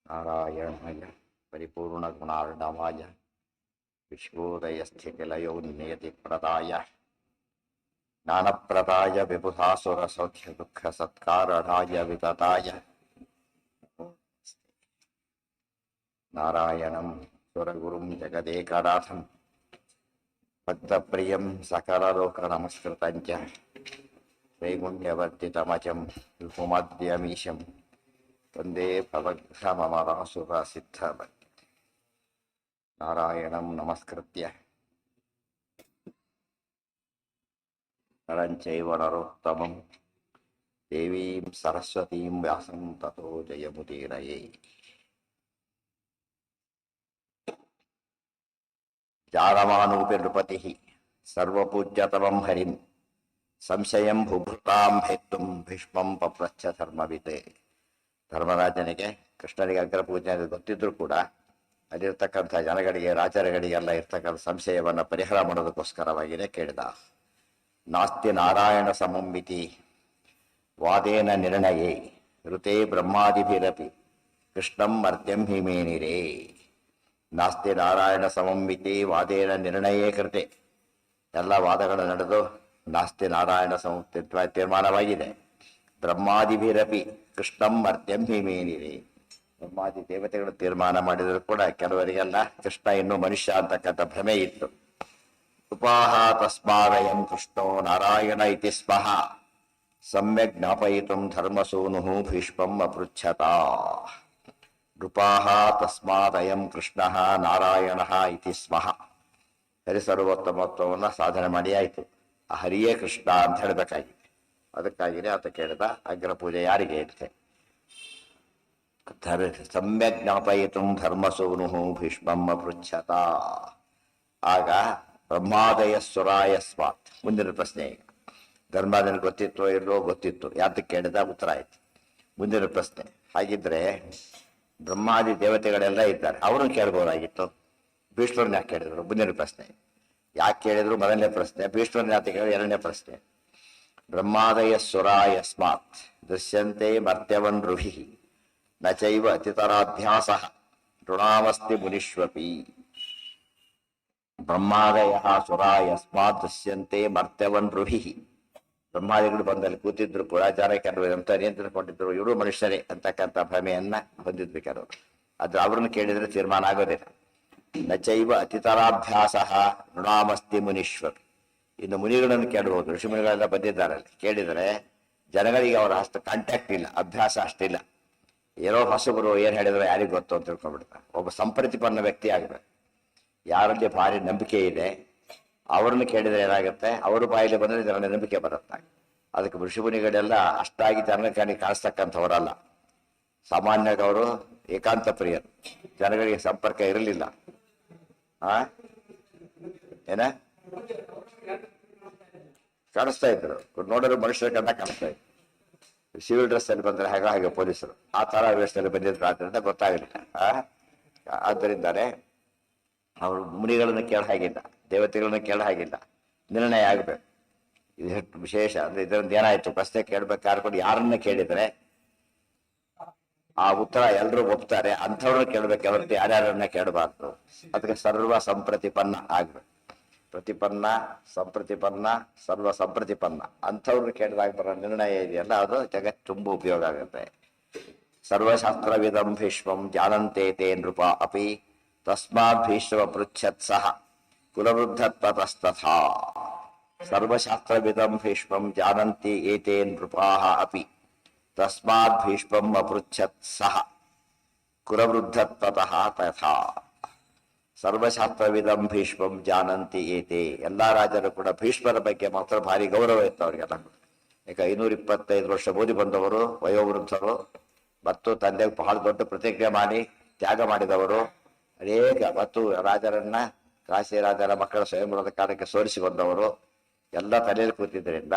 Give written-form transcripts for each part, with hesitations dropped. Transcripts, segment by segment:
ನಾರಾಯಣಾಯ ಪರಿಪೂರ್ಣಗುಣಾರ್ಣವಾಯ ವಿಶ್ವೋದಯಸ್ಥಿತಿಲಯೋ ನಿಯತಿಪ್ರದಾಯ ಜ್ಞಾನಪ್ರದಾಯ ವಿಬುಧಾಸುರಸೌಖ್ಯದುಃಖಸತ್ಕಾರಣಾಯ ವಿತತಾಯ ನಾರಾಯಣಂ ಸುರಗುರುಂ ಜಗದೇಕನಾಥಂ ಭಕ್ತಪ್ರಿಯಂ ಸಕಲಲೋಕನಮಸ್ಕೃತಂಚ ತ್ರೈಗುಣ್ಯವರ್ಧಿತಮಜಂ ವಿಪುಮದ್ಯಮೀಶಂ ವಂದೇ ಭವಘ್ನಮರಾಸುರಸಿದ್ಧಭಕ್ತಿ ನಾರಾಯಣಂ ನಮಸ್ಕೃತ್ಯ ನರಂಚೈವ ನರೋತ್ತಮಂ ದೇವೀಂ ಸರಸ್ವತೀಂ ವ್ಯಾಸಂ ತತೋ ಜಯಮುದೀರಯೇ. ಜಾರಮಾನೋಪಿ ನೃಪತಿಃ ಸರ್ವಪೂಜ್ಯತಮಂ ಹರಿಂ ಸಂಶಯಂ ಭುಭೃತಾಂ ಹೇತ್ತುಂ ಭೀಷ್ಮಂ ಪಪ್ರಚ್ಛ ಧರ್ಮವಿತೆ. ಧರ್ಮರಾಜನಿಗೆ ಕೃಷ್ಣನಿಗೆ ಅಗ್ರಪೂಜೆ ಗೊತ್ತಿದ್ರು ಕೂಡ ಅಲ್ಲಿರ್ತಕ್ಕಂಥ ಜನಗಳಿಗೆ ರಾಜರುಗಳಿಗೆಲ್ಲ ಇರ್ತಕ್ಕಂಥ ಸಂಶಯವನ್ನು ಪರಿಹಾರ ಮಾಡೋದಕ್ಕೋಸ್ಕರವಾಗಿಯೇ ಕೇಳಿದ. ನಾಸ್ತಿ ನಾರಾಯಣ ಸಮಂವಿತಿ ವಾದೇನ ನಿರ್ಣಯೇ ಋತೆ ಬ್ರಹ್ಮಾದಿಭಿರಪಿ ಕೃಷ್ಣಂ ಮರ್ತ್ಯಂ ಹಿಮೇನಿರೇ. ನಾಸ್ತಿ ನಾರಾಯಣ ಸಮಂವಿತಿ ವಾದೇನ ನಿರ್ಣಯೇ ಕೃತೆ. ಎಲ್ಲ ವಾದಗಳು ನಡೆದು ನಾಸ್ತಿ ನಾರಾಯಣ ತೀರ್ಮಾನವಾಗಿದೆ. ಬ್ರಹ್ಮಾದಿಭಿರಪಿ ಕೃಷ್ಣಂ ಮರ್ತ್ಯಂ ಹಿಮೇನಿರೇ. ಬ್ರಹ್ಮಾದಿ ದೇವತೆಗಳು ತೀರ್ಮಾನ ಮಾಡಿದ್ರು ಕೂಡ ಕೆಲವರಿಗೆಲ್ಲ ಕೃಷ್ಣ ಇನ್ನೂ ಮನುಷ್ಯ ಅಂತಕ್ಕಂಥ ಭ್ರಮೆ ಇತ್ತು. ಉಪಾಹ ತಸ್ಮಾದಯಂ ಕೃಷ್ಣೋ ನಾರಾಯಣ ಇತಿ ಸ್ಮಃ ಸಮ್ಯಕ್ ಜ್ಞಾಪಯಿತುಂ ಧರ್ಮಸೂನು ಭೀಷ್ಮಂ ಅಪೃಚ್ಛತ. ನೃಪಾಹ ತಸ್ಮಾದಯಂ ಕೃಷ್ಣ ನಾರಾಯಣ ಇತಿ ಸ್ಮಃ. ಹರಿಸರ್ವೋತ್ತಮತ್ವವನ್ನು ಸಾಧನೆ ಮಾಡಿ ಆಯಿತು. ಆ ಹರಿಯೇ ಕೃಷ್ಣ ಅಂತ ಹೇಳಬೇಕಾಗಿದೆ. ಅದಕ್ಕಾಗಿಯೇ ಆತ ಕೇಳಿದ ಅಗ್ರಪೂಜೆ ಯಾರಿಗೆ ಇರುತ್ತೆ. ಸಮ್ಯಕ್ ಜ್ಞಾಪಯಿತು ಧರ್ಮಸೂನು ಭೀಷ್ಮಂ ಅಪೃಚ್ಛತ. ಆಗ ಬ್ರಹ್ಮಾದಯ ಸುರಾಯ ಸ್ವಾತ್. ಮುಂದಿನ ಪ್ರಶ್ನೆ ಈಗ ಧರ್ಮಾದನ ಗೊತ್ತಿತ್ತೋ ಇಲ್ಲೋ ಗೊತ್ತಿತ್ತು. ಯಾತಕ್ಕೆ ಕೇಳಿದ ಉತ್ತರ ಆಯ್ತು. ಮುಂದಿನ ಪ್ರಶ್ನೆ, ಹಾಗಿದ್ರೆ ಬ್ರಹ್ಮಾದಿ ದೇವತೆಗಳೆಲ್ಲ ಇದ್ದಾರೆ, ಅವರನ್ನು ಕೇಳ್ಬೋದಾಗಿತ್ತು. ಭೀಷ್ಮರನ್ನ ಯಾಕೆ ಕೇಳಿದ್ರು? ಮುಂದಿನ ಪ್ರಶ್ನೆ. ಯಾಕೆ ಕೇಳಿದ್ರು ಮೊದಲನೇ ಪ್ರಶ್ನೆ, ಭೀಷ್ಮರನ್ನ ಯಾಕೆ ಕೇಳಿದ್ರು ಎರಡನೇ ಪ್ರಶ್ನೆ. ಬ್ರಹ್ಮಾದಯ ಸುರಾಯ ಸ್ಮಾತ್ ದೃಶ್ಯಂತೆ ಮರ್ತ್ಯವನ್ ರುಹಿ ನ ಚೈವ ಅತಿತರಾಭ್ಯಾಸ ಋಣಾಮಸ್ತಿ ಮುನಿಷ್ವಪಿ. ಬ್ರಹ್ಮಾದಯ ಸುರಾಯ ಸ್ಮಾತ್ ದೃಶ್ಯಂತೆ ಮರ್ತ್ಯವನ್ ರುಹಿ. ಬ್ರಹ್ಮಾದಿಗಳು ಬಂದಲ್ಲಿ ಕೂತಿದ್ರು ಕೂಡ ಜನ ಕೆಲವರು ಅಂತ ನಿಯಂತ್ರಿಸಿಕೊಂಡಿದ್ರು, ಇವರು ಮನುಷ್ಯರೇ ಅಂತಕ್ಕಂಥ ಭ್ರಮೆಯನ್ನ ಹೊಂದಿದ್ರು ಕೆಲವರು. ಆದ್ರೆ ಅವ್ರನ್ನ ಕೇಳಿದ್ರೆ ತೀರ್ಮಾನ ಆಗೋದಿಲ್ಲ. ನ ಚೈವ ಅತಿತರಾಭ್ಯಾಸ ಋಣಾಮಸ್ತಿ ಮುನಿಷ್ವಪಿ. ಇನ್ನು ಮುನಿಗಳನ್ನು ಕೇಳಬಹುದು. ಋಷಿಮುನಿಗಳೆಲ್ಲ ಬಂದಿದ್ದಾರಲ್ಲಿ ಕೇಳಿದರೆ ಜನಗಳಿಗೆ ಅವರ ಅಷ್ಟು ಕಾಂಟ್ಯಾಕ್ಟ್ ಇಲ್ಲ, ಅಭ್ಯಾಸ ಅಷ್ಟಿಲ್ಲ. ಏನೋ ಹೊಸಬರು ಏನು ಹೇಳಿದ್ರು ಯಾರಿಗೆ ಗೊತ್ತು ಅಂತ ತಿಳ್ಕೊಂಡ್ಬಿಡ್ತಾರೆ. ಒಬ್ಬ ಸಂಪ್ರತಿಪನ್ನ ವ್ಯಕ್ತಿ ಆಗಬೇಕು. ಯಾರಲ್ಲಿ ಭಾರಿ ನಂಬಿಕೆ ಇದೆ ಅವರನ್ನು ಕೇಳಿದರೆ ಏನಾಗುತ್ತೆ, ಅವರು ಬಾಯಿಲೆ ಬಂದರೆ ಜನರ ನಂಬಿಕೆ ಬರುತ್ತೆ. ಅದಕ್ಕೆ ಋಷಿಮುನಿಗಳೆಲ್ಲ ಅಷ್ಟಾಗಿ ಜನರಿಗೆ ಕಾಣಿಸ್ತಕ್ಕಂಥವರಲ್ಲ. ಸಾಮಾನ್ಯವಾಗಿ ಅವರು ಏಕಾಂತ ಪ್ರಿಯರು, ಜನಗಳಿಗೆ ಸಂಪರ್ಕ ಇರಲಿಲ್ಲ. ಏನ ಕಾಣಿಸ್ತಾ ಇದ್ರು, ನೋಡೋರು ಮನುಷ್ಯರ ಕಂಡ ಕಾಣಿಸ್ತಾ ಇದ್ರು. ಸಿವಿಲ್ ಡ್ರೆಸ್ ಅಲ್ಲಿ ಬಂದ್ರೆ ಹಾಗೆ ಪೊಲೀಸರು ಆ ತರ ವೇಷದಲ್ಲಿ ಬಂದಿದ್ರು. ಆದ್ರಿಂದ ಗೊತ್ತಾಗಲಿಲ್ಲ. ಆದ್ದರಿಂದಾನೆ ಅವರು ಮುನಿಗಳನ್ನು ಕೇಳ ಹಾಗಿಲ್ಲ, ದೇವತೆಗಳನ್ನ ಕೇಳ ಹಾಗಿಲ್ಲ. ನಿರ್ಣಯ ಆಗ್ಬೇಕು. ಇದು ಎಷ್ಟು ವಿಶೇಷ ಅಂದ್ರೆ ಇದರಿಂದ ಏನಾಯ್ತು, ಪ್ರಶ್ನೆ ಕೇಳ್ಬೇಕಾದ್ರೆ ಯಾರನ್ನ ಕೇಳಿದ್ರೆ ಆ ಉತ್ತರ ಎಲ್ಲರೂ ಒಪ್ತಾರೆ, ಅಂಥವ್ರನ್ನ ಕೇಳ್ಬೇಕು ಹೊರತು ಯಾರ್ಯಾರನ್ನ ಕೇಳಬಾರ್ದು. ಅದಕ್ಕೆ ಸರ್ವ ಸಂಪ್ರತಿಪನ್ನ ಆಗ್ಬೇಕು. ಪ್ರತಿಪನ್ನ ಸಂಪ್ರತಿಪನ್ನ ಸರ್ವ ಸಂಪ್ರತಿಪನ್ನ ಅಂಥವ್ರನ್ನ ಕೇಳಿದಾಗ ಬರೋ ನಿರ್ಣಯ ಇದೆಯಲ್ಲ, ಅದು ಜಗತ್ ತುಂಬ ಉಪಯೋಗ ಆಗುತ್ತೆ. ಸರ್ವಶಾಸ್ತ್ರವಿದಂ ಭೀಷ್ಮಂ ಜಾನಂತೆ ತೇ ನೃಪ ಅಪಿ ತಸ್ಮಾತ್ ಭೀಷ್ಮ ಪೃಚ್ಛತ್ ಸಹ ಕುಲವೃದ್ಧತ್ವತಸ್ತಥಾ. ಸರ್ವಶಾಸ್ತ್ರವಿದಂ ಭೀಷ್ಮಂ ಜಾನಂತಿ ಏತೇ ನೃಪಾಃ ಅಪಿ ತಸ್ಮಾತ್ ಭೀಷ್ಮಂ ಅಪೃಚ್ಛತ್ ಸಹ ಕುಲವೃದ್ಧತ್ವತಃ ತಥಾ. ಸರ್ವಶಾಸ್ತ್ರವಿದಂ ಭೀಷ್ಮಂ ಜಾನಂತಿ ಏತೆ. ಎಲ್ಲಾ ರಾಜರು ಕೂಡ ಭೀಷ್ಮರ ಬಗ್ಗೆ ಮಾತ್ರ ಭಾರಿ ಗೌರವ ಇತ್ತು ಅವರಿಗೆಲ್ಲ. ಈಗ 525 ವರ್ಷ ಓದಿ ಬಂದವರು, ವಯೋವೃದ್ಧರು ಮತ್ತು ತಂದೆಗೆ ಬಹಳ ದೊಡ್ಡ ಪ್ರತಿಜ್ಞೆ ಮಾಡಿ ತ್ಯಾಗ ಮಾಡಿದವರು ಅನೇಕ, ಮತ್ತು ರಾಜರನ್ನ ಕಾಶಿ ರಾಜರ ಮಕ್ಕಳ ಸ್ವಯಂವರದ ಕಾಲಕ್ಕೆ ಸೋರಿಸಿ ಬಂದವರು ಎಲ್ಲ ತಲೆಯಲ್ಲಿ ಕೂತಿದ್ದರಿಂದ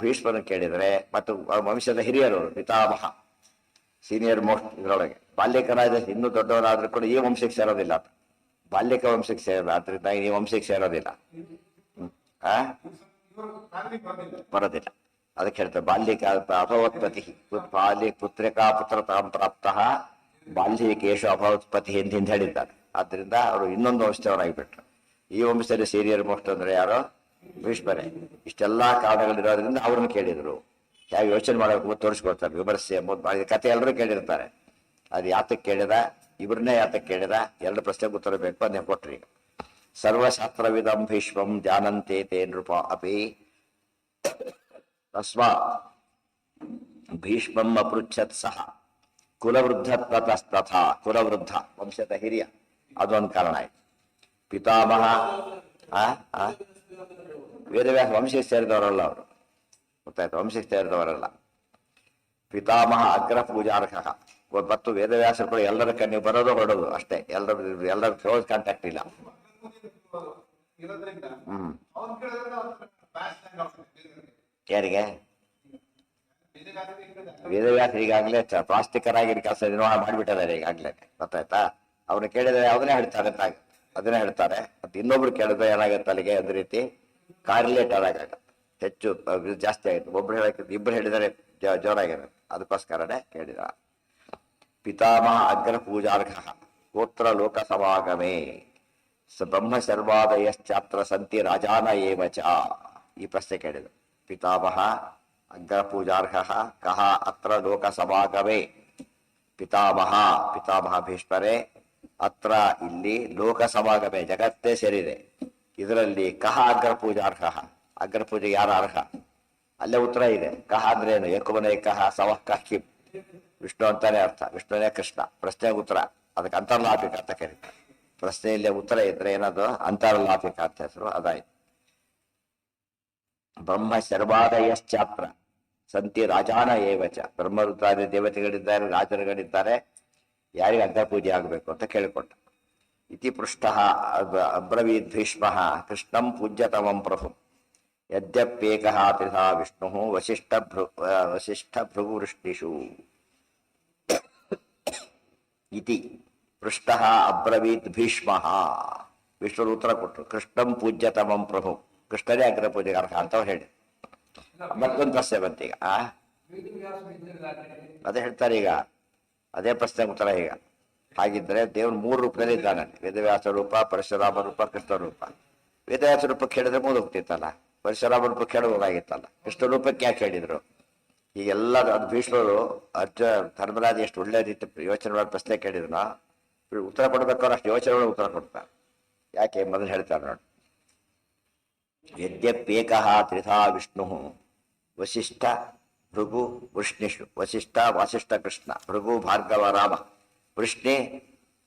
ಭೀಷ್ಮನ ಕೇಳಿದರೆ, ಮತ್ತು ವಂಶದ ಹಿರಿಯರು ಪಿತಾಮಹ ಸೀನಿಯರ್ ಮೋಸ್ಟ್ ಇದರೊಳಗೆ ಬಾಲ್ಯಕರಾದ ಇನ್ನೂ ದೊಡ್ಡವರಾದ್ರೂ ಕೂಡ ಈ ವಂಶಕ್ಕೆ ಸೇರೋದಿಲ್ಲ. ಬಾಲ್ಯಕ ವಂಶಕ್ಕೆ ಸೇರೋದು, ಆದ್ರಿಂದ ಈ ವಂಶಕ್ಕೆ ಸೇರೋದಿಲ್ಲ, ಬರೋದಿಲ್ಲ. ಅದಕ್ಕೆ ಹೇಳ್ತಾರೆ ಬಾಲ್ಯಕ ಅಭವತ್ಪತಿ ಬಾಲ್ಯ ಪುತ್ರಿಕಾ ಪುತ್ರತಾಂ ಪ್ರಾಪ್ತ ಬಾಲ್ಯಕೇಶು ಅಭವತ್ಪತಿ ಅಂತ ಹಿಂದೆ ಹೇಳಿದ್ದಾರೆ. ಆದ್ದರಿಂದ ಅವರು ಇನ್ನೊಂದು ವಂಶದವರಾಗಿಬಿಟ್ರು. ಈ ವಂಶದಲ್ಲಿ ಸೀರಿಯರ್ ಮೋಸ್ಟ್ ಅಂದ್ರೆ ಯಾರೋ ಭೀಷ್ಮರೇ. ಇಷ್ಟೆಲ್ಲಾ ಕಾರಣಗಳಿರೋದ್ರಿಂದ ಅವ್ರನ್ನ ಕೇಳಿದ್ರು. ಹೇಗೆ ಯೋಚನೆ ಮಾಡಬೇಕು ತೋರಿಸ್ಕೊಡ್ತಾರೆ, ವಿಮರ್ಶೆ ಕತೆ ಎಲ್ಲರೂ ಕೇಳಿರ್ತಾರೆ. ಅದು ಯಾತಕ್ಕೆ ಕೇಳಿದ, ಇವ್ರನ್ನೇ ಯಾತಕ್ಕೆ ಕೇಳಿದ, ಎರಡು ಪ್ರಶ್ನೆಗೆ ಉತ್ತರ ಬೇಕು ಅದನ್ನೇ ಕೊಟ್ರಿ. ಸರ್ವಶಾಸ್ತ್ರವಿದಂ ಭೀಷ್ಮಂ ಜಾನಂತೆ ತೇ ನೃಪ ಅಪಿ ತಸ್ಮಾ ಭೀಷ್ಮಂ ಅಪೃಚ್ಛತ್ ಸಹ ಕುಲವೃದ್ಧತ್ವತಸ್ತಥಾ. ಕುಲವೃದ್ಧ ವಂಶದ ಹಿರಿಯ, ಅದೊಂದು ಕಾರಣ ಆಯ್ತು. ಪಿತಾಮಹ ವೇದವ್ಯಾಸ ವಂಶಕ್ಕೆ ಸೇರಿದವರಲ್ಲ ಅವರು, ಗೊತ್ತಾಯ್ತು, ವಂಶಕ್ಕೆ ಸೇರಿದವರಲ್ಲ. ಪಿತಾಮಹ ಅಗ್ರ ಪೂಜಾರ್ಹ ಮತ್ತು ವೇದವ್ಯಾಸರು ಎಲ್ಲರ ಕಣ್ಣಿಗೆ ಬರೋದು ಹೊರಡೋದು ಅಷ್ಟೇ, ಎಲ್ಲರ ಕ್ಲೋಸ್ ಕಾಂಟ್ಯಾಕ್ಟ್ ಇಲ್ಲ. ಯಾರಿಗೆ ವೇದವ್ಯಾಸ ಈಗಾಗಲೇ ಪ್ರಾಸ್ತಿಕರಾಗಿ ಕೆಲಸ ನಿರ್ವಹಣೆ ಮಾಡಿಬಿಟ್ಟಿದ್ದಾರೆ ಈಗಾಗಲೇ, ಗೊತ್ತಾಯ್ತಾ. ಅವ್ರನ್ನ ಕೇಳಿದ್ರೆ ಅದನ್ನೇ ಹೇಳ್ತಾರೆ ಅಂತ ಅದನ್ನೇ ಹೇಳ್ತಾರೆ. ಮತ್ತೆ ಇನ್ನೊಬ್ರು ಕೇಳಿದ್ರೆ ಏನಾಗುತ್ತೆ ಅಲ್ಲಿಗೆ ಒಂದು ರೀತಿ ಕಾರ್ಲೇಟ್ ಆದಾಗತ್ತೆ, ಹೆಚ್ಚು ಜಾಸ್ತಿ ಆಗುತ್ತೆ. ಒಬ್ರು ಹೇಳಕ್ಕೆ ಇಬ್ರು ಹೇಳಿದರೆ ಜೋರಾಗಿರುತ್ತೆ, ಅದಕ್ಕೋಸ್ಕರನೇ ಕೇಳಿದ. ಪಿತಾಮಹ ಅಗ್ರ ಪೂಜಾರ್ಹ ಗೋತ್ರ ಲೋಕ ಸಮಾಗಮೇ ಬ್ರಹ್ಮ ಸರ್ವಾದಯಶ್ಚಾತ್ರ ಸಂತಿ ರಾಜಾನ ಏವಚ. ಈ ಪ್ರಶ್ನೆ ಕೇಳಿದ. ಪಿತಾಮಹ ಅಗ್ರ ಪೂಜಾರ್ಹ ಕಹ ಅತ್ರ ಲೋಕ ಸಮಾಗಮೇ. ಪಿತಾಮಹ ಪಿತಾಮಹ ಭೀಷ್ಮರೇ, ಅತ್ರ ಇಲ್ಲಿ ಲೋಕ ಸಮಾಗಮೇ ಜಗತ್ತೇ ಸೇರಿದೆ. ಇದರಲ್ಲಿ ಕಹ ಅಗ್ರ ಪೂಜಾರ್ಹ, ಅಗ್ರ ಪೂಜೆಗೆ ಯಾರ ಅರ್ಹ? ಅಲ್ಲೇ ಉತ್ತರ ಇದೆ. ಕಹ ಅಂದ್ರೆ ಏನು? ಏಕಮನೆ ಕಹ ಸವಃ ಕಹ ಕಿಂ. ವಿಷ್ಣು ಅಂತಾನೆ ಅರ್ಥ, ವಿಷ್ಣುನೇ ಕೃಷ್ಣ. ಪ್ರಶ್ನೆಗೆ ಉತ್ತರ, ಅದಕ್ಕೆ ಅಂತರ್ಲಾಪಿಕ ಅಂತ ಕರೀತಾರೆ. ಪ್ರಶ್ನೆಯಲ್ಲೇ ಉತ್ತರ ಇದ್ರೆ ಏನದು ಅಂತರ್ಲಾಪಿಕ ಅಂತ ಹೆಸರು, ಅದಾಯ್ತು. ಬ್ರಹ್ಮ ಶರ್ವಾದಯಶ್ಚಾತ್ರ ಸಂತಿ ರಾಜಾನ ಏವಚ. ಬ್ರಹ್ಮರುದ್ರಾದಿ ದೇವತೆಗಳಿದ್ದಾರೆ, ರಾಜರುಗಳಿದ್ದಾರೆ. ಯಾರಿಗೆ ಅಗ್ರ ಪೂಜೆ ಆಗಬೇಕು ಅಂತ ಕೇಳಿಕೊಟ್ಟ. ಇತಿ ಪೃಷ್ಟ ಅಬ್ರವೀದ್ ಭೀಷ್ಮ ಕೃಷ್ಣಂ ಪೂಜ್ಯತಮಂ ಪ್ರಭು ಯದ್ಯಪ್ಯೇಕ ತ್ರಿಧಾ ವಿಷ್ಣು ವಸಿಷ್ಠ ಭೃಗುವೃಷ್ಟಿಷು. ಇತಿ ಪೃಷ್ಟ ಅಬ್ರವೀತ್ ಭೀಷ್ಮ. ವಿಷ್ಣುರು ಉತ್ತರ ಕೊಟ್ಟರು, ಕೃಷ್ಣಂ ಪೂಜ್ಯತಮಂ ಪ್ರಭು, ಕೃಷ್ಣನೇ ಅಗ್ರ ಪೂಜೆಗೆ ಅರ್ಹ ಅಂತ ಹೇಳಿ. ಮತ್ತೊಂದು ಪ್ರಶ್ನೆ ಬಂತೀಗ, ಅದೇ ಹೇಳ್ತಾರೆ ಈಗ, ಅದೇ ಪ್ರಶ್ನೆಗೆ ಉತ್ತರ ಈಗ. ಹಾಗಿದ್ರೆ ದೇವ್ರು 3 ರೂಪದಲ್ಲಿ ಇದ್ದಾನೆ. ವೇದವ್ಯಾಸ ರೂಪ, ಪರಶುರಾಮ ರೂಪ, ಕೃಷ್ಣ ರೂಪ. ವೇದವ್ಯಾಸ ರೂಪ ಕೇಳಿದ್ರೆ ಹೋಗ್ತಿತ್ತಲ್ಲ, ಪರಶುರಾಮ ರೂಪ ಕೇಳಬಹುದಾಗಿತ್ತಲ್ಲ, ಕೃಷ್ಣ ರೂಪಕ್ಕೆ ಯಾಕೆ ಹೇಳಿದ್ರು? ಈಗೆಲ್ಲ ಅದು ಭೀಷ್ಮರು ಧರ್ಮರಾಜ ಎಷ್ಟು ಒಳ್ಳೆ ರೀತಿ ಯೋಚನೆ ಮಾಡಿ ಪ್ರಶ್ನೆ ಕೇಳಿದ್ರು, ಉತ್ತರ ಕೊಡ್ಬೇಕಾದ್ರೆ ಅಷ್ಟು ಯೋಚನೆ ಉತ್ತರ ಕೊಡ್ತಾರೆ. ಯಾಕೆ ಮೊದಲು ಹೇಳ್ತಾರೆ ನೋಡಿ. ಯದ್ಯಪ್ಯೇಕಃ ತ್ರಿಧಾ ವಿಷ್ಣು ವಸಿಷ್ಠ ಭೃಗು ವೃಷ್ಣಿಷು. ವಸಿಷ್ಠ ವಾಸಿಷ್ಠ ಕೃಷ್ಣ, ಭೃಗು ಭಾರ್ಗವ ರಾಮ, ವೃಷ್ಣಿ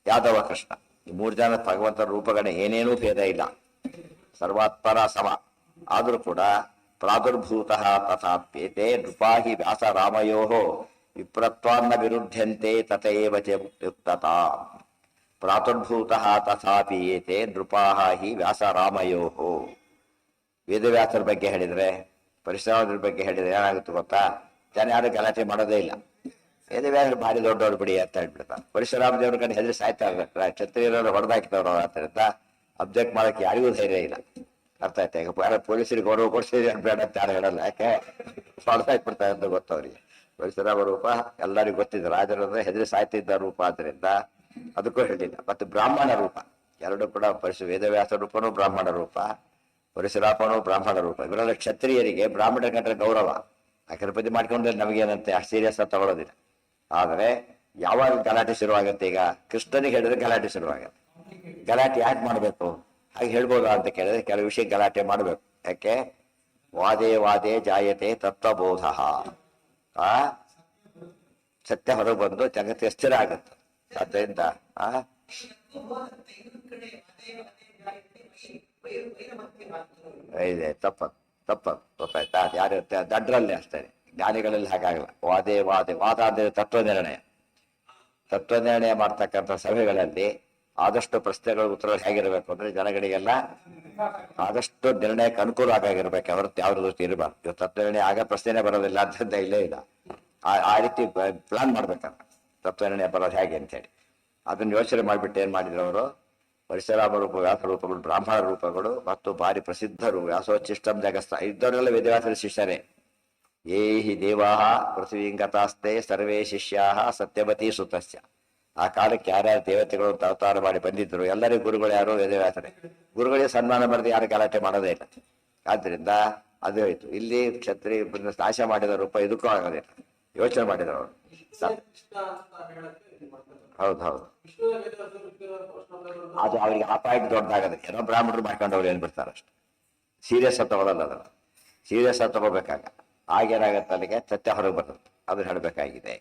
ಯಾದವ ಕೃಷ್ಣ. ಈ 3 ಜನ ಭಗವಂತನ ರೂಪಗಳೇ ಏನೇನೂ ಭೇದ ಇಲ್ಲ, ಸರ್ವಾತ್ಮನ ಸಮ. ಆದರೂ ಕೂಡ ಪ್ರಾದುರ್ಭೂತ ತಥಾಪ್ಯೇತೆ ನೃಪಾಹಿ ವ್ಯಾಸ ರಾಮಯೋ ವಿಪ್ರತ್ವಾನ್ನ ವಿರುದ್ಧಂತೆ ತಥೈವ ಚ ಯುಕ್ತತಾ. ಪ್ರಾದುರ್ಭೂತ ತಥಾಪಿ ಏತೆ ನೃಪಾಹ ಹಿ ವ್ಯಾಸ ರಾಮಯೋ. ವೇದವ್ಯಾಸರ ಬಗ್ಗೆ ಹೇಳಿದ್ರೆ, ಪರಶುರಾಮರ ಬಗ್ಗೆ ಹೇಳಿದ್ರೆ ಏನಾಗುತ್ತೆ ಗೊತ್ತಾ? ಜನ ಯಾರು ಗಲಾಟೆ ಮಾಡೋದೇ ಇಲ್ಲ. ವೇದವ್ಯಾಸರು ಭಾರಿ ದೊಡ್ಡವ್ರು ಬಿಡಿ ಅಂತ ಹೇಳ್ಬಿಡ್ತಾರೆ. ಪರಶುರಾಮ ದೇವ್ರ ಕಡೆ ಹೆದರಿ ಸಾಯ್ತಾ ಇರ್ಬೇಕು, ಕ್ಷತ್ರಿಯರನ್ನು ಹೊಡೆದಾಕಿದವರು ಆದ್ದರಿಂದ ಅಬ್ಜೆಕ್ಟ್ ಮಾಡಕ್ಕೆ ಯಾರಿಗೂ ಧೈರ್ಯ ಇಲ್ಲ. ಅರ್ಥ ಆಯ್ತಾ? ಈಗ ಪೊಲೀಸರಿಗೆ ಗೌರವ ಕೊಡ್ಸಿದ್ರೆ ಬೇಡ ಅಂತ ಯಾರು ಹೇಳಲ್ಲ, ಯಾಕೆ ಹೊಡೆದಾಕ್ಬಿಡ್ತಾರೆ ಅಂತ ಗೊತ್ತವ್ರಿಗೆ. ಪರಶುರಾಮ ರೂಪ ಎಲ್ಲರಿಗೂ ಗೊತ್ತಿದೆ, ರಾಜರಂದ್ರೆ ಹೆದರಿ ಸಾಯ್ತಿದ್ದ ರೂಪ ಆದ್ರಿಂದ ಅದಕ್ಕೂ ಹೇಳಿಲ್ಲ. ಮತ್ತು ಬ್ರಾಹ್ಮಣ ರೂಪ, ಎರಡು ಕೂಡ ವೇದವ್ಯಾಸ ರೂಪನೂ ಬ್ರಾಹ್ಮಣ ರೂಪ, ಪರಶುರಾಮನೂ ಬ್ರಾಹ್ಮಣ ರೂಪ. ಇವರೆಲ್ಲ ಕ್ಷತ್ರಿಯರಿಗೆ ಬ್ರಾಹ್ಮಣರ ಕಂಡ್ರೆ ಗೌರವ. ಅಕೃಪತಿ ಮಾಡ್ಕೊಂಡ್ರೆ ನಮಗೇನಂತೆ ಅಷ್ಟು ಸೀರಿಯಸ್ ಆಗಿ ತಗೊಳ್ಳೋದಿಲ್ಲ. ಆದರೆ ಯಾವಾಗ ಗಲಾಟೆ ಶುರುವಾಗುತ್ತೆ? ಈಗ ಕೃಷ್ಣನಿಗೆ ಹೇಳಿದ್ರೆ ಗಲಾಟೆ ಶುರುವಾಗುತ್ತೆ. ಗಲಾಟೆ ಯಾಕೆ ಮಾಡಬೇಕು? ಹಾಗೆ ಹೇಳ್ಬೋದಾ ಅಂತ ಕೇಳಿದ್ರೆ ಕೆಲವು ವಿಷಯ ಗಲಾಟೆ ಮಾಡಬೇಕು. ಯಾಕೆ? ವಾದೇ ವಾದೇ ಜಾಯತೆ ತತ್ವಬೋಧ. ಆ ಸತ್ಯ ಹೊರಗೆ ಬಂದು ಜಗತ್ತಿಗೆ ಸ್ಥಿರ ಆಗುತ್ತೆ. ಆದ್ದರಿಂದ ಇದೆ ತಪ್ಪ ಗೊತ್ತಾಯ್ತಾ? ಅದು ಯಾರು ದಡ್ರಲ್ಲಿ ಅಷ್ಟೇ, ಜ್ಞಾನಿಗಳಲ್ಲಿ ಹಾಗಾಗಲ್ಲ. ವಾದ ಅಂದ್ರೆ ತತ್ವ ನಿರ್ಣಯ ಮಾಡ್ತಕ್ಕಂಥ ಸಭೆಗಳಲ್ಲಿ ಆದಷ್ಟು ಪ್ರಶ್ನೆಗಳು ಉತ್ತರ ಹೇಗಿರ್ಬೇಕು ಅಂದ್ರೆ ಜನಗಳಿಗೆಲ್ಲ ಆದಷ್ಟು ನಿರ್ಣಯಕ್ಕೆ ಅನುಕೂಲ ಆಗಿರ್ಬೇಕು, ಹೊರತು ಯಾವ ದೃಷ್ಟಿ ಇರಬಾರ್ದು. ಇವ್ ತತ್ವ ನಿರ್ಣಯ ಆಗ ಪ್ರಶ್ನೆನೇ ಬರೋದಿಲ್ಲ ಅಂತ ಇಲ್ಲೇ ಇಲ್ಲ. ಆ ರೀತಿ ಪ್ಲಾನ್ ಮಾಡ್ಬೇಕಂತ ತತ್ವ ನಿರ್ಣಯ ಬರೋದು ಹೇಗೆ ಅಂತೇಳಿ ಅದನ್ನ ಯೋಚನೆ ಮಾಡಿಬಿಟ್ಟು ಏನ್ ಮಾಡಿದ್ರು ಅವರು? ಪರಶುರಾಮ ರೂಪ, ವ್ಯಾಸ ರೂಪಗಳು, ಬ್ರಾಹ್ಮಣ ರೂಪಗಳು ಮತ್ತು ಭಾರಿ ಪ್ರಸಿದ್ಧರು ವ್ಯಾಸೋಚ್ಚಿಷ್ಟಂ ಜಗಸ್ಥ ಇದ್ದವರೆಲ್ಲ ವೇದವ್ಯಾಸರ ಶಿಷ್ಯರೇ. ಯೇ ಹಿ ದೇವಾ ಪೃಥ್ವೀಂಗತಾಸ್ತೆ ಸರ್ವೇ ಶಿಷ್ಯಾ ಸತ್ಯವತಿ ಸುತಸ್ಯ. ಆ ಕಾಲಕ್ಕೆ ಯಾರ್ಯಾರು ದೇವತೆಗಳು ಅವತಾರ ಮಾಡಿ ಬಂದಿದ್ರು ಎಲ್ಲರಿಗೂ ಗುರುಗಳು ಯಾರು ವೇದವ್ಯಾಸರೇ. ಗುರುಗಳಿಗೆ ಸನ್ಮಾನ ಮಾಡಿದ್ರೆ ಯಾರು ಗಲಾಟೆ ಮಾಡೋದೇ ಇಲ್ಲ. ಆದ್ರಿಂದ ಅದು ಹೋಯ್ತು. ಇಲ್ಲಿ ಕ್ಷತ್ರಿ ನಾಶ ಮಾಡಿದ ರೂಪ ಇದಕ್ಕೂ ಆಗೋದಿಲ್ಲ. ಯೋಚನೆ ಮಾಡಿದ್ರು ಅವರು. ಹೌದು ಹೌದು, ಅದು ಅವ್ರಿಗೆ ಅಪಾಯಕ್ಕೆ ದೊಡ್ಡದಾಗದೆ ಏನೋ ಬ್ರಾಹ್ಮಣರು ಮಾಡ್ಕೊಂಡವ್ರು ಏನ್ಬಿಡ್ತಾರೆ ಅಷ್ಟು. ಸೀರಿಯಸ್ ಆಗಿ ತಗೊಳ್ಳಲ್ಲ ಅದನ್ನು. ಸೀರಿಯಸ್ ಆಗಿ ತಗೋಬೇಕಾಗ ಆಗೇನಾಗತ್ತೆ, ಅಲ್ಲಿಗೆ ಸತ್ಯ ಹೊರಗೆ ಬರ್ತದೆ. ಅದನ್ನ ಹೇಳಬೇಕಾಗಿದೆ.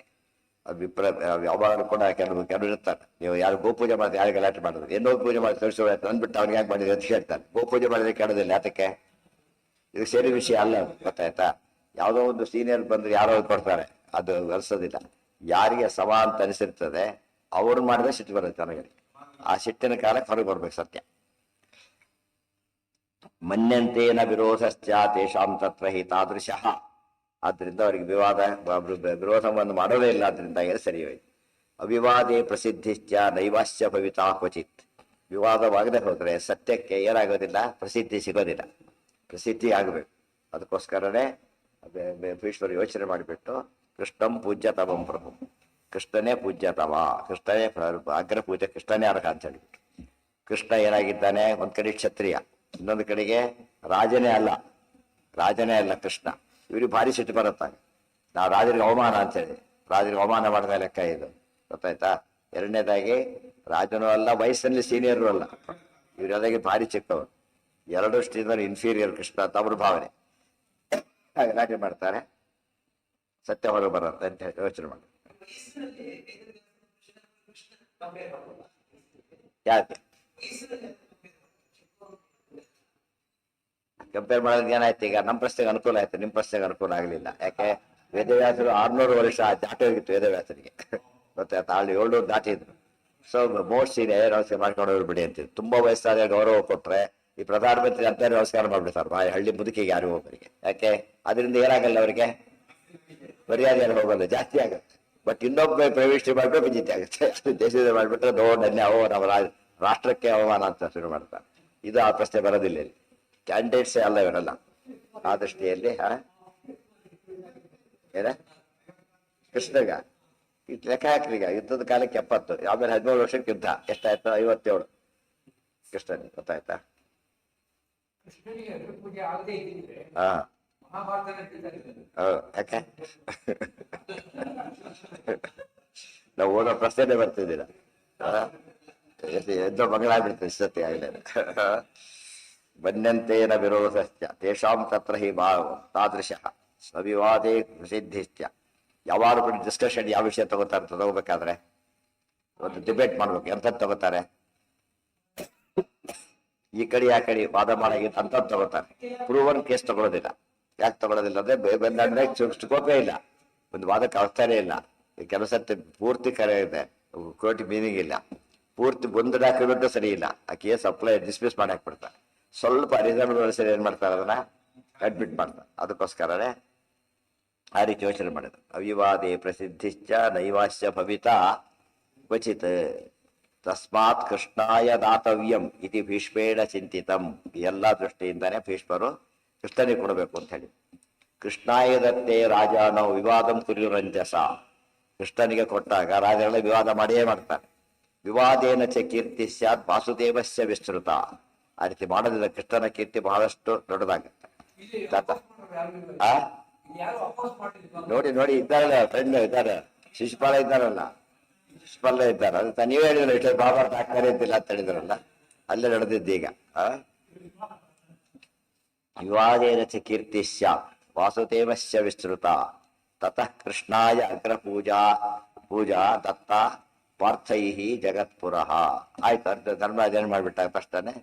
ಯಾವಾಗಲೂ ಕೂಡ ಕೆಲವು ಇರ್ತಾರೆ, ನೀವು ಯಾರು ಗೋಪೂಜೆ ಮಾಡಿದ್ರೆ ಯಾರು ಗಲಾಟೆ ಮಾಡಿದ್ರು, ಏನೋ ಪೂಜೆ ಮಾಡಿ ತೋರಿಸೋ ಅಂದ್ಬಿಟ್ಟು ಅವ್ರಿಗೆ ಯಾಕೆ ಮಾಡಿದ್ರೆ ಅಂತ ಹೇಳ್ತಾರೆ. ಗೋಪೂಜೆ ಮಾಡಿದ್ರೆ ಕೇಳೋದಿಲ್ಲ. ಯಾತಕ್ಕೆ? ಇದು ಸೇರಿ ವಿಷಯ ಅಲ್ಲ, ಗೊತ್ತಾಯ್ತಾ? ಯಾವುದೋ ಒಂದು ಸೀನಿಯರ್ ಬಂದ್ರೆ ಯಾರೋ ಕೊಡ್ತಾರೆ, ಅದು ಅನಿಸೋದಿಲ್ಲ. ಯಾರಿಗೆ ಸಮ ಅಂತ ಅನಿಸಿರ್ತದೆ ಅವ್ರು ಮಾಡಿದ್ರೆ ಸಿಟ್ಟು ಬರುತ್ತೆ ನನಗೆ. ಆ ಸಿಟ್ಟಿನ ಕಾಲಕ್ಕೆ ಹೊರಗೆ ಬರ್ಬೇಕು ಸತ್ಯ. ಮನ್ಯಂತೇನ ವಿರೋಧಶ್ಚ ತೇಷಾಂ ತತ್ರ ಹಿ ತಾದೃಶಃ. ಆದ್ರಿಂದ ಅವರಿಗೆ ವಿರೋಧವನ್ನು ಮಾಡೋದೇ ಇಲ್ಲ. ಆದ್ರಿಂದ ಸರಿ ಹೋಯ್ತು. ಅವಿವಾದೇ ಪ್ರಸಿದ್ಧಿಶ್ಚ ನೈವಾಶ್ಯ ಭವಿತಾ ಕ್ವಚಿತ್. ವಿವಾದವಾಗದೆ ಹೋದ್ರೆ ಸತ್ಯಕ್ಕೆ ಏನಾಗೋದಿಲ್ಲ, ಪ್ರಸಿದ್ಧಿ ಸಿಗೋದಿಲ್ಲ. ಪ್ರಸಿದ್ಧಿ ಆಗಬೇಕು. ಅದಕ್ಕೋಸ್ಕರನೇ ಭೀಷ್ಮರು ಯೋಚನೆ ಮಾಡಿಬಿಟ್ಟು ಕೃಷ್ಣಂ ಪೂಜ್ಯತಮಂ ಪ್ರಭು, ಕೃಷ್ಣನೇ ಪೂಜ್ಯತಮ, ಕೃಷ್ಣನೇ ಅಗ್ರ ಪೂಜೆ, ಕೃಷ್ಣನೇ ಅರ್ಹ ಅಂತ ಹೇಳಿಬಿಟ್ಟು. ಕೃಷ್ಣ ಏನಾಗಿದ್ದಾನೆ, ಒಂದ್ ಕಡೆ ಕ್ಷತ್ರಿಯ, ಇನ್ನೊಂದು ಕಡೆಗೆ ರಾಜನೇ ಅಲ್ಲ ಕೃಷ್ಣ. ಇವ್ರಿಗೆ ಭಾರಿ ಸಿಟ್ಟು ಬರುತ್ತಾಗ ನಾವು ರಾಜರಿಗೆ ಅವಮಾನ ಅಂತೇಳಿ. ರಾಜರಿಗೆ ಅವಮಾನ ಮಾಡಿದ ಲೆಕ್ಕ ಇದು, ಗೊತ್ತಾಯ್ತಾ? ಎರಡನೇದಾಗಿ ರಾಜನೂ ಅಲ್ಲ, ವಯಸ್ಸಲ್ಲಿ ಸೀನಿಯರು ಅಲ್ಲ, ಇವರೆಲ್ಲಗೆ ಭಾರಿ ಚಿಕ್ಕವರು. ಎರಡು ಸ್ಟೇಜ್ ಇನ್ಫೀರಿಯರ್ ಕೃಷ್ಣ ಅಂತ ಅವ್ರ ಭಾವನೆ. ರಾಜ ಮಾಡ್ತಾರೆ, ಸತ್ಯ ಹೊರಗೆ ಬರುತ್ತೆ ಅಂತ ಯೋಚನೆ ಮಾಡಿ. ಯಾಕೆ ಕಂಪೇರ್ ಮಾಡೋದಕ್ಕೆ ಏನಾಯ್ತು? ಈಗ ನಮ್ಮ ಪ್ರಶ್ನೆಗೆ ಅನುಕೂಲ ಆಯ್ತು, ನಿಮ್ಮ ಪ್ರಶ್ನೆಗೆ ಅನುಕೂಲ ಆಗಲಿಲ್ಲ. ಯಾಕೆ? ವೇದವ್ಯಾಸರು 600 ವರ್ಷ ದಾಟಿ ಹೋಗಿತ್ತು ವೇದವ್ಯಾಸರಿಗೆ, ಗೊತ್ತಾಯ್ತಾ? 700 ದಾಟಿದ್ರು. ಸೊ ಮೋಸ್ಟ್ ಸೀನಿಯರ್ ನಮಸ್ಕಾರ ಮಾಡ್ಕೊಂಡು ಹೋಗ್ಬಿಡಿ ಅಂತಿದ್ರು. ತುಂಬಾ ವಯಸ್ಸಾದ ಗೌರವ ಕೊಟ್ರೆ ಈ ಪ್ರಧಾನಮಂತ್ರಿ ಅಂತ ನಮಸ್ಕಾರ ಮಾಡ್ಬಿಡ್ತಾರೆ ಹಳ್ಳಿ ಮುದುಕಿಗೆ ಯಾರು ಒಬ್ಬರಿಗೆ. ಯಾಕೆ? ಅದರಿಂದ ಏನಾಗಲ್ಲ, ಅವರಿಗೆ ಮರ್ಯಾದೆ ಹೋಗಲ್ಲ, ಜಾಸ್ತಿ ಆಗುತ್ತೆ. ಬಟ್ ಇನ್ನೊಬ್ಬ ಪ್ರೈವೇಟ್ ಮಾಡ್ಬಿಟ್ಟು ವಿಜಿತಿ ಆಗುತ್ತೆ. ದೇಶದ ಮಾಡ್ಬಿಟ್ರೆ ದೊಡ್ಡ ನಮ್ಮ ರಾಷ್ಟ್ರಕ್ಕೆ ಅವಮಾನ ಅಂತ ಶುರು ಮಾಡ್ತಾರೆ. ಇದು ಆ ಪ್ರಶ್ನೆ ಬರೋದಿಲ್ಲ ಇಲ್ಲಿ. ಕ್ಯಾಂಡಿಡೇಟ್ಸೇ ಅಲ್ಲ ಇವರೆಲ್ಲ ಆ ದೃಷ್ಟಿಯಲ್ಲಿ. ಏನ ಕೃಷ್ಣಗ ಇಟ್ಟು ಲೆಕ್ಕ ಹಾಕ್ಲಿಗ ಯುದ್ಧದ ಕಾಲಕ್ಕೆ 70, ಆಮೇಲೆ 13 ವರ್ಷಕ್ಕೆ ಯುದ್ಧ ಎಷ್ಟಾಯ್ತು? 57 ಕೃಷ್ಣನಿಗೆ, ಗೊತ್ತಾಯ್ತಾ? ಹಾ ಯಾಕೆ ನಾವು ಓದೋ ಪ್ರಶ್ನೆ ಬರ್ತಿದ್ದೀರ ಎದ್ದೋ ಮಗಳಾಗ್ಬಿಡ್ತದೆ ಸತ್ಯ ಆಗಲೇ. ಮನ್ಯಂತೇನ ವಿರೋಧಶ್ಚ ತೇಷಾಂ ತತ್ರ ಹಿ ತಾದೃಶಃ ಅವಿವಾದೇ ಪ್ರಸಿದ್ಧಿಶ್ಚ. ಯಾವಾರು ಕೂಡ ಡಿಸ್ಕಷನ್ ಯಾವ ವಿಷಯ ತಗೋತಾರೆ ತಗೋಬೇಕಾದ್ರೆ ಒಂದು ಡಿಬೇಟ್ ಮಾಡ್ಬೇಕು. ಎಂಥದ್ದು ತಗೋತಾರೆ? ಈ ಕಡೆ ಆ ಕಡೆ ವಾದ ಮಾಡಾಗಿತ್ತು ಅಂಥದ್ದು ತಗೋತಾರೆ. ಪ್ರೂವನ್ ಕೇಸ್ ತಗೊಳ್ಳೋದಿಲ್ಲ. ಯಾಕೆ ತಗೊಳ್ಳೋದಿಲ್ಲ ಅಂದ್ರೆ ಸ್ಕೋಪೇ ಇಲ್ಲ, ಒಂದು ವಾದಕ್ಕೆ ಅವಸ್ಥಾನೇ ಇಲ್ಲ. ಕೆಲಸ ಪೂರ್ತಿ ಕರೆ ಇದೆ, ಕೋರ್ಟ್ ಮೀನಿಂಗ್ ಇಲ್ಲ, ಪೂರ್ತಿ ಒಂದು ಡಾಕ್ಯುಮೆಂಟ್ ಸರಿ ಇಲ್ಲ, ಆ ಕೇಸ್ ಅಪ್ಲೈ ಡಿಸ್ಮಿಸ್ ಮಾಡಿ ಹಾಕ್ಬಿಡ್ತಾರೆ. ಸ್ವಲ್ಪ ರಿಸರ್ವ್ ಸರಿ ಏನ್ ಮಾಡ್ತಾರೆ, ಅದನ್ನ ಅಡ್ಮಿಟ್ ಮಾಡ್ತಾರೆ. ಅದಕ್ಕೋಸ್ಕರನೇ ಆ ರೀತಿ ಯೋಚನೆ ಮಾಡಿದ್ರು. ಅವಿವಾದೇ ಪ್ರಸಿದ್ಧಿಶ್ಚ ನೈವಾಶ್ಯ ಭವಿತಾ ಕ್ವಚಿತ್ ತಸ್ಮಾತ್ ಕೃಷ್ಣಾಯ ದಾತವ್ಯಂ ಇತಿ ಭೀಷ್ಮೇಣ ಚಿಂತಿತಂ. ಎಲ್ಲ ದೃಷ್ಟಿಯಿಂದಾನೇ ಭೀಷ್ಮರು ಕೃಷ್ಣನಿಗೆ ಕೊಡಬೇಕು ಅಂತ ಹೇಳಿ. ಕೃಷ್ಣಾಯ ದತ್ತೇ ರಾಜಾನೋ ವಿವಾದಂ ಕುರ್ಯುರಂಜಸ. ಕೃಷ್ಣನಿಗೆ ಕೊಟ್ಟಾಗ ರಾಜಗಳ ವಿವಾದ ಮಾಡಿಯೇ ಮಾಡ್ತಾರೆ. ವಿವಾದೇನ ಚ ಕೀರ್ತಿ ಸ್ಯಾತ್ ವಾಸುದೇವಸ್ಯ ವಿಸ್ತೃತ. ಆ ರೀತಿ ಮಾಡೋದ್ರಿಂದ ಕೃಷ್ಣನ ಕೀರ್ತಿ ಬಹಳಷ್ಟು ದೊಡ್ಡದಾಗುತ್ತೆ. ನೋಡಿ ನೋಡಿ ಇದ್ದಾರಲ್ಲ, ಫ್ರೆಂಡ್ ಇದ್ದಾರೆ, ಶಿಶುಪಾಲ ಇದ್ದಾರಲ್ಲ, ಶಿಶುಪಾಲ ಇದ್ದಾರೆ. ಅದು ನೀವೇ ಹೇಳಿದ್ರೆ ಇಷ್ಟ ಬಾಬಾರ್ಥ ಆಗ್ತಾರೆ ಅಂತಿಲ್ಲ ಅಂತ ಹೇಳಿದ್ರಲ್ಲ, ಅಲ್ಲೇ ನಡೆದಿದ್ದೀಗ. ವಿವಾದೇನ ಚ ಕೀರ್ತಿ ಸ್ಯಾತ್ ವಾಸುದೇವಸ್ಯ ವಿಸ್ತೃತ ತತಃ ಕೃಷ್ಣಾಯ ಅಗ್ರ ಪೂಜಾ ದತ್ತ ಪಾರ್ಥೈಹಿ ಜಗತ್ಪುರಃ. ಆಯ್ತು, ಅರ್ಧ ಧರ್ಮರಾಜನ ಮಾಡ್ಬಿಟ್ಟ, ಫಸ್ಟನೆ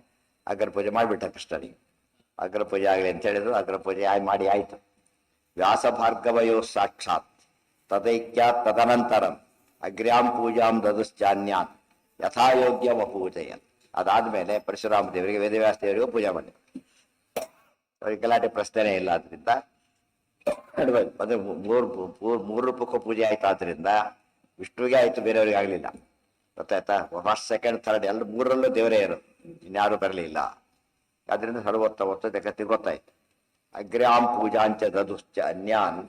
ಅಗ್ರ ಪೂಜೆ ಮಾಡ್ಬಿಟ್ಟ ಕೃಷ್ಣನಿಗೆ. ಅಗ್ರ ಪೂಜೆ ಆಗಲಿ ಅಂತ ಹೇಳಿದ್ರು. ಅಗ್ರ ಪೂಜೆ ಮಾಡಿ ಆಯ್ತು. ವ್ಯಾಸ ಭಾರ್ಗವಯೋ ಸಾಕ್ಷಾತ್ ತದೈಕ್ಯಾತ್ ತದನಂತರಂ ಅಗ್ರ್ಯಾಂ ಪೂಜಾಂ ದದುಶ್ಚಾನ್ಯಾನ್ ಯಥಾಯೋಗ್ಯಂ ಅಪೂಜಯನ್. ಅದಾದ್ಮೇಲೆ ಪರಶುರಾಮ ದೇವರಿಗೆ ವೇದವ್ಯಾಸ ದೇವರಿಗೂ ಪೂಜೆ ಮಾಡಿ ಅವ್ರಿಗೆ ಗಲಾಟೆ ಪ್ರಶ್ನೆನೇ ಇಲ್ಲ. ಆದ್ರಿಂದ ಅಂದ್ರೆ ಮೂರು ರೂಪಕ್ಕೂ ಪೂಜೆ ಆಯ್ತು. ಆದ್ರಿಂದ ವಿಷ್ಣುವಿಗೆ ಆಯ್ತು, ಬೇರೆಯವ್ರಿಗೆ ಆಗ್ಲಿಲ್ಲ. ಗೊತ್ತಾಯ್ತಾ? ಫಸ್ಟ್ ಸೆಕೆಂಡ್ ಥರ್ಡ್ ಎಲ್ಲ ಮೂರರಲ್ಲೂ ದೇವರೇ ಇರು, ಇನ್ಯಾರು ಬರಲಿಲ್ಲ. ಅದರಿಂದ ಹೊತ್ತು ಜಗತ್ತಿಗೆ ಗೊತ್ತಾಯ್ತು. ಅಗ್ರ್ಯಾಂ ಪೂಜಾಂಚ ದದುಶ್ಚ ಅನ್ಯಾನ್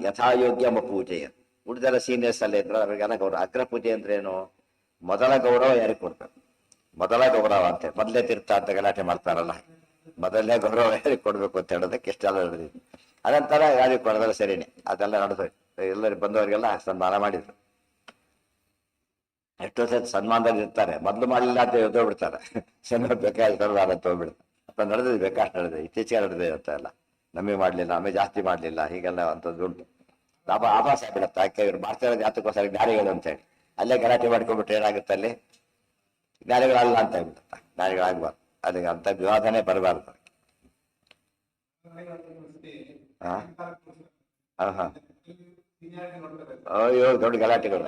ಯಥಾಯೋಗ್ಯಮ ಪೂಜೆಯ. ಉಳಿದೆಲ್ಲ ಸೀನಿಯರ್ಸ್ ಅಲ್ಲೇ ಇದ್ರು ಅವ್ರಿಗೆಲ್ಲ ಗೌರವ. ಅಗ್ರ ಪೂಜೆ ಅಂದ್ರೇನು? ಮೊದಲ ಗೌರವ ಯಾರಿಗೆ ಕೊಡ್ಬೇಕು? ಮೊದಲ ಗೌರವ ಅಂತ ಮೊದಲೇ ತೀರ್ಥ ಅಂತ ಗಲಾಟೆ ಮಾಡ್ತಾರಲ್ಲ, ಮೊದಲನೇ ಗೌರವ ಯಾರಿಗೆ ಕೊಡ್ಬೇಕು ಅಂತ ಹೇಳೋದಕ್ಕೆ ಇಷ್ಟೆಲ್ಲ ನಡೆದಿದೆ. ಅದಂತರ ಯಾರಿಗೆ ಕೊಡೋದಲ್ಲ ಸರಿನೇ, ಅದೆಲ್ಲ ನಡೆದು ಎಲ್ಲರಿಗೆ ಬಂದವರಿಗೆಲ್ಲ ಸನ್ಮಾನ ಮಾಡಿದ್ರು. ಎಷ್ಟೋ ಸತಿ ಸನ್ಮಾನದಲ್ಲಿ ಇರ್ತಾರೆ, ಮೊದಲು ಮಾಡಲಿಲ್ಲ ಅಂತ ಎದ್ದೋಗ್ಬಿಡ್ತಾರೆ, ಸನ್ಮಾನ ಬೇಕಾದ್ರೆ ಸನ್ಮಾನ ಅಂತ ಹೋಗ್ಬಿಡ್ತಾರೆ. ಅಪ್ಪ ನಡೆದಿದೆ, ಬೇಕಾಷ್ಟು ನಡೆದಿದೆ, ಇತ್ತೀಚೆಗೆ ನಡೆದಿದೆ ಅಂತ ಎಲ್ಲ. ನಮಗೆ ಮಾಡಲಿಲ್ಲ, ಆಮೇಲೆ ಜಾಸ್ತಿ ಮಾಡಲಿಲ್ಲ, ಹೀಗೆಲ್ಲ ಅಂಥದ್ದು ಉಂಟು. ಆಭಾಸ ಆಗ್ಬಿಡತ್ತೆ. ಯಾಕೆ ಇವ್ರು ಮಾಡ್ತಾ ಇರೋದು ಯಾತಕ್ಕೋಸ್ಕರ ಜ್ಞಾನಿಗಳು ಅಂತೇಳಿ ಅಲ್ಲೇ ಗಲಾಟೆ ಮಾಡ್ಕೊಂಡ್ಬಿಟ್ರೆ ಏನಾಗುತ್ತೆ, ಅಲ್ಲಿ ಜ್ಞಾನಿಗಳಲ್ಲ ಅಂತ ಹೇಳ್ಬಿಡುತ್ತೆ. ಜ್ಞಾನಿಗಳಾಗ್ಬಾರ್ದು, ಅದಕ್ಕೆ ಅಂತ ವಿವಾದನೆ ಬರಬಾರ್ದು. ಅಯ್ಯೋ ದೊಡ್ಡ ಗಲಾಟೆಗಳು.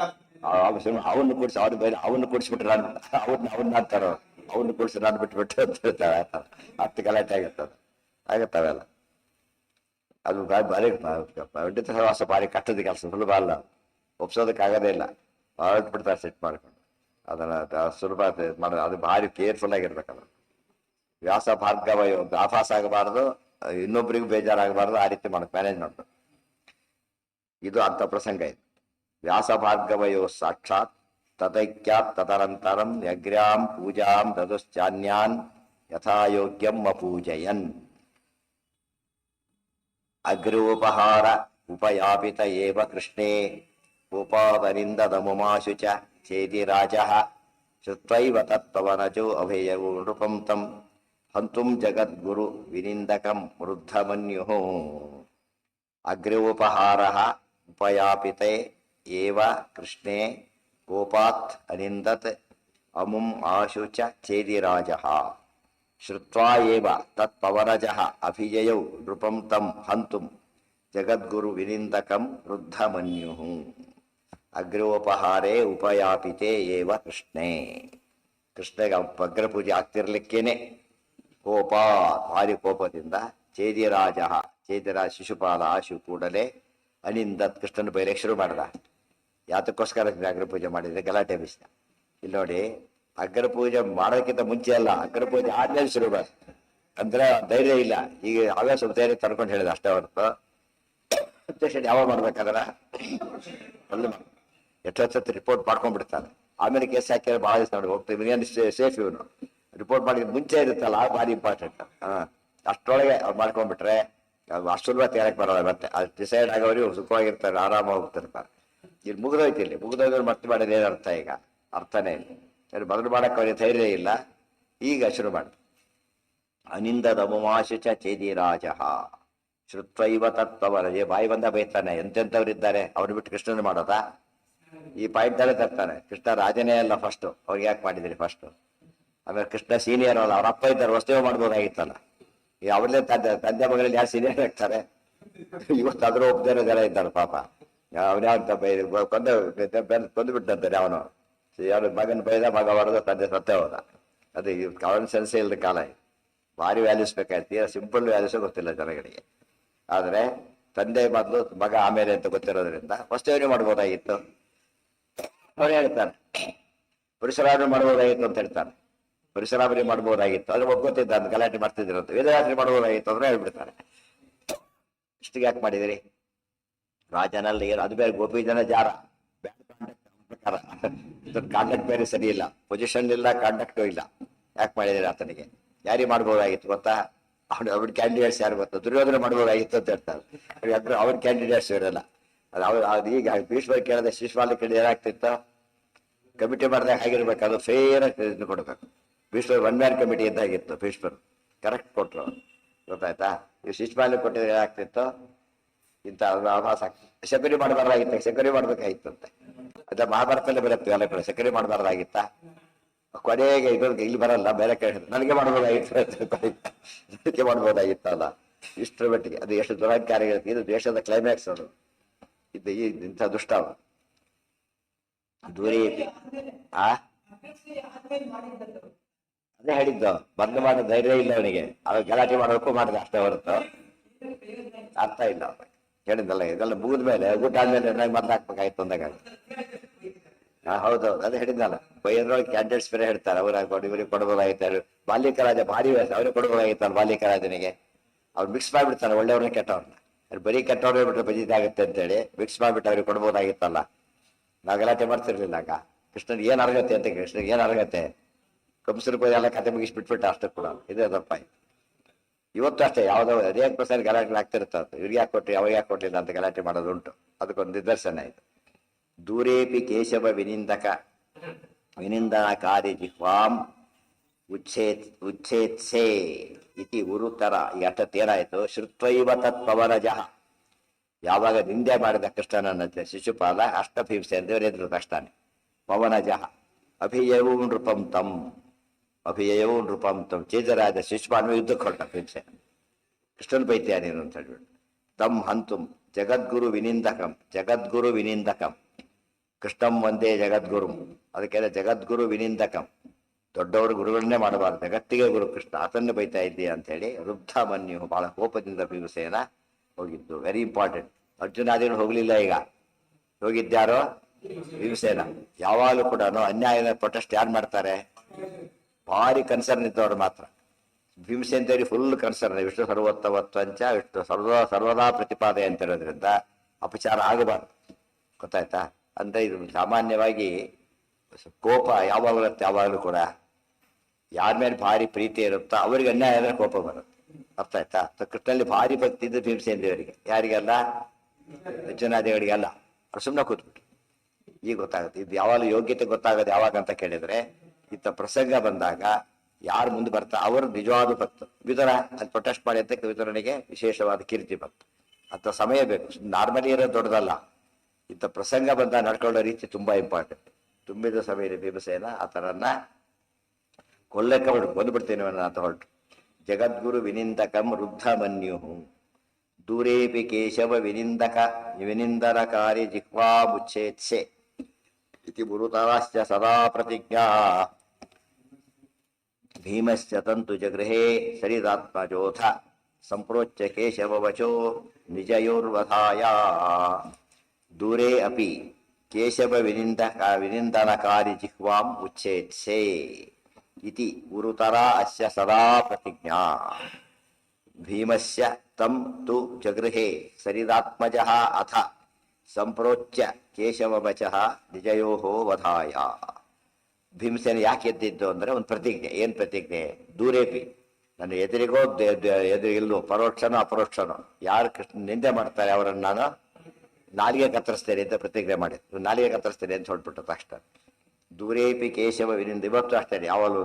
ಅವನ್ನ ಕೂಡಿಸಿ ಅವ್ರು ಬೇರೆ ಅವನ್ನ ಕೂಡಿಸ್ಬಿಟ್ರೆ ಅವನ್ನ ಅಂತಾರೋ, ಅವನ್ನ ಕೂಡಿಸಿ ನಾನು ಬಿಟ್ಬಿಟ್ಟು ಅಂತ ಹೇಳ್ತಾವೆ. ಹತ್ತು ಗಲಾಟೆ ಆಗುತ್ತದ ಆಗತ್ತವೆಲ್ಲ. ಅದು ಭಾರಿ ಪಂಡಿತ ಸಹವಾಸ ಭಾರಿ ಕಷ್ಟದ ಕೆಲಸ, ಸುಲಭ ಅಲ್ಲ, ಒಪ್ಸೋದಕ್ಕಾಗದೇ ಇಲ್ಲ. ಹೊರಟ್ಬಿಡ್ತಾರೆ ಸೆಟ್ ಮಾಡ್ಕೊಂಡು. ಅದನ್ನ ಸುಲಭ ಮಾಡೋದು, ಅದು ಭಾರಿ ಕೇರ್ಫುಲ್ ಆಗಿರ್ಬೇಕಲ್ಲ. ವ್ಯಾಸ ಭಾರ್ಗವ ಆಫಾಸ್ ಆಗಬಾರ್ದು, ಇನ್ನೊಬ್ರಿಗೂ ಬೇಜಾರಾಗಬಾರ್ದು, ಆ ರೀತಿ ಮಾಡೋದು, ಮ್ಯಾನೇಜ್ ಮಾಡೋದು. ಇದು ಅಂತ ಪ್ರಸಂಗ ಇದು. ವ್ಯಾಸ ಭಾರ್ಗವಯೋ ಸಾಕ್ಷಾತ್ ತದೈಕ್ಯಾತ್ ತದನಂತರಂ ಯಗ್ರ್ಯಾಂ ಪೂಜಾಂ ದದುಶ್ಚಾನ್ಯಾನ್ ಯಥಾಯೋಗ್ಯಂ ಅಪೂಜಯನ್. ಅಗ್ರೋಪಹಾರ ಉಪಯಾಪಿತ ಏವ ಕೃಷ್ಣೇ ಉಪಾದನಿಂದದಮುಮಾಶು ಚ ಚೇದಿ ರಾಜಃ ಶ್ರುತ್ವೈವ ತತ್ಪವನಜೋ ಅಭಯವು ನೃಪಂ ತಂ ಹಂತುಂ ಜಗದ್ಗುರು ವಿನಿಂದಕಂ ವೃದ್ಧಮನ್ಯುಃ. ಅಗ್ರೋಪಹಾರಃ ಉಪಯಾಪಿತೆ ಏವ ಕೃಷ್ಣೇ ಕೋಪಾತ್ ಅನಿಂದತ್ ಅಮುಂ ಆಶು ಚ ಚೇದಿ ರಾಜಃ ಶ್ರುತ್ವಾ ಏವ ತತ್ಪವನಜಃ ಅಭಿಜಯೌ ನೃಪಂ ತಂ ಹಂತುಂ ಜಗದ್ಗುರು ವಿನಿಂದಕಂ ವೃದ್ಧಮನ್ಯುಃ. ಅಗ್ರೋಪಹಾರೇ ಉಪಯಾಪಿತೆ ಏವ ಕೃಷ್ಣೇ. ಕೃಷ್ಣಗೆ ಅಗ್ರ ಪೂಜೆ ಆಗ್ತಿರ್ಲಿಕ್ಕೇನೆ ಕೋಪ, ಭಾರಿ ಕೋಪದಿಂದ ಚೇದಿರಾಜ, ಚೇದಿರಾಜ ಶಿಶುಪಾಲ ಆಶು ಕೂಡಲೇ ಅನಿಂದತ್ ಕೃಷ್ಣನ ಬೈಲಿಗೆ ಶುರು ಮಾಡಿದ. ಯಾತಕ್ಕೋಸ್ಕರ ಅಗ್ರ ಪೂಜೆ ಮಾಡಿದ್ರೆ ಗಲಾಟೆ ಬಿಸಿದ. ಇಲ್ಲಿ ನೋಡಿ, ಅಗ್ರ ಪೂಜೆ ಮಾಡೋದಕ್ಕಿಂತ ಮುಂಚೆ ಅಲ್ಲ, ಅಗ್ರ ಪೂಜೆ ಆದ್ಮೇಲೆ ಶುರು ಮಾಡಿ ಅಂದ್ರೆ ಧೈರ್ಯ ಇಲ್ಲ. ಈಗ ಅವೇ ಸ್ವಲ್ಪ ಧೈರ್ಯ ತರ್ಕೊಂಡು ಹೇಳಿದ ಅಷ್ಟೇ ಹೊರತು ಅಧ್ಯಕ್ಷ ಯಾವಾಗ ಮಾಡ್ಬೇಕಾದ್ರ ಅಲ್ಲಿ ಎಷ್ಟೊತ್ತು ರಿಪೋರ್ಟ್ ಮಾಡ್ಕೊಂಡ್ಬಿಡ್ತಾನೆ. ಆಮೇಲೆ ಕೇಸ್ ಹಾಕಿದ್ರೆ ಭಾಳ ದಿವಸ ನೋಡಿ ಹೋಗ್ತೀವಿ, ಸೇಫ್ ಇವನು. ರಿಪೋರ್ಟ್ ಮಾಡಿದ ಮುಂಚೆ ಇರುತ್ತಲ್ಲ, ಭಾರಿ ಇಂಪಾರ್ಟೆಂಟ್. ಅಷ್ಟರೊಳಗೆ ಅವ್ರು ಮಾಡ್ಕೊಂಡ್ಬಿಟ್ರೆ ಅಷ್ಟು ಸುಲಭ ತಯಾರಕ್ಕೆ ಬರೋಲ್ಲ. ಮತ್ತೆ ಅದು ಡಿಸೈಡ್ ಆಗೋರು ಸುಖವಾಗಿರ್ತಾರೆ, ಆರಾಮಾಗಿ ಹೋಗ್ತಿರ್ತಾರೆ. ಇಲ್ಲಿ ಮುಗಿದೋಯ್ತು, ಇಲ್ಲಿ ಮುಗಿದೋದ್ರು ಮತ್ತೆ ಮಾಡೋದು ಏನು ಅರ್ಥ? ಈಗ ಅರ್ಥನೇ ಇಲ್ಲ. ಮೊದಲು ಮಾಡಕ್ಕೆ ಅವ್ರಿಗೆ ಧೈರ್ಯ ಇಲ್ಲ, ಈಗ ಶುರು ಮಾಡಿ. ಅನಿಂದದ ಅಮುಮಾಶು ಚ ಚೇದಿರಾಜ ಶ್ರುತ್ವೈವ ತತ್ವವರಜೆ. ಬಾಯಿ ಬಂದ ಬೈತಾನೆ. ಎಂತೆಂಥವ್ರಿದ್ದಾರೆ, ಅವ್ರು ಬಿಟ್ಟು ಕೃಷ್ಣನ ಮಾಡೋದಾ? ಈ ಪಾಯಿಂಟ್ದಲ್ಲೇ ತರ್ತಾನೆ. ಕೃಷ್ಣ ರಾಜನೇ ಅಲ್ಲ ಫಸ್ಟು, ಅವ್ರಿಗೆ ಯಾಕೆ ಮಾಡಿದಿರಿ ಫಸ್ಟು? ಆಮೇಲೆ ಕೃಷ್ಣ ಸೀನಿಯರ್ ಅಲ್ಲ, ಅವ್ರ ಅಪ್ಪ ಇದ್ದಾರೆ, ವಸ್ತುವೆ ಮಾಡ್ಬೋದಾಗಿತ್ತಲ್ಲ. ಈ ಅವ್ರದೇ ತಂದೆ ಮಗಳಲ್ಲಿ ಯಾರು ಸೀನಿಯರ್ ಆಗ್ತಾರೆ? ಇವತ್ತು ಅದ್ರ ಒಬ್ಬದೇನೋ ಜನ ಇದ್ದಾರೆ ಪಾಪ. ಅವನ್ಯಾವ ಕೊಂದು ಬಿಟ್ಟಂತಾನೆ ಅವನು. ಯಾರು ಮಗನ ಬೈದ, ಮಗ ಹೊಡೆದ, ತಂದೆ ಸತ್ತೇ ಹೋದ. ಅದು ಕಾಮನ್ ಸೆನ್ಸೇ ಇಲ್ಲದ ಕಾಲ. ಭಾರಿ ವ್ಯಾಲ್ಯೂಸ್ ಬೇಕಾಯ್ತು. ತೀರಾ ಸಿಂಪಲ್ ವ್ಯಾಲ್ಯೂಸೇ ಗೊತ್ತಿಲ್ಲ ಜನಗಳಿಗೆ. ಆದರೆ ತಂದೆ ಮೊದಲು, ಮಗ ಆಮೇಲೆ ಅಂತ ಗೊತ್ತಿರೋದ್ರಿಂದ ವಸ್ತುವೇ ಮಾಡ್ಬೋದಾಗಿತ್ತು. ಅವ್ರು ಹೇಳ್ತಾನೆ ಪರಶುರಾಮನೆ ಮಾಡ್ಬೋದಾಗಿತ್ತು ಅಂತ ಹೇಳ್ತಾನೆ. ಪರಶುರಾಮನೆ ಮಾಡ್ಬೋದಾಗಿತ್ತು ಅದ್ರ ಒಪ್ಕೋತಿದ್ದ, ಅಂತ ಗಲಾಟೆ ಮಾಡ್ತಿದ್ರಂತ. ವೇದಯಾತ್ರೆ ಮಾಡ್ಬೋದಾಗಿತ್ತು ಅಂದ್ರೆ ಹೇಳ್ಬಿಡ್ತಾರೆ. ಇಷ್ಟಿಗೆ ಯಾಕೆ ಮಾಡಿದಿರಿ? ರಾಜನಲ್ಲಿ ಏನು, ಅದು ಬೇರೆ ಗೋಪಿ ಜನ ಜಾರ, ಪ್ರಕಾರ ಕಾಂಡಕ್ಟ್ ಬೇರೆ ಸರಿ ಇಲ್ಲ, ಪೊಸಿಷನ್ ಇಲ್ಲ, ಕಾಂಡಕ್ಟು ಇಲ್ಲ. ಯಾಕೆ ಮಾಡಿದಿರಿ ಆತನಿಗೆ? ಯಾರಿಗೆ ಮಾಡ್ಬೋದಾಗಿತ್ತು ಗೊತ್ತಾ? ಅವ್ರ ಕ್ಯಾಂಡಿಡೇಟ್ಸ್ ಯಾರು ಗೊತ್ತಾ? ದುರ್ಯೋಧನ ಮಾಡ್ಬೋದಾಗಿತ್ತು ಅಂತ ಹೇಳ್ತಾರೆ. ಅವ್ರ ಕ್ಯಾಂಡಿಡೇಟ್ಸ್ ಇರಲ್ಲ. ಅದು ಈಗ ಭೀಷ್ಮರ್ ಕೇಳಿದ್ರೆ ಶಿಶುಪಾಲ ಕೇಳಿದ್ರೆ ಏನಾಗ್ತಿತ್ತು? ಕಮಿಟಿ ಮಾಡಿದಾಗ ಆಗಿರ್ಬೇಕು, ಅದು ಫೇರ್ ಆಗಿ ಕೊಡ್ಬೇಕು. ಭೀಷ್ಮರ್ ಒನ್ ಮ್ಯಾನ್ ಕಮಿಟಿ ಇದ್ದಾಗಿತ್ತು. ಭೀಷ್ಮರ್ ಕರೆಕ್ಟ್ ಕೊಟ್ರು, ಗೊತ್ತಾಯ್ತಾ? ಈ ಶಿಶುಪಾಲ ಕೊಟ್ಟಿದ್ರೆ ಏನಾಗ್ತಿತ್ತು? ಇಂಥ ಆಭಾಸ ಸೆಕ್ಯೂರಿ ಮಾಡಬಾರ್ದಾಗಿತ್ತ, ಸೆಕ್ಯೂರಿ ಮಾಡ್ಬೇಕಾಗಿತ್ತಂತೆ. ಅದ ಮಹಾಭಾರತಲ್ಲೇ ಬರುತ್ತೆ ಎಲ್ಲ ಕಡೆ. ಸೆಕ್ಯೂರಿ ಮಾಡಬಾರ್ದಾಗಿತ್ತ, ಕೊನೆಗೆ ಇದ್ರಿಗೆ ಇಲ್ಲಿ ಬರಲ್ಲ, ಬೇರೆ ಕಡೆ ನನಗೆ ಮಾಡ್ಬೋದಾಗಿತ್ತು, ನನಗೆ ಮಾಡ್ಬೋದಾಗಿತ್ತಲ್ಲ. ಇಷ್ಟರ ಮಟ್ಟಿಗೆ ಅದು ಎಷ್ಟು ದುರಾಧಿಕಾರಿಗಳಿರುತ್ತೆ. ಇದು ದೇಶದ ಕ್ಲೈಮ್ಯಾಕ್ಸ್. ಅದು ಇದು ಇಂಥ ದುಷ್ಟ ದೂರಿ. ಅದೇ ಹೇಳಿದ್ದು, ಬಂದ್ ಮಾಡೋ ಧೈರ್ಯ ಇಲ್ಲ ಅವನಿಗೆ. ಅವಾಗ ಗಲಾಟೆ ಮಾಡೋಕ್ಕೂ ಮಾಡಿದ ಅಷ್ಟೇ ಹೊರತು ಅರ್ಥ ಇಲ್ಲ. ಹೇಳಿದ್ದಲ್ಲ, ಇದೆಲ್ಲ ಮುಗಿದ ಮೇಲೆ ಊಟ ಆದ್ಮೇಲೆ ನನಗೆ ಮೊದ್ಲು ಹಾಕ್ಬೇಕಾಗಿತ್ತು ಅಂದಾಗ ಹೌದೌದು, ಅದು ಹೇಳಿದ್ನಲ್ಲ, ಬೈಯದ್ರೊಳಗೆ ಕ್ಯಾಂಡಿಡೇಟ್ಸ್ ಬೇರೆ ಹೇಳ್ತಾರೆ, ಅವ್ರ ಇವ್ರಿಗೆ ಕೊಡ್ಬೋದಾಗಿತ್ತು, ಬಾಲ್ಯಕ ರಾಜ ಭಾರಿ ವ್ಯಾಸ, ಅವ್ರಿಗೆ ಕೊಡ್ಬೋದಾಗಿತ್ತಲ್ಲ ಬಾಲ್ಯಕ ರಾಜನಿಗೆ. ಅವ್ರು ಮಿಕ್ಸ್ ಮಾಡಿಬಿಡ್ತಾರೆ ಒಳ್ಳೆಯವ್ರನ್ನ ಕೆಟ್ಟವ್ರನ್ನ. ಅವ್ರು ಬರೀ ಕೆಟ್ಟವ್ರು ಹೇಳ್ಬಿಟ್ರೆ ಬಜಿದಾಗುತ್ತೆ ಅಂತೇಳಿ ಮಿಕ್ಸ್ ಮಾಡಿಬಿಟ್ಟು ಅವ್ರಿಗೆ ಕೊಡ್ಬೋದಾಗಿತ್ತಲ್ಲ. ನಾವು ಗಲಾಟೆ ಮಾಡ್ತಿರ್ಲಿಲ್ಲ ಆಗ. ಕೃಷ್ಣನ್ ಏನ್ ಅರ್ಹತೆ ಅಂತ, ಕೃಷ್ಣನ್ ಏನ್ ಅರ್ಹತೆ, ಕಂಸರು ಎಲ್ಲ ಕತೆ ಮುಗಿಸ್ಬಿಟ್ಬಿಟ್ಟು ಅಷ್ಟು ಕೂಡ ಇದೇ ತಪ್ಪ. ಇವತ್ತು ಅಷ್ಟೇ ಯಾವ್ದೋ ಅನೇಕ ಪ್ರಸಾರ ಗಲಾಟೆಗಳಾಗ್ತಿರ್ತದೆ, ಇವ್ರಿಗೆ ಯಾಕೆ ಕೊಟ್ಟರೆ ಅವ್ರಿಗೆ ಯಾಕೆ ಕೊಟ್ಟಿಲ್ಲ ಅಂತ ಗಲಾಟೆ ಮಾಡೋದುಂಟು. ಅದಕ್ಕೊಂದು ನಿದರ್ಶನ ಇದು. ದೂರೇಪಿ ಕೇಶವ ವಿನಿಂದನಕಾರಿ ಜಿಹ್ವಾಂ ಉಚ್ಛೇತ್ಸೇ ಇತಿ ಉರುತರ. ಈ ಅರ್ಥತ್ತೇನಾಯ್ತು, ಶ್ರುತ್ವೈವ ತತ್ಪವನಜಃ. ಯಾವಾಗ ನಿಂದೆ ಮಾಡಿದ ಕೃಷ್ಣನನ್ನಂತೆ ಶಿಶುಪಾಲ ಅಷ್ಟಭೀಂಸೆ ಎಂದೇವರೆದ್ರು ತಕ್ಷಣ ಪವನಜಃ ಅಭಿಯಯೂ ನೃಪಂ ತಂ ಚೇಜರಾಜ ಶಿಶುಪಾಲ ಯುದ್ಧಕ್ಕೆ ಹೊರಟ ಭೀಂಸೆ. ಕೃಷ್ಣನ್ ಬೈತ್ಯ ನೀನು ಅಂತ ಹೇಳ್ಬಿಟ್ಟು ತಮ್ ಹಂತುಂ ಜಗದ್ಗುರು ವಿನಿಂದಕಂ ಕೃಷ್ಣಂ ಒಂದೇ ಜಗದ್ಗುರು. ಅದಕ್ಕೆಲ್ಲ ಜಗದ್ಗುರು ವಿನಿಂದಕಂ, ದೊಡ್ಡವರು ಗುರುಗಳನ್ನೇ ಮಾಡಬಾರ್ದು, ಜಗತ್ತಿಗೆ ಗುರು ಕೃಷ್ಣ, ಆತನ್ನೇ ಬೈತಾ ಇದ್ದೀಯ ಅಂತ ಹೇಳಿ ವೃದ್ಧ ಮನ್ಯು ಬಹಳ ಕೋಪದಿಂದ ಭೀಮಸೇನ ಹೋಗಿದ್ದು. Very important. ಅರ್ಜುನಾದಿಗಳು ಹೋಗ್ಲಿಲ್ಲ, ಈಗ ಹೋಗಿದ್ಯಾರೋ ಭೀಮಸೇನ. ಯಾವಾಗಲೂ ಕೂಡ ಅನ್ಯಾಯದ ಪ್ರೊಟೆಸ್ಟ್ ಯಾರು ಮಾಡ್ತಾರೆ, ಭಾರಿ ಕನ್ಸರ್ನ್ ಇದ್ದವ್ರು ಮಾತ್ರ. ಭೀಮಸೇನ ದೇವರಿಗೆ ಫುಲ್ ಕನ್ಸರ್ನ್, ವಿಷ್ಣು ಸರ್ವೋತ್ತಮತ್ವಂಚ ವಿಷ್ಣು ಸರ್ವದಾ ಪ್ರತಿಪಾದೆ ಅಂತ ಹೇಳೋದ್ರಿಂದ ಅಪಚಾರ ಆಗಬಾರ್ದು. ಗೊತ್ತಾಯ್ತಾ? ಅಂದ್ರೆ ಇದು ಸಾಮಾನ್ಯವಾಗಿ ಕೋಪ ಯಾವಾಗಲೂ ಕೂಡ ಯಾರ ಮೇಲೆ ಭಾರಿ ಪ್ರೀತಿ ಇರುತ್ತೋ ಅವ್ರಿಗೆ ಅನ್ಯಾಯ ಆದ್ರೆ ಕೋಪ ಬರುತ್ತೆ. ಅರ್ಥ ಆಯ್ತಾ? ಕೃಷ್ಣಲ್ಲಿ ಭಾರಿ ಭಕ್ತಿ ಇದ್ದು ಭೀಮಸೇನ ದೇವರಿಗೆ, ಯಾರಿಗೆಲ್ಲ, ಅರ್ಜುನಾದಿಗಳಿಗೆಲ್ಲ. ಅವ್ರು ಸುಮ್ಮನೆ ಕೂತ್ಬಿಟ್ರು. ಈಗ ಗೊತ್ತಾಗುತ್ತೆ ಇದು ಯಾವಾಗಲೂ ಯೋಗ್ಯತೆ ಗೊತ್ತಾಗೋದು ಯಾವಾಗ ಅಂತ ಕೇಳಿದ್ರೆ, ಇಂಥ ಪ್ರಸಂಗ ಬಂದಾಗ ಯಾರು ಮುಂದೆ ಬರ್ತಾ ಅವರು ನಿಜವಾದ ಭಕ್ತರು. ವಿದುರ ಅಲ್ಲಿ ಪ್ರೊಟೆಸ್ಟ್ ಮಾಡಿ ಅಂತ ವಿದುರನಿಗೆ ವಿಶೇಷವಾದ ಕೀರ್ತಿ ಬಂತು. ಅಂತ ಸಮಯ ಬೇಕು, ನಾರ್ಮಲಿ ಇರೋದು ದೊಡ್ಡದಲ್ಲ. ಇಂಥ ಪ್ರಸಂಗ ಬಂದ ನಡ್ಕೊಳ್ಳೋ ರೀತಿ ತುಂಬಾ ಇಂಪಾರ್ಟೆಂಟ್. ತುಂಬಿದ ಸಮಯದಲ್ಲಿ ಭೀಮಸೇನ ಆತನನ್ನ ಕೊಲ್ಲಕ್ಕೆ ಬಂದ್ಬಿಡ್ತೇನೆ ಅಂತ ಹೊರಟು. ಜಗದ್ಗುರು ವಿನಿಂದಕಂ ವೃದ್ಧ ಮನ್ಯು ದೂರೇಪಿ ಕೇಶವ ವಿನಿಂದನಕಾರಿ ಜಿಹ್ವಾ ಮುಚ್ಛೇತ್ಸೆ ಇತಿ ಗುರುತರಾಶ್ಚ ಸದಾ ಪ್ರತಿಜ್ಞಾ ಭೀಮಶ್ಚ ತಂತು ಜಗೃಹೇ ಸರಿದಾತ್ಮಜೋಥ ಸಂಪ್ರೋಚ್ಯ ಕೇಶವ ವಚೋ ನಿಜಯೋರ್ವಧಾಯ. ದೂರೇ ಅಪಿ ಕೇಶವ ವಿನಿಂದನಕಾರಿ ಜಿಹ್ವಾಂ ಉಚ್ಛೇತ್ಸೆ ಇತಿ ಗುರುತರ ಅಸ್ಯ ಸದಾ ಪ್ರತಿಜ್ಞಾ ಭೀಮಸ್ಯ ತಂ ತು ಜಗೃಹೇ ಸರಿದಾತ್ಮಜಃ ಅಥ ಸಂಪ್ರೋಚ್ಯ ಕೇಶವವಚಃ ನಿಜಯೋಹೋ ವಧಾಯ. ಭೀಮಸೇನ ಯಾಕೆ ಎದ್ದಿದ್ದು ಅಂದ್ರೆ ಒಂದು ಪ್ರತಿಜ್ಞೆ. ಏನ್ ಪ್ರತಿಜ್ಞೆ? ದೂರೇಪಿ, ನನ್ನ ಎದುರಿಗೋ ಎದುರಿಗಿಲ್ಲೋ, ಪರೋಕ್ಷನೋ ಅಪರೋಕ್ಷನೋ ಯಾರು ಕೃಷ್ಣ ನಿಂದೆ ಮಾಡ್ತಾರೆ ಅವರನ್ನು ನಾನು ನಾಲಿಗೆ ಕತ್ತರಿಸ್ತೇನೆ ಅಂತ ಪ್ರತಿಜ್ಞೆ ಮಾಡಿದ್ದು. ನಾಲಿಗೆ ಕತ್ತರಿಸ್ತೇನೆ ಅಂತ ಹೊರಟ್ಬಿಟ್ಟು ತಕ್ಷಣ. ದೂರೇಪಿ ಕೇಶವ ವಿನಿಂದ. ಇವತ್ತು ಅಷ್ಟೇ ಯಾವಾಗಲೂ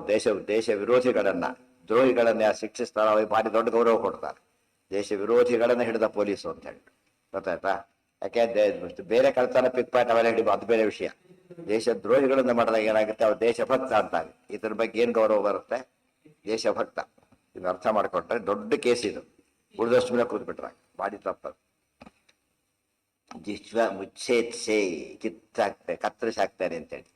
ದೇಶ ವಿರೋಧಿಗಳನ್ನ, ದ್ರೋಹಿಗಳನ್ನ ಯಾರು ಶಿಕ್ಷಿಸ್ತಾರೋ ಅವ್ರಿಗೆ ಭಾರಿ ದೊಡ್ಡ ಗೌರವ ಕೊಡ್ತಾರೆ. ದೇಶ ವಿರೋಧಿಗಳನ್ನ ಹಿಡಿದ ಪೊಲೀಸು ಅಂತ ಹೇಳಿ. ಗೊತ್ತಾಯ್ತಾ? ಯಾಕೆ ಬೇರೆ ಕಳ್ತನ ಪಿಕ್ಪಾಟ್ ಅವೆಲ್ಲ ಹಿಡಿಬೋ, ಅದು ಬೇರೆ ವಿಷಯ. ದೇಶ ದ್ರೋಹಿಗಳನ್ನ ಮಾಡಿದಾಗ ಏನಾಗುತ್ತೆ, ಅವ್ರು ದೇಶಭಕ್ತ ಅಂತಾರೆ. ಇದ್ರ ಬಗ್ಗೆ ಏನ್ ಗೌರವ ಬರುತ್ತೆ? ದೇಶಭಕ್ತ. ಇದು ಅರ್ಥ ಮಾಡಿಕೊಟ್ರೆ ದೊಡ್ಡ ಕೇಸ್ ಇದು. ಉಳಿದಷ್ಟು ಮೇಲೆ ಕೂತ್ಬಿಟ್ರ ಮಾಡಿ ತಪ್ಪದು. ಜಿಹ್ವ ಮುಚ್ಛೇತ್ಸೆ, ಕಿತ್ತಾಕ್ತಾರೆ, ಕತ್ತರಿಸಾಕ್ತಾರೆ ಅಂತೇಳಿ.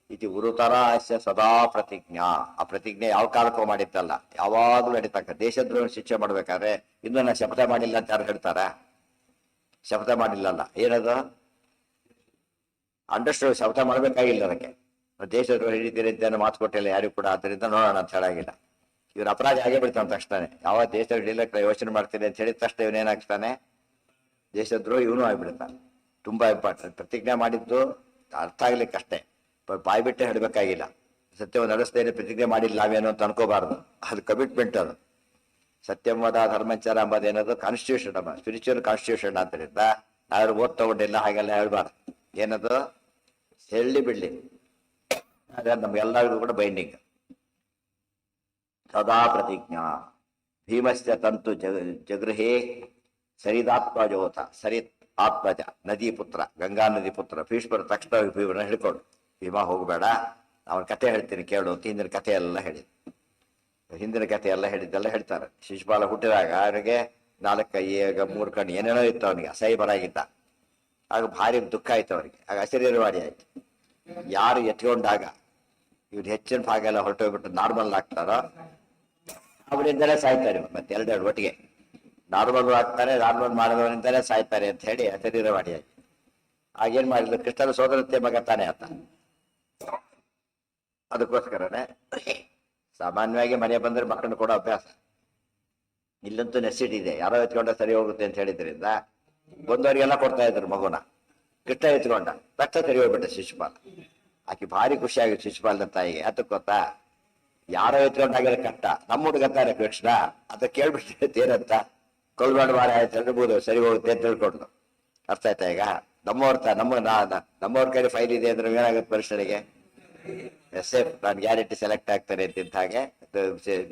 ಇದು ಗುರುತರಾಸ್ಯ ಸದಾ ಪ್ರತಿಜ್ಞಾ. ಆ ಪ್ರತಿಜ್ಞೆ ಯಾವ ಕಾಲಕ್ಕೂ ಮಾಡಿದ್ದಲ್ಲ, ಯಾವಾಗಲೂ ನಡೀತಕ್ಕ. ದೇಶದ್ರೋಹ ಶಿಕ್ಷೆ ಮಾಡ್ಬೇಕಾದ್ರೆ ಇನ್ನು ನಾನು ಶಪಥ ಮಾಡಿಲ್ಲ ಅಂತ ಯಾರು ಹೇಳ್ತಾರ? ಶಪಥ ಮಾಡಿಲ್ಲಲ್ಲ, ಏನದು ಅಂಡರ್ಸ್ಟೂಡ್. ಶಪಥ ಮಾಡ್ಬೇಕಾಗಿಲ್ಲ ಅದಕ್ಕೆ. ದೇಶದ್ರೋಹ ಹಿಡಿತೀರಿ ಅಂತ ಮಾತು ಕೊಟ್ಟಿಲ್ಲ ಯಾರಿಗೂ ಕೂಡ, ಆದ್ದರಿಂದ ನೋಡೋಣ ಅಂತ ಹೇಳಾಗಿಲ್ಲ. ಇವ್ರ ಅಪರಾಧ ಆಗೇ ಬಿಡ್ತಾನೆ ತಕ್ಷಣ. ಯಾವ ದೇಶ ಹಿಡಿಲಕ್ಕ ಯೋಚನೆ ಮಾಡ್ತೀನಿ ಅಂತ ಹೇಳಿದ ತಕ್ಷಣ ಇವನೇನಾಗ್ತಾನೆ, ದೇಶದ್ರೋಹ ಇವನು ಆಗ್ಬಿಡ್ತಾನೆ. ತುಂಬಾ ಇಂಪಾರ್ಟೆಂಟ್. ಪ್ರತಿಜ್ಞೆ ಮಾಡಿದ್ದು ಅರ್ಥ ಆಗ್ಲಿಕ್ಕಷ್ಟೇ, ಬಾಯಿ ಬಿಟ್ಟೆ ಹೇಳಬೇಕಾಗಿಲ್ಲ. ಸತ್ಯವನ್ನು ನಡೆಸ್ತೇನೆ ಪ್ರತಿಜ್ಞೆ ಮಾಡಿಲ್ಲ ನಾವೇನು ಅಂತ ಅನ್ಕೋಬಾರ್ದು. ಅದು ಕಮಿಟ್ಮೆಂಟ್. ಅದು ಸತ್ಯಂವದ ಧರ್ಮಚಾರ ಅಂಬೋದೇನದು ಕಾನ್ಸ್ಟಿಟ್ಯೂಷನ್, ಸ್ಪಿರಿಚುವಲ್ ಕಾನ್ಸ್ಟಿಟ್ಯೂಷನ್. ಆದ್ದರಿಂದ ನಾವ್ರು ಓದ್ ತಗೊಂಡಿಲ್ಲ ಹಾಗೆಲ್ಲ ಹೇಳ್ಬಾರ್ದು. ಏನದು ಹೇಳಿ ಬಿಡ್ಲಿ, ಅದೇ ನಮ್ಗೆಲ್ಲರಿಗೂ ಕೂಡ ಬೈಂಡಿಂಗ್. ಸದಾ ಪ್ರತಿಜ್ಞಾ ಭೀಮಶ್ಚ ತಂತು ಜಗೃಹೇ ಸರಿದಾತ್ಮಜೋಥ. ಸರಿತ್ ಆತ್ಮಜ, ನದಿ ಪುತ್ರ, ಗಂಗಾ ನದಿ ಪುತ್ರ. ಭೀಷ್ಮರ ತಕ್ಷಣ ಭೀಮನ ಹಿಡ್ಕೊಂಡು, ಭೀಮ ಹೋಗಬೇಡ, ಅವನ ಕಥೆ ಹೇಳ್ತೀನಿ ಕೇಳು ಅಂತ ಹಿಂದಿನ ಕಥೆ ಎಲ್ಲ ಹೇಳಿದ್. ಹಿಂದಿನ ಕಥೆ ಎಲ್ಲ ಹೇಳಿದ್ದೆಲ್ಲ ಹೇಳ್ತಾರೆ. ಶಿಶುಪಾಲ ಹುಟ್ಟಿದಾಗ ಅವನಿಗೆ 4 ಕೈ, 3 ಕಣ್ಣು ಏನೇನೋ ಇತ್ತು. ಅವನಿಗೆ ಅಸಹ್ಯಬರಾಗಿದ್ದ. ಆಗ ಭಾರಿ ದುಃಖ ಆಯ್ತು ಅವರಿಗೆ. ಆಗ ಅಶರೀರವಾಡಿ ಆಯ್ತು. ಯಾರು ಎತ್ಕೊಂಡಾಗ ಇವ್ರು ಹೆಚ್ಚಿನ ಭಾಗ ಎಲ್ಲ ಹೊರಟೋಗ್ಬಿಟ್ಟು ನಾರ್ಮಲ್ ಆಗ್ತಾರೋ ಅವರಿಂದಲೇ ಸಾಯ್ತಾರೆ. ಮತ್ತೆ 2 ಒಟ್ಟಿಗೆ ನಾರ್ಮಲ್ ಆಗ್ತಾರೆ, ನಾರ್ಮಲ್ ಮಾಡಿದವರಿಂದಲೇ ಸಾಯ್ತಾರೆ ಅಂತ ಹೇಳಿ ಅಶರೀರವಾಡಿ ಆಯ್ತು. ಆಗೇನ್ ಮಾಡಿದ್ರು, ಕೃಷ್ಣನ ಸೋದರತ್ತೆ ಮಗ ತಾನೇ ಆತ. ಅದಕ್ಕೋಸ್ಕರನೇ ಸಾಮಾನ್ಯವಾಗಿ ಮನೆ ಬಂದ್ರೆ ಮಕ್ಕಳನ್ನ ಕೊಡೋ ಅಭ್ಯಾಸ ಇಲ್ಲಂತೂ ನೆಸಿಟಿ ಇದೆ. ಯಾರೋ ಎತ್ಕೊಂಡ ಸರಿ ಹೋಗುತ್ತೆ ಅಂತ ಹೇಳಿದ್ರಿಂದ ಬಂದವರಿಗೆಲ್ಲ ಕೊಡ್ತಾ ಇದ್ರು ಮಗುನ. ಕೃಷ್ಣ ಎತ್ಕೊಂಡ ತಕ್ಷಣ ಸರಿ ಹೋಗ್ಬಿಟ್ಟ ಶಿಶುಪಾಲ. ಆಕೆ ಭಾರಿ ಖುಷಿಯಾಗಿತ್ತು ಶಿಶುಪಾಲನ ತಾಯಿಗೆ. ಅದಕ್ಕೆ ಗೊತ್ತಾ, ಯಾರೋ ಎತ್ಕೊಂಡಾಗಿರೋ ಕಷ್ಟ ನಮ್ಮ ಹುಡುಗತ್ತಾರೆ ಕೃಷ್ಣ ಅಂತ ಕೇಳ್ಬಿಟ್ಟು ಏನಂತ ಕೊಲ್ಬೇಡ ಮಾರ ಆಯ್ತು ಹೇಳ್ಬೋದು, ಸರಿ ಹೋಗುತ್ತೆ ಅಂತ ತಿಳ್ಕೊಂಡು. ಅರ್ಥ ಆಯ್ತಾ? ಈಗ ನಮ್ಮವ್ರ ಕೈಲಿ ಫೈಲ್ ಇದೆ ಅಂದ್ರೆ ಏನಾಗುತ್ತೆ ಮನುಷ್ಯನಿಗೆ? ಎಸ್ ಎಫ್ ನಾನು ಗ್ಯಾರಂಟಿ ಸೆಲೆಕ್ಟ್ ಆಗ್ತಾರೆ ಅಂತಿದ್ದ ಹಾಗೆ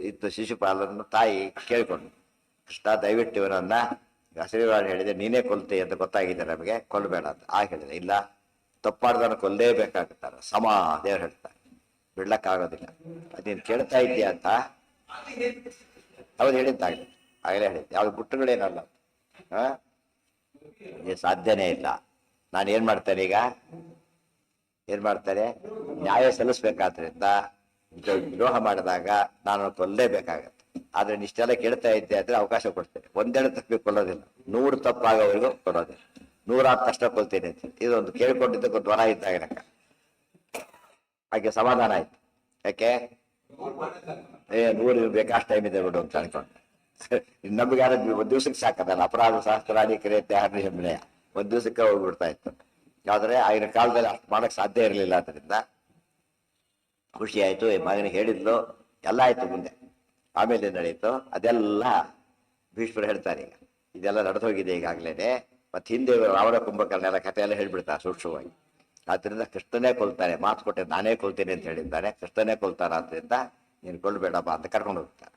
ಇತ್ತು ಶಿಶುಪಾಲನ ತಾಯಿ ಕೇಳ್ಕೊಂಡು, ಕೃಷ್ಣ ದಯವಿಟ್ಟು ಇವನನ್ನ ಹಸಿರುವಾಣಿ ಹೇಳಿದೆ ನೀನೇ ಕೊಲ್ತಿ ಅಂತ ಗೊತ್ತಾಗಿದೆ ನಮಗೆ, ಕೊಲ್ಲಬೇಡ ಅಂತ. ಹೇಳಿದೆ ಇಲ್ಲ, ತಪ್ಪಾಡ್ದವನ್ನ ಕೊಲ್ಲೇಬೇಕಾಗುತ್ತಾರೆ ಸಮ ದೇವ್ರು ಹೇಳ್ತಾರೆ, ಬಿಡ್ಲಕ್ಕಾಗೋದಿಲ್ಲ. ಅದೇನು ಕೇಳ್ತಾ ಇದೆಯಾ ಅಂತ ಅವ್ರು ಹೇಳಿದ್ದಾಗಲಿ ಆಗಲೇ ಹೇಳಿದ್ದೆ. ಯಾವ್ದು ಬುಟ್ಟುಗಳೇನಲ್ಲ, ಸಾಧ್ಯನೇ ಇಲ್ಲ. ನಾನು ಏನ್ ಮಾಡ್ತೇನೆ ಈಗ, ಏನ್ ಮಾಡ್ತಾರೆ, ನ್ಯಾಯ ಸಲ್ಲಿಸ್ಬೇಕಾದ್ರಿಂದ ದ್ರೋಹ ಮಾಡಿದಾಗ ನಾನು ಕೊಲ್ಲೇಬೇಕಾಗತ್ತೆ. ಆದ್ರೆ ಇಷ್ಟೆಲ್ಲ ಕೇಳ್ತಾ ಇದ್ದೆ ಅಂದ್ರೆ ಅವಕಾಶ ಕೊಡ್ತೇನೆ. ಒಂದೆರಡು ತಪ್ಪಿಗೆ ಕೊಲ್ಲೋದಿಲ್ಲ, 100 ತಪ್ಪಾಗೋವರೆಗೂ ಕೊಡೋದಿಲ್ಲ. 100 ತಷ್ಟ ಕೊಲ್ತೇನೆ ಅಂತ ಇದೊಂದು ಕೇಳ್ಕೊಂಡಿದ್ದಕ್ಕೊಂದು ವರ ಇದ್ದಾಗ ಹಾಗೆ ಸಮಾಧಾನ ಆಯ್ತು. ಯಾಕೆ 100 ಬೇಕಾಷ್ಟು ಟೈಮ್ ಇದೆ ಬಿಡು ಅಂತ ಅನ್ಕೊಂಡು. ನಮ್ಗೆ ಯಾರು 1 ದಿವ್ಸಕ್ಕೆ ಸಾಕದಲ್ಲ, ಅಪರಾಧ ಶಾಸ್ತ್ರಾದಿ ಕರೆಯುತ್ತೆ ಹರ್ನಿ ಹೆಮ್ಮೆಯ 1 ದಿವ್ಸಕ್ಕೆ ಹೋಗ್ಬಿಡ್ತಾ ಇತ್ತು. ಆದ್ರೆ ಆಗಿನ ಕಾಲದಲ್ಲಿ ಅಷ್ಟು ಮಾಡಕ್ ಸಾಧ್ಯ ಇರಲಿಲ್ಲ. ಅದರಿಂದ ಖುಷಿ ಆಯ್ತು, ಮಗನಿಗೆ ಹೇಳಿದ್ಲು, ಎಲ್ಲ ಆಯ್ತು. ಮುಂದೆ ಆಮೇಲೆ ಏನ್ ನಡೀತು ಅದೆಲ್ಲ ಭೀಷ್ಮರು ಹೇಳ್ತಾರೆ. ಈಗ ಇದೆಲ್ಲ ನಡೆದು ಹೋಗಿದೆ ಈಗಾಗ್ಲೇನೆ. ಮತ್ತೆ ಹಿಂದೆ ರಾವಣ ಕುಂಭಕರ್ಣ ಕಥೆ ಎಲ್ಲ ಹೇಳ್ಬಿಡ್ತಾರೆ ಸೂಕ್ಷ್ಮವಾಗಿ. ಆದ್ರಿಂದ ಕೃಷ್ಣನೇ ಕೊಲ್ತಾನೆ, ಮಾತು ಕೊಟ್ಟೆ ನಾನೇ ಕೊಲ್ತೇನೆ ಅಂತ ಹೇಳಿದ್ದಾನೆ. ಕೃಷ್ಣನೇ ಕೊಲ್ತಾರ ಆದ್ರಿಂದ ನೀನು ಕೊಲ್ಬೇಡಪ್ಪ ಅಂತ ಕರ್ಕೊಂಡು ಹೋಗ್ತಾರೆ.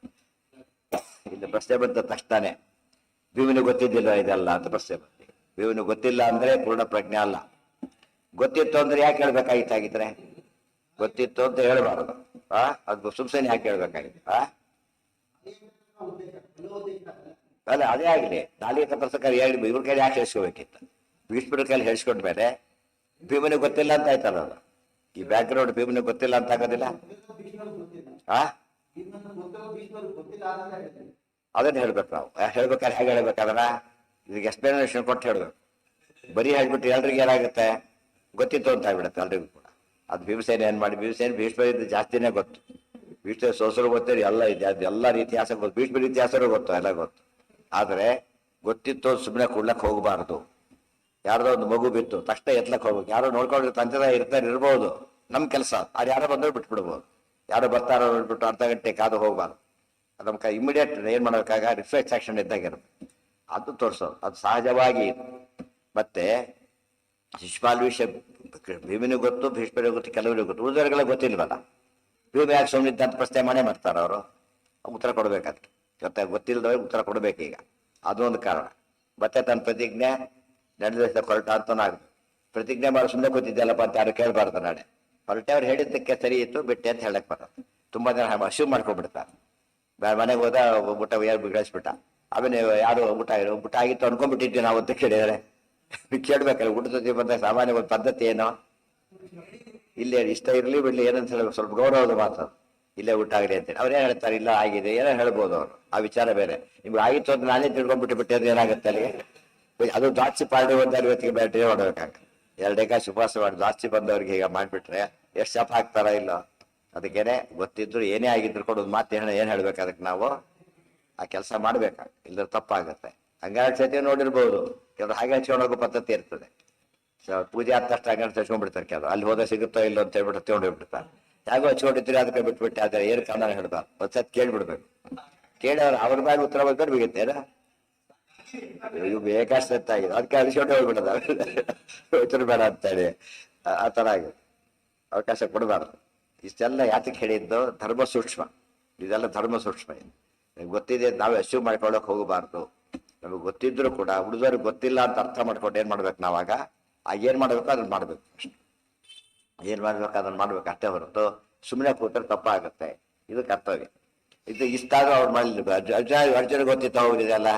ಇಲ್ಲಿ ಪ್ರಶ್ನೆ ಬಂದ ತಕ್ಷಣನೇ ಭೀಮನಿಗೆ ಗೊತ್ತಿದ್ದಿಲ್ಲ ಇದೆಲ್ಲ ಅಂತ ಪ್ರಶ್ನೆ ಬಂತು. ಭೀಮನಿಗೆ ಗೊತ್ತಿಲ್ಲ ಅಂದ್ರೆ ಪೂರ್ಣ ಪ್ರಜ್ಞೆ ಅಲ್ಲ. ಗೊತ್ತಿತ್ತು ಅಂದ್ರೆ ಯಾಕೆ ಹೇಳ್ಬೇಕಾಗಿತ್ತಾಗಿದ್ರೆ? ಗೊತ್ತಿತ್ತು ಅಂತ ಹೇಳ್ಬಾರ್ದು. ಅದು ಸುಮ್ಸನೆ ಯಾಕೆ ಹೇಳ್ಬೇಕಾಗಿತ್ತು? ಅಲ್ಲ, ಅದೇ ಆಗ್ಲಿ, ನಾಲಿಗೆ ಕತ್ತರಿಸಕ್ಕೆ ಇವ್ರ ಕೈಲಿ ಯಾಕೆ ಹೇಳ್ಸ್ಕೋಬೇಕಿತ್ತು? ಭೀಷ್ಮರ ಕೈಲಿ ಹೇಳ್ಸ್ಕೊಂಡ್ಮೇಲೆ ಭೀಮನಿಗೆ ಗೊತ್ತಿಲ್ಲ ಅಂತ ಆಯ್ತಲ್ಲ. ಅದು ಈ ಬ್ಯಾಕ್ ಗ್ರೌಂಡ್ ಭೀಮನಿಗೆ ಗೊತ್ತಿಲ್ಲ ಅಂತ ಆಗೋದಿಲ್ಲ. ಅದನ್ನ ಹೇಳ್ಬೇಕು ನಾವು. ಹೇಳ್ಬೇಕಾದ್ರೆ ಹೇಗೆ ಹೇಳ್ಬೇಕಾದ್ರ ಇದಕ್ಕೆ ಎಕ್ಸ್ಪ್ಲನೇಷನ್ ಕೊಟ್ಟು ಹೇಳ್ಬೇಕು. ಬರೀ ಹೇಳ್ಬಿಟ್ಟು ಎಲ್ರಿಗೂ ಏನಾಗುತ್ತೆ, ಗೊತ್ತಿತ್ತು ಅಂತ ಆಗ್ಬಿಡುತ್ತೆ ಎಲ್ರಿಗೂ ಕೂಡ. ಅದು ಭೀಮಸೇನೆ ಏನ್ ಮಾಡಿ, ಭೀಷ್ಮರ ಜಾಸ್ತಿನೇ ಗೊತ್ತು. ಭೀಷ್ಮ ಸೋಸರು ಗೊತ್ತಿರಿ ಎಲ್ಲ ಇದೆ, ಅದೆಲ್ಲ ಇತಿಹಾಸ ಗೊತ್ತು. ಭೀಷ್ಮರ ಇತಿಹಾಸರು ಗೊತ್ತು, ಎಲ್ಲ ಗೊತ್ತು. ಆದ್ರೆ ಗೊತ್ತಿತ್ತು ಸುಮ್ಮನೆ ಕೊಡ್ಲಕ್ ಹೋಗಬಾರ್ದು. ಯಾರ್ದೋ ಒಂದು ಮಗು ಬಿತ್ತು ತಕ್ಷಣ ಎತ್ಲಕ್ ಹೋಗ್ಬೇಕು. ಯಾರೋ ನೋಡ್ಕೊಂಡು ತಂದೆ ಇರ್ಬೋದು, ನಮ್ ಕೆಲಸ. ಅದು ಯಾರೋ ಬಂದ್ರು ಬಿಟ್ಬಿಡ್ಬೋದು. ಯಾರೋ ಬರ್ತಾರೋ ನೋಡ್ಬಿಟ್ಟು ಅರ್ಧ ಗಂಟೆ ಕಾದು ಹೋಗ್ಬಾರ್ದು. ಅದು ನಮ್ಗೆ ಇಮಿಡಿಯೇಟ್ ಏನ್ ಮಾಡ್ಬೇಕಾಗ ರಿಫ್ಲೆಕ್ಸ್ ಆಕ್ಷನ್ ಇದ್ದಾಗ ಇರುತ್ತೆ, ಅದು ತೋರ್ಸೋದು. ಅದು ಸಹಜವಾಗಿ. ಮತ್ತೆ ಶಿಶುಪಾಲ ವಿಷಯ ಭೀಮನಿಗೆ ಗೊತ್ತು, ಭೀಷ್ಮರಿಗೆ ಗೊತ್ತು, ಕೆಲವರಿಗೆ ಗೊತ್ತು, ಉಳಿದವರಿಗೆಲ್ಲ ಗೊತ್ತಿಲ್ವಲ್ಲ. ಭೀಮ ಯಾಕೆ ಸುಮ್ಮನಿದ್ದ ಅಂತ ಪ್ರಶ್ನೆ ಮಾಡೇ ಮಾಡ್ತಾರ ಅವರು. ಉತ್ತರ ಕೊಡ್ಬೇಕಾದ್ರೆ ಗೊತ್ತಿಲ್ಲದವ್ರಿಗೆ ಉತ್ತರ ಕೊಡ್ಬೇಕೀಗ, ಅದು ಒಂದು ಕಾರಣ. ಮತ್ತೆ ತನ್ನ ಪ್ರತಿಜ್ಞೆ ನಡೆದ ಹೊರಟ ಅಂತ ಪ್ರತಿಜ್ಞೆ ಮಾಡಿ ಸುಮ್ಮನೆ ಕೂತಿದ್ದಲ್ಲಪ್ಪ ಅಂತ ಯಾರು ಕೇಳಬಾರ್ದು. ನಾಳೆ ಹೊರಟೆ ಅವ್ರು ಹೇಳಿದ್ದಕ್ಕೆ ಸರಿ ಇತ್ತು ಬಿಟ್ಟೆ ಅಂತ ಹೇಳಕ್ ಬರೋದು. ತುಂಬಾ ಜನ ಅಶ್ಯೂಮ್ ಮಾಡ್ಕೊಂಡ್ಬಿಡ್ತಾರೆ. ಮನೆಗೆ ಹೋದ ಊಟ ಯಾರು ಬಿಡಿಸ್ಬಿಟ್ಟ, ಆಮೇಲೆ ಯಾರು ಊಟ ಆಗಿತ್ತು ಅನ್ಕೊಂಡ್ಬಿಟ್ಟಿದ್ವಿ ನಾವು ಅಂತ ಕೇಳಿದರೆ ಕೇಳ್ಬೇಕಲ್ಲ. ಊಟದ ಜೊತೆ ಬಂದಾಗ ಸಾಮಾನ್ಯ ಒಂದು ಪದ್ಧತಿ ಏನೋ, ಇಲ್ಲೇ ಇಷ್ಟ ಇರ್ಲಿ ಬಿಡ್ಲಿ ಏನಂತ ಹೇಳ್ಬೇಕು, ಸ್ವಲ್ಪ ಗೌರವದ ಮಾತು. ಇಲ್ಲೇ ಊಟ ಆಗಲಿ ಅಂತೇಳಿ ಅವ್ರು ಏನ್ ಹೇಳ್ತಾರೆ, ಇಲ್ಲ ಆಗಿದೆ ಏನೋ ಹೇಳ್ಬೋದು ಅವರು. ಆ ವಿಚಾರ ಬೇರೆ. ನಿಮ್ಗೆ ಆಗಿತ್ತು ಅಂತ ನಾನೇ ತಿಳ್ಕೊಂಡ್ಬಿಟ್ಟು ಅದು ಏನಾಗುತ್ತೆ ಅಲ್ಲಿಗೆ. ಅದು ದ್ರಾಕ್ಷಿ ಪಾರ್ಟಿ ಬಂದ ಇವತ್ತಿಗೆ ಬ್ಯಾಟ್ರಿ ಹೊಡ್ಬೇಕಾಗ 2 ಕಾಸು ಉಪವಾಸ ಮಾಡಿ ದ್ರಾಕ್ಷಿ ಬಂದವ್ರಿಗೆ ಈಗ ಮಾಡ್ಬಿಟ್ರೆ ಎಷ್ಟು ಶಾಪ ಹಾಕ್ತಾರ ಇಲ್ಲ. ಅದಕ್ಕೇನೆ ಗೊತ್ತಿದ್ರು ಏನೇ ಆಗಿದ್ರು ಕೂಡ ಒಂದು ಮಾತು ಏನ್ ಹೇಳ್ಬೇಕು, ಅದಕ್ಕೆ ನಾವು ಆ ಕೆಲಸ ಮಾಡ್ಬೇಕ, ಇಲ್ಲದ್ರೆ ತಪ್ಪಾಗತ್ತೆ. ಹಂಗಾಗಿ ಸತಿ ನೋಡಿರ್ಬೋದು, ಕೆಲವರು ಹಾಗೆ ಹಚ್ಕೊಂಡು ಹೋಗೋ ಪದ್ಧತಿ ಇರ್ತದೆ. ಪೂಜೆ ಆದ ತಕ್ಷಣ ಹಂಗ ಹಚ್ಕೊಂಡ್ಬಿಡ್ತಾರೆ ಕೆಲವರು. ಅಲ್ಲಿ ಹೋದ ಸಿಗುತ್ತೋ ಇಲ್ಲೋ ಅಂತ ಹೇಳ್ಬಿಟ್ಟು ತಗೊಂಡೋಗ್ಬಿಡ್ತಾರೆ. ಹೇಗೋ ಹಚ್ಕೊಂಡಿದ್ರಿ ಅದಕ್ಕೆ ಬಿಟ್ಬಿಟ್ಟೆ, ಆದ್ರೆ ಏನು ಕಾರಣ ಹೇಳ್ಬಾರ್ದು. ಒಂದ್ಸತ್ ಕೇಳ್ಬಿಡ್ಬೇಕು. ಕೇಳಿ ಅವ್ರ ಮೇಲೆ ಉತ್ತರ ಬಂದ್ರೆ ಬಿಗುತ್ತೇನ ಇವು ಬೇಕಾಗಿದೆ, ಅದಕ್ಕೆ ಅಳಿಸ್ಕೊಂಡೆ ಹೋಗ್ಬಿಡೋದು. ಯೋಚನೆ ಬೇಡ ಅಂತೇಳಿ ಆ ತರ ಆಗಿದೆ. ಅವಕಾಶ ಕೊಡಬಾರ್ದು. ಇಷ್ಟೆಲ್ಲ ಯಾತಕ್ಕೆ ಹೇಳಿದ್ದು, ಧರ್ಮ ಸೂಕ್ಷ್ಮ. ಇದೆಲ್ಲ ಧರ್ಮ ಸೂಕ್ಷ್ಮ. ಗೊತ್ತಿದೆ ನಾವೇ ಅಶ್ಯೂಮ್ ಮಾಡ್ಕೊಳಕ್ ಹೋಗಬಾರ್ದು. ನಮಗೆ ಗೊತ್ತಿದ್ರು ಕೂಡ ಉಳಿದವ್ರಿಗೆ ಗೊತ್ತಿಲ್ಲ ಅಂತ ಅರ್ಥ ಮಾಡ್ಕೊಂಡು ಏನ್ ಮಾಡ್ಬೇಕು ನಾವಾಗ, ಏನ್ ಮಾಡ್ಬೇಕು ಅದನ್ನ ಮಾಡ್ಬೇಕು. ಅಷ್ಟು ಏನ್ ಮಾಡ್ಬೇಕು ಅದನ್ನ ಮಾಡ್ಬೇಕು ಅಷ್ಟೇ ಹೊರತು ಸುಮ್ಮನೆ ಕೂತ್ರೆ ತಪ್ಪಾಗುತ್ತೆ. ಇದು ಕರ್ತವ್ಯ. ಇದು ಇಷ್ಟಾದ್ರೂ ಅವ್ರು ಮಾಡಲಿಲ್ಲ. ಅರ್ಜುನ ಗೊತ್ತಿತ್ತ ಹೋಗಿದೆಯಲ್ಲ,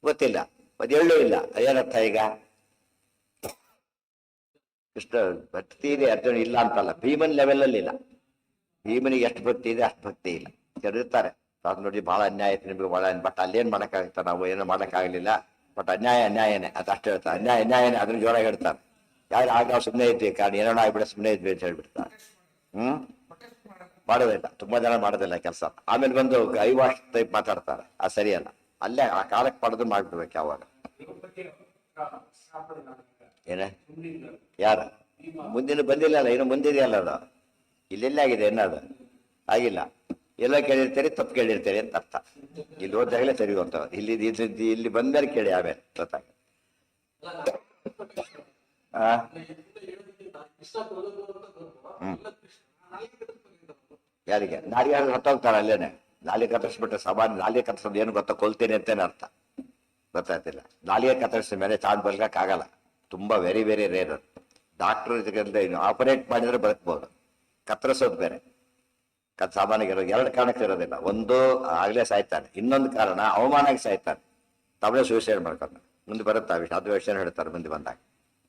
ಗೊತ್ತಿಲ್ಲ, ಅದು ಎಳ್ಳೂ ಇಲ್ಲ. ಏನರ್ಥ ಈಗ? ಕೃಷ್ಣ ಭಕ್ತಿ ಇದೆ, ಅರ್ಜುನ ಇಲ್ಲ ಅಂತಲ್ಲ. ಭೀಮನ್ ಲೆವೆಲ್ ಅಲ್ಲಿ ಇಲ್ಲ. ಭೀಮನಿಗೆ ಎಷ್ಟು ಭಕ್ತಿ ಇದೆ ಅಷ್ಟು ಭಕ್ತಿ ಇಲ್ಲ. ಕೆಲವರು ಇರ್ತಾರೆ, ಅದು ನೋಡಿ ಬಹಳ ಅನ್ಯಾಯ ಆಯ್ತು ನಿಮ್ಗೆ, ಬಹಳ ಬಟ್ ಅಲ್ಲೇನ್ ಮಾಡಕ್ಕಾಗತ್ತ, ನಾವು ಏನೋ ಮಾಡಕ್ಕಾಗಲಿಲ್ಲ, ಬಟ್ ಅನ್ಯಾಯನೇ ಅದು ಅಷ್ಟು ಹೇಳ್ತಾರೆ. ಅನ್ಯಾಯನೇ ಅದ್ರ ಜೋರಾಗಿ ಹೇಳ್ತಾರೆ. ಯಾರು ಆಗ ನಾವು ಸುಮ್ಮನೆ ಇದ್ವಿ, ಕಾರಣ ಏನೋ ಆಗ್ಬಿಡ ಸುಮ್ಮನೆ ಇದ್ವಿ ಅಂತ ಹೇಳ್ಬಿಡ್ತಾರೆ. ಮಾಡೋದಿಲ್ಲ, ತುಂಬಾ ಜನ ಮಾಡೋದಿಲ್ಲ ಕೆಲಸ. ಆಮೇಲೆ ಬಂದು ಐವಾಶ್ ಟೈಪ್ ಮಾತಾಡ್ತಾರೆ, ಅದು ಸರಿಯಲ್ಲ. ಅಲ್ಲೇ ಆ ಕಾಲಕ್ಕೆ ಮಾಡೋದು ಮಾಡ್ಬಿಡ್ಬೇಕು ಯಾವಾಗ. ಏನ ಯಾರು ಮುಂದಿನ ಬಂದಿಲ್ಲ ಅಲ್ಲ, ಇನ್ನು ಮುಂದಿದೆಯಲ್ಲ ಅದು, ಇಲ್ಲೆಲ್ಲ ಆಗಿದೆ ಏನದು ಆಗಿಲ್ಲ. ಎಲ್ಲ ಕೇಳಿರ್ತೀರಿ, ತಪ್ಪು ಕೇಳಿರ್ತೀರಿ ಅಂತ ಅರ್ಥ. ಇಲ್ಲಿ ಓದಾಗಲೇ ಸರಿ ಹೋಗ್ತಾವ, ಇಲ್ಲಿ ಬಂದ್ಮೇಲೆ ಕೇಳಿ ಆಮೇಲೆ ಗೊತ್ತಾಗ. ಯಾರಿಗೆ ನಾಲಿಗೆ ಹೊತ್ತೋಗ್ತಾರ ಅಲ್ಲೇನೆ. ನಾಲಿಗೆ ಕತ್ತರಿಸ್ಬಿಟ್ರೆ ಸಾಮಾನ್ಯ ನಾಲಿಗೆ ಕತ್ತರಿಸೋದು ಏನು ಗೊತ್ತಾ, ಕೊಲ್ತೇನೆ ಅಂತೇನೆ ಅರ್ಥ. ಗೊತ್ತಾಗ್ತಿಲ್ಲ. ನಾಲಿಗೆ ಕತ್ತರಿಸಿದ ಮೇಲೆ ಚಾಂದ್ ಬಲ್ಗಕ್ಕಾಗಲ್ಲ, ತುಂಬಾ very very rare. Doctor operate ಮಾಡಿದ್ರೆ ಬದುಕ್ಬೋದು, ಕತ್ತರಿಸೋದು ಬೇರೆ. ಸಾಮಾನ್ಯ ಎರಡು ಕಾರಣಕ್ಕೆ ಇರೋದಿಲ್ಲ. ಒಂದು ಆಗ್ಲೇ ಸಾಯ್ತಾನೆ, ಇನ್ನೊಂದು ಕಾರಣ ಅವಮಾನಕ್ಕೆ ಸಾಯ್ತಾನೆ, ತಮ್ಮನೇ ಸೂಸೈಡ್ ಮಾಡ್ಕೊಂಡು ಮುಂದೆ ಬರುತ್ತೆ. ಅದು ವಿಷಯ ಹೇಳ್ತಾರೆ ಮುಂದೆ ಬಂದಾಗ.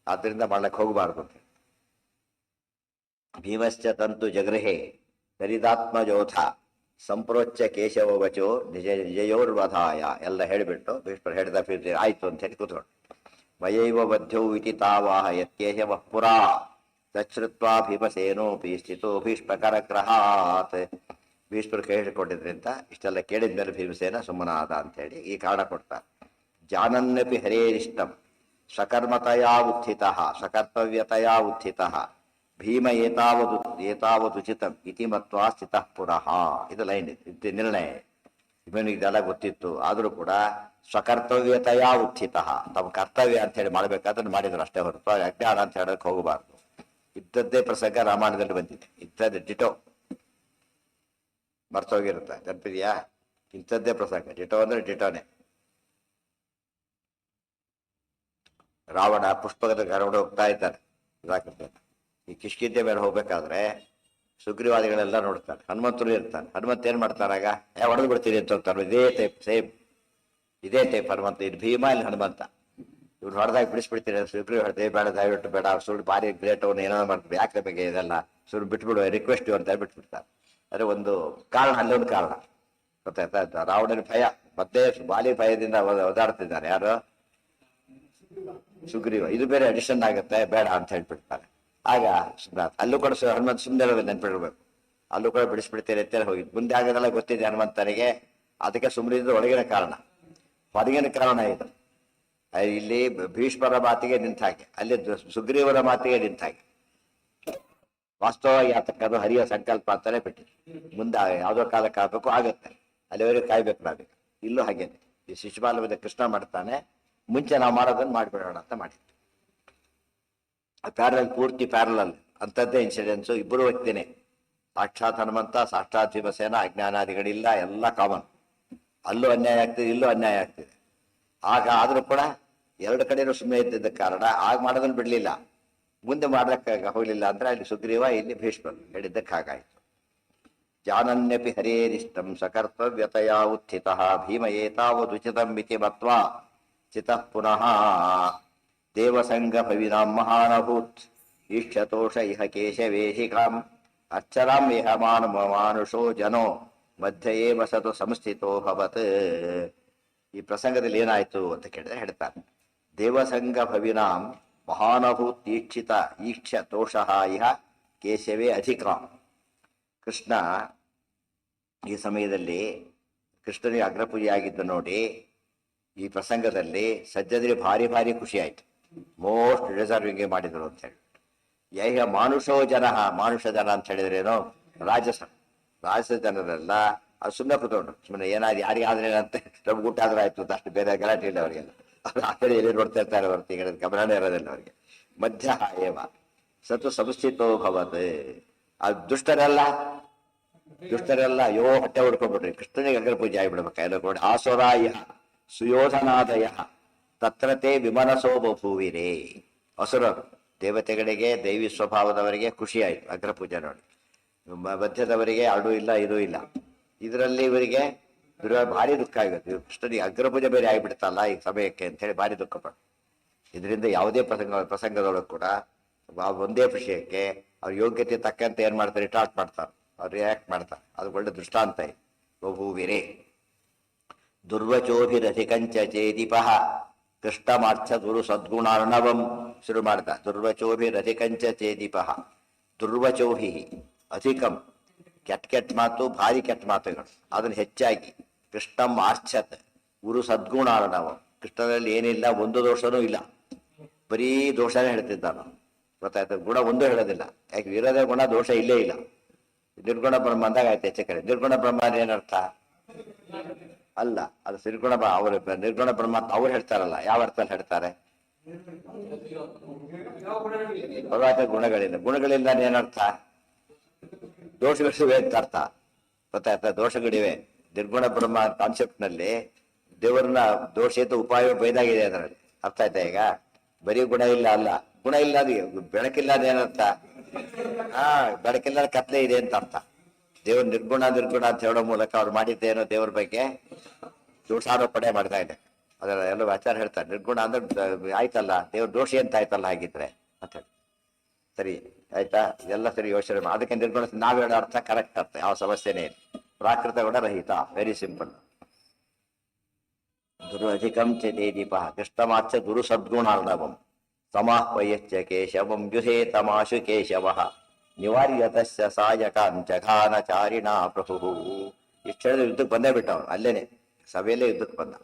ಆದ್ದರಿಂದ ಮಾಡ್ಲಕ್ಕೆ ಹೋಗಬಾರ್ದು ಅಂತ. ಭೀಮಶ್ಚ ತಂತು ಜಗೃಹೆ ಹರಿದಾತ್ಮಜೋಥ ಸಂಪ್ರೋಚ್ಚ ಕೇಶವ ವಚೋ ನಿಜಯೋರ್ವಧಾಯ ಎಲ್ಲ ಹೇಳಿಬಿಟ್ಟು ಭೀಷ್ಮರು ಹೇಳಿದ ಆಯ್ತು ಅಂತ ಹೇಳಿ ಕೂತ್ಕೊಂಡು. ಮಯೈವ ಬದ್ಧೌ ಇತಿ ತಾವಾಹ ಯತ್ಕೇಶವ ಪುರಾ ತಚ್ಛ್ರುತ್ವಾ ಭೀಮಸೇನೋಪಿ ಸ್ಥಿತೋ ಭೀಷ್ಮಕರಗ್ರಹಾತ್. ಭೀಷ್ಮರು ಕೇಳಿಕೊಂಡಿದ್ರಿಂದ ಇಷ್ಟೆಲ್ಲ ಕೇಳಿದ್ಮೇಲೆ ಭೀಮಸೇನ ಸುಮ್ಮನಾದ ಅಂತೇಳಿ ಈ ಕಾರಣ ಕೊಡ್ತಾರೆ. ಜಾನನ್ಯಪಿ ಹರೇರಿಷ್ಟಂ ಸಕರ್ಮತಯಾ ಉತ್ಥಿತಃ ಸಕರ್ತವ್ಯತಯಾ ಉತ್ಥಿತಃ ಭೀಮ ಏತಾವದುಚಿತಂ ಇತಿ ಮತ್ವಾ ಸ್ಥಿತಃ ಪುನಃ. ಇದು ಲೈನ್, ಇದು ನಿರ್ಣಯ. ಇವನಿಗೆ ಇದೆಲ್ಲ ಗೊತ್ತಿತ್ತು, ಆದರೂ ಕೂಡ ಸ್ವಕರ್ತವ್ಯತೆಯ ಉತ್ಥಿತ, ತಮ್ಮ ಕರ್ತವ್ಯ ಅಂತ ಹೇಳಿ ಮಾಡ್ಬೇಕಾದ್ರೆ ಮಾಡಿದ್ರು ಅಷ್ಟೇ ಹೊರತು ಅಜ್ಞಾನ ಅಂತ ಹೇಳಕ್ ಹೋಗಬಾರ್ದು. ಇದ್ದದ್ದೇ ಪ್ರಸಂಗ ರಾಮಾಯಣದಲ್ಲಿ ಬಂದಿದೆ, ಇಂಥದ್ದೇ ಡಿಟೋ. ಮರ್ತೋಗಿರುತ್ತೆ, ನೆನಪಿದೆಯಾ? ಇಂಥದ್ದೇ ಪ್ರಸಂಗ, ಡಿಟೋ ಅಂದ್ರೆ ಡಿಟೋನೆ. ರಾವಣ ಪುಷ್ಪಕದ ಕರವಡೆ ಹೋಗ್ತಾ ಇದ್ದಾನೆ, ಇದಾಕಿರ್ತಾನೆ. ಈ ಕಿಷ್ಕಿಂದೆ ಮೇಲೆ ಹೋಗ್ಬೇಕಾದ್ರೆ ಸುಗ್ರೀವಾದಿಗಳೆಲ್ಲ ನೋಡ್ತಾರೆ, ಹನುಮಂತರು ಇರ್ತಾನೆ. ಹನುಮಂತ ಏನ್ ಮಾಡ್ತಾರಾಗ, ಹೊಡೆದು ಬಿಡ್ತೀನಿ ಅಂತ ಹೋಗ್ತಾರೆ. ಇದೇ ಟೈಪ್ ಸೇಮ್, ಇದೇ ಟೈಪ್ ಹನುಮಂತ. ಇದು ಭೀಮ, ಇಲ್ಲಿ ಹನುಮಂತ. ಇವ್ರು ಹೊಡೆದಾಗ ಬಿಡಿಸ್ಬಿಡ್ತೀನಿ, ಸುಗ್ರೀವ್ ಹೊಡೆದೇ ಬೇಡ, ದಯವಿಟ್ಟು ಬೇಡ, ಸುಳ್ಳು ಭಾರಿ ಗ್ರೇಟ್, ಅವನು ಏನೋ ಮಾಡ್ತೀವಿ, ಯಾಕೆ ಬಗ್ಗೆ ಇದೆಲ್ಲ ಸುಳ್ಳು ಬಿಟ್ಬಿಡುವ, ರಿಕ್ವೆಸ್ಟ್ ಅಂತ ಬಿಟ್ಬಿಡ್ತಾರೆ. ಅದೇ ಒಂದು ಕಾರಣ, ಅಲ್ಲೊಂದು ಕಾರಣ ಗೊತ್ತಾಯ್ತಾ. ರಾವಣನ ಭಯ, ಮತ್ತೆ ಬಾಲಿ ಭಯದಿಂದ ಓದಾಡ್ತಿದ್ದಾರೆ ಯಾರು, ಸುಗ್ರೀವ. ಇದು ಬೇರೆ ಅಡಿಷನ್ ಆಗುತ್ತೆ, ಬೇಡ ಅಂತ ಹೇಳ್ಬಿಡ್ತಾರೆ. ಆಗ ಅಲ್ಲೂ ಕೂಡ ಹನುಮಂತ ಸುಮ್ಮನೆ ಇರೋದು ನೆನ್ಪಿಡ್ಬೇಕು. ಅಲ್ಲೂ ಕೂಡ ಬಿಡಿಸ್ಬಿಡ್ತೇನೆ ಅಂತ ಹೋಗಿದ್ದು. ಮುಂದೆ ಆಗೋದೆಲ್ಲ ಗೊತ್ತಿದೆ ಹನುಮಂತನಿಗೆ, ಅದಕ್ಕೆ ಸುಮ್ಮನಿದ್ದು ಒಳಗಿನ ಕಾರಣ. ಹೊರಗಿನ ಕಾರಣ ಇದು. ಇಲ್ಲಿ ಭೀಷ್ಮರ ಮಾತಿಗೆ ನಿಂತ ಹಾಗೆ, ಅಲ್ಲಿ ಸುಗ್ರೀವರ ಮಾತಿಗೆ ನಿಂತ ಹಾಗೆ. ವಾಸ್ತವವಾಗಿ ಆತಕ್ಕದು ಹರಿಯ ಸಂಕಲ್ಪ ಅಂತಾನೆ ಬಿಟ್ಟಿದೆ. ಮುಂದೆ ಯಾವುದೋ ಕಾಲಕ್ಕೆ ಆಗ್ಬೇಕು, ಆಗುತ್ತೆ, ಅಲ್ಲಿವರೆಗೂ ಕಾಯ್ಬೇಕು ನಾವೀಗ. ಇಲ್ಲೂ ಹಾಗೇನೆ, ಈ ಶಿಶುಪಾಲ ಕೃಷ್ಣ ಮಾಡ್ತಾನೆ, ಮುಂಚೆ ನಾವು ಮಾಡೋದನ್ನು ಮಾಡಿಬಿಡೋಣ ಅಂತ ಮಾಡಿದ್ದು. ಪ್ಯಾರಲಲ್, ಪೂರ್ತಿ ಪ್ಯಾರಲಲ್ ಅಂಥದ್ದೇ ಇನ್ಸಿಡೆನ್ಸು. ಇಬ್ಬರು ವ್ಯಕ್ತಿನೇ, ಸಾಕ್ಷಾತ್ ಹನುಮಂತ, ಸಾಕ್ಷಾತ್ ಭೀಮಸೇನ, ಅಜ್ಞಾನಾದಿಗಳಿಲ್ಲ, ಎಲ್ಲ ಕಾಮನ್. ಅಲ್ಲೂ ಅನ್ಯಾಯ ಆಗ್ತಿದೆ, ಇಲ್ಲೂ ಅನ್ಯಾಯ ಆಗ್ತಿದೆ. ಆಗ ಆದರೂ ಕೂಡ ಎರಡು ಕಡೆಯೂ ಸುಮ್ಮನೆ ಇದ್ದಿದ್ದ ಕಾರಣ ಆಗ ಮಾಡೋದನ್ನು ಬಿಡಲಿಲ್ಲ, ಮುಂದೆ ಮಾಡ್ಲಿಕ್ಕೆ ಹೋಗಲಿಲ್ಲ. ಅಂದ್ರೆ ಅಲ್ಲಿ ಸುಗ್ರೀವ, ಇಲ್ಲಿ ಭೀಷ್ಮರು ಹೇಳಿದ್ದಕ್ಕೆ ಹಾಗಾಯಿತು. ಜಾನನ್ಯಪಿ ಹರೇರಿಷ್ಟಂ ಸಕರ್ತವ್ಯತೆಯ ಉತ್ಥಿತಃ ಭೀಮ ಏತಾವದುಚಿತಂ ಇತಿ ಮತ್ವಾ ಚಿತಃ ಪುನಃ ದೇವಸಂಗ ಭವಿನಾಂ ಮಹಾನಭೂತ್ ಈಕ್ಷತೋಷ ಇಹ ಕೇಶವೇಶಿಕಾಂ ಅಚ್ಚರಾಂ ಇಹ ಮಾನುಷೋ ಜನೋ ಮಧ್ಯಯೇ ವಸತು ಸಂಸ್ಥಿತೋ ಭವತ್. ಈ ಪ್ರಸಂಗದಲ್ಲಿ ಏನಾಯ್ತು ಅಂತ ಕೇಳಿದ್ರೆ ಹೇಳ್ತಾರೆ, ದೇವಸಂಗ ಭವಿನಾಂ ಮಹಾನಭೂತ್ ಈಕ್ಷತೋಷಃ ಇಹ ಕೇಶವೇ ಅಧಿಕಾಂ. ಕೃಷ್ಣ ಈ ಸಮಯದಲ್ಲಿ ಕೃಷ್ಣನಿಗೆ ಅಗ್ರಪೂಜೆಯಾಗಿದ್ದು ನೋಡಿ, ಈ ಪ್ರಸಂಗದಲ್ಲಿ ಸಜ್ಜನಿಗೆ ಭಾರಿ ಭಾರಿ ಖುಷಿ ಆಯ್ತು. ಮೋಸ್ಟ್ ಡಿಸರ್ವಿಂಗ್ ಮಾಡಿದ್ರು ಅಂತ ಹೇಳಿ. ಯಹ ಮಾನುಷೋ ಜನ, ಮಾನುಷ ಜನ ಅಂತ ಹೇಳಿದ್ರೇನೋ ರಾಜಸ ಜನರೆಲ್ಲ ಅದು ಸುಮ್ಮನೆ ಕೂತ್ಕೊಂಡ್ರು. ಸುಮ್ಮನೆ ಏನಾದ್ರು ಯಾರಿಗಾದ್ರೆ ಏನಂತೆ, ನಮ್ಗೆ ಊಟ ಆದ್ರೂ ಆಯ್ತು ಅಂತ, ಅಷ್ಟು ಬೇರೆ ಗಲಾಟೆ ಇಲ್ಲ ಅವರಿಗೆಲ್ಲ. ಅವ್ರು ಆ ಕಡೆ ಎಲ್ಲಿ ನೋಡ್ತಾ ಇರ್ತಾರೆ ಹೊರತು ಈಗ ಗಮನನೇ ಇರೋದಿಲ್ಲ ಅವರಿಗೆ. ಮಧ್ಯ ಏವ ಸತು ಸಂಸ್ಥಿತೋ ಭವತ್. ಅದು ದುಷ್ಟರೆಲ್ಲ ಹೊಟ್ಟೆ ಹೊಡ್ಕೊಂಡ್ಬಿಟ್ರಿ, ಕೃಷ್ಣನಿಗೆ ಅಗ್ರ ಪೂಜೆ ಆಗಿಬಿಡ್ಬೇಕು ಎಲ್ಲ ನೋಡಿ. ಆಸುರಾಯ ಸುಯೋಧನಾದಯ ತತ್ರತೆ ವಿಮನಸೋ ಬಭೂವಿರೇ. ಅಸುರರು, ದೇವತೆಗಳಿಗೆ, ದೈವಿ ಸ್ವಭಾವದವರಿಗೆ ಖುಷಿ ಆಯ್ತು ಅಗ್ರ ಪೂಜೆ ನೋಡಿ. ಮಧ್ಯದವರಿಗೆ ಅಡು ಇಲ್ಲ, ಇದು ಇಲ್ಲ. ಇದರಲ್ಲಿ ಇವರಿಗೆ ಭಾರಿ ದುಃಖ ಆಗುತ್ತೆ. ಕೃಷ್ಣನಿಗೆ ಅಗ್ರ ಪೂಜೆ ಬೇರೆ ಆಗಿಬಿಡ್ತಲ್ಲ ಈ ಸಮಯಕ್ಕೆ ಅಂತ ಹೇಳಿ ಭಾರಿ ದುಃಖ ಪಟ್ಟು. ಇದರಿಂದ ಯಾವುದೇ ಪ್ರಸಂಗದೊಳಗೆ ಕೂಡ ಒಂದೇ ವಿಷಯಕ್ಕೆ ಅವ್ರ ಯೋಗ್ಯತೆ ತಕ್ಕಂತೆ ಏನ್ ಮಾಡ್ತಾರೆ, ರಿಟಾರ್ಟ್ ಮಾಡ್ತಾರೆ, ಅವ್ರು ರಿಯಾಕ್ಟ್ ಮಾಡ್ತಾರೆ. ಅದು ಒಳ್ಳೆ ದೃಷ್ಟಾಂತ ಇದೆ. ಬಭೂವಿರೇ ದುರ್ವಚೋಭಿರಧಿಕಂಚ ಚೇದಿಪಃ ಕೃಷ್ಟಮಾರ್ಥ ಗುರು ಸದ್ಗುಣಾರ್ಣವಂ ಶುರು ಮಾಡ್ದ. ದುರ್ವಚೋಭಿರಧಿಕಂಚ ಚೇದೀಪ, ದುರ್ವಚೋಭಿ ಅಧಿಕಂ, ಕೆಟ್ಟ ಕೆಟ್ಟ ಮಾತು, ಭಾರಿ ಕೆಟ್ಟ ಮಾತುಗಳು, ಅದನ್ನು ಹೆಚ್ಚಾಗಿ ಕೃಷ್ಣಂ ಆರ್ಛತ್ ಗುರು ಸದ್ಗುಣಾರ್ಣವಂ, ಕೃಷ್ಣನಲ್ಲಿ ಏನಿಲ್ಲ, ಒಂದು ದೋಷನೂ ಇಲ್ಲ, ಬರೀ ದೋಷನೇ ಹೇಳ್ತಿದ್ದಾನ. ಗೊತ್ತಾಯ್ತು, ಗುಣ ಒಂದು ಹೇಳೋದಿಲ್ಲ. ಯಾಕೆ ಇರೋದೇ ಗುಣ, ದೋಷ ಇಲ್ಲೇ ಇಲ್ಲ. ನಿರ್ಗುಣ ಬ್ರಹ್ಮ ಅಂದಾಗ ಆಯ್ತು ಹೆಚ್ಚು ಕಡೆ. ನಿರ್ಗುಣ ಬ್ರಹ್ಮ ಏನರ್ಥ ಅಲ್ಲ, ಅದು ನಿರ್ಗುಣ ಅವರು ನಿರ್ಗುಣ ಬ್ರಹ್ಮ ಅಂತ ಅವ್ರು ಹೇಳ್ತಾರಲ್ಲ, ಯಾವ ಅರ್ಥದಲ್ಲಿ ಹೇಳ್ತಾರೆ? ಗುಣಗಳಿಲ್ಲ. ಗುಣಗಳಿಲ್ಲ ಏನರ್ಥ? ದೋಷಗಳಿವೆ ಅಂತ ಅರ್ಥ. ಗೊತ್ತಾಯ್ತಾ? ದೋಷಗಳಿವೆ. ನಿರ್ಗುಣ ಬ್ರಹ್ಮ ಕಾನ್ಸೆಪ್ಟ್ ನಲ್ಲಿ ದೇವರನ್ನ ದೋಷಿತ ಉಪಾಯ ಬೈದಾಗಿದೆ ಅದರಲ್ಲಿ. ಅರ್ಥ ಆಯ್ತಾ? ಈಗ ಬರೀ ಗುಣ ಇಲ್ಲ ಅಲ್ಲ, ಗುಣ ಇಲ್ಲ ಅದು ಬೆಳಕಿಲ್ಲ ಅದೇನರ್ಥ? ಬೆಳಕಿಲ್ಲ ಕತ್ಲೆ ಇದೆ ಅಂತ ಅರ್ಥ. ದೇವ್ರ ನಿರ್ಗುಣ ಅಂತ ಹೇಳೋ ಮೂಲಕ ಅವ್ರು ಮಾಡಿದ್ದೇನೋ ದೇವ್ರ ಬಗ್ಗೆ ದೋಷಾರೋಪಣೆ ಮಾಡ್ತಾ ಇದೆ. ಅದರ ಎಲ್ಲ ಆಚಾರ ಹೇಳ್ತಾರೆ, ನಿರ್ಗುಣ ಅಂದ್ರೆ ಆಯ್ತಲ್ಲ, ದೇವ್ರ ದೋಷಿ ಅಂತ ಆಯ್ತಲ್ಲ ಹಾಗಿದ್ರೆ ಅಂತ ಹೇಳಿ. ಸರಿ ಆಯ್ತಾ? ಇದೆಲ್ಲ ಸರಿ ಯೋಚನೆ ಮಾಡಿ. ಅದಕ್ಕೆ ನಿರ್ಗುಣ ನಾವ್ ಹೇಳೋ ಅರ್ಥ ಕರೆಕ್ಟ್ ಅರ್ಥ, ಯಾವ ಸಮಸ್ಯೆನೇ ಇಲ್ಲ. ಪ್ರಾಕೃತ ಗುಣ ರಹಿತ, ವೆರಿ ಸಿಂಪಲ್. ದುರಧಿಕಂ ಚೇದೀಪ ಕೃಷ್ಣಮಾಚ ಗುರು ಸದ್ಗುಣಾರ್ಣವಂ ಸಮಾಹ್ವಯಶ್ಚ ಕೇಶವಂ ಯುಧೇತಮಾಶು ಕೇಶವಃ ನಿವಾರ್ಯತಸ್ಯ ಸಾಯಕಾನ್ ಜಘಾನಚಾರಿಣಾ ಪ್ರಭು. ಇಷ್ಟು ಹೇಳಿದ್ರೆ ಯುದ್ಧಕ್ಕೆ ಬಂದೇ ಬಿಟ್ಟ ಅವನು. ಅಲ್ಲೇನೆ ಸಭೆಯಲ್ಲೇ ಯುದ್ಧಕ್ಕೆ ಬಂದ.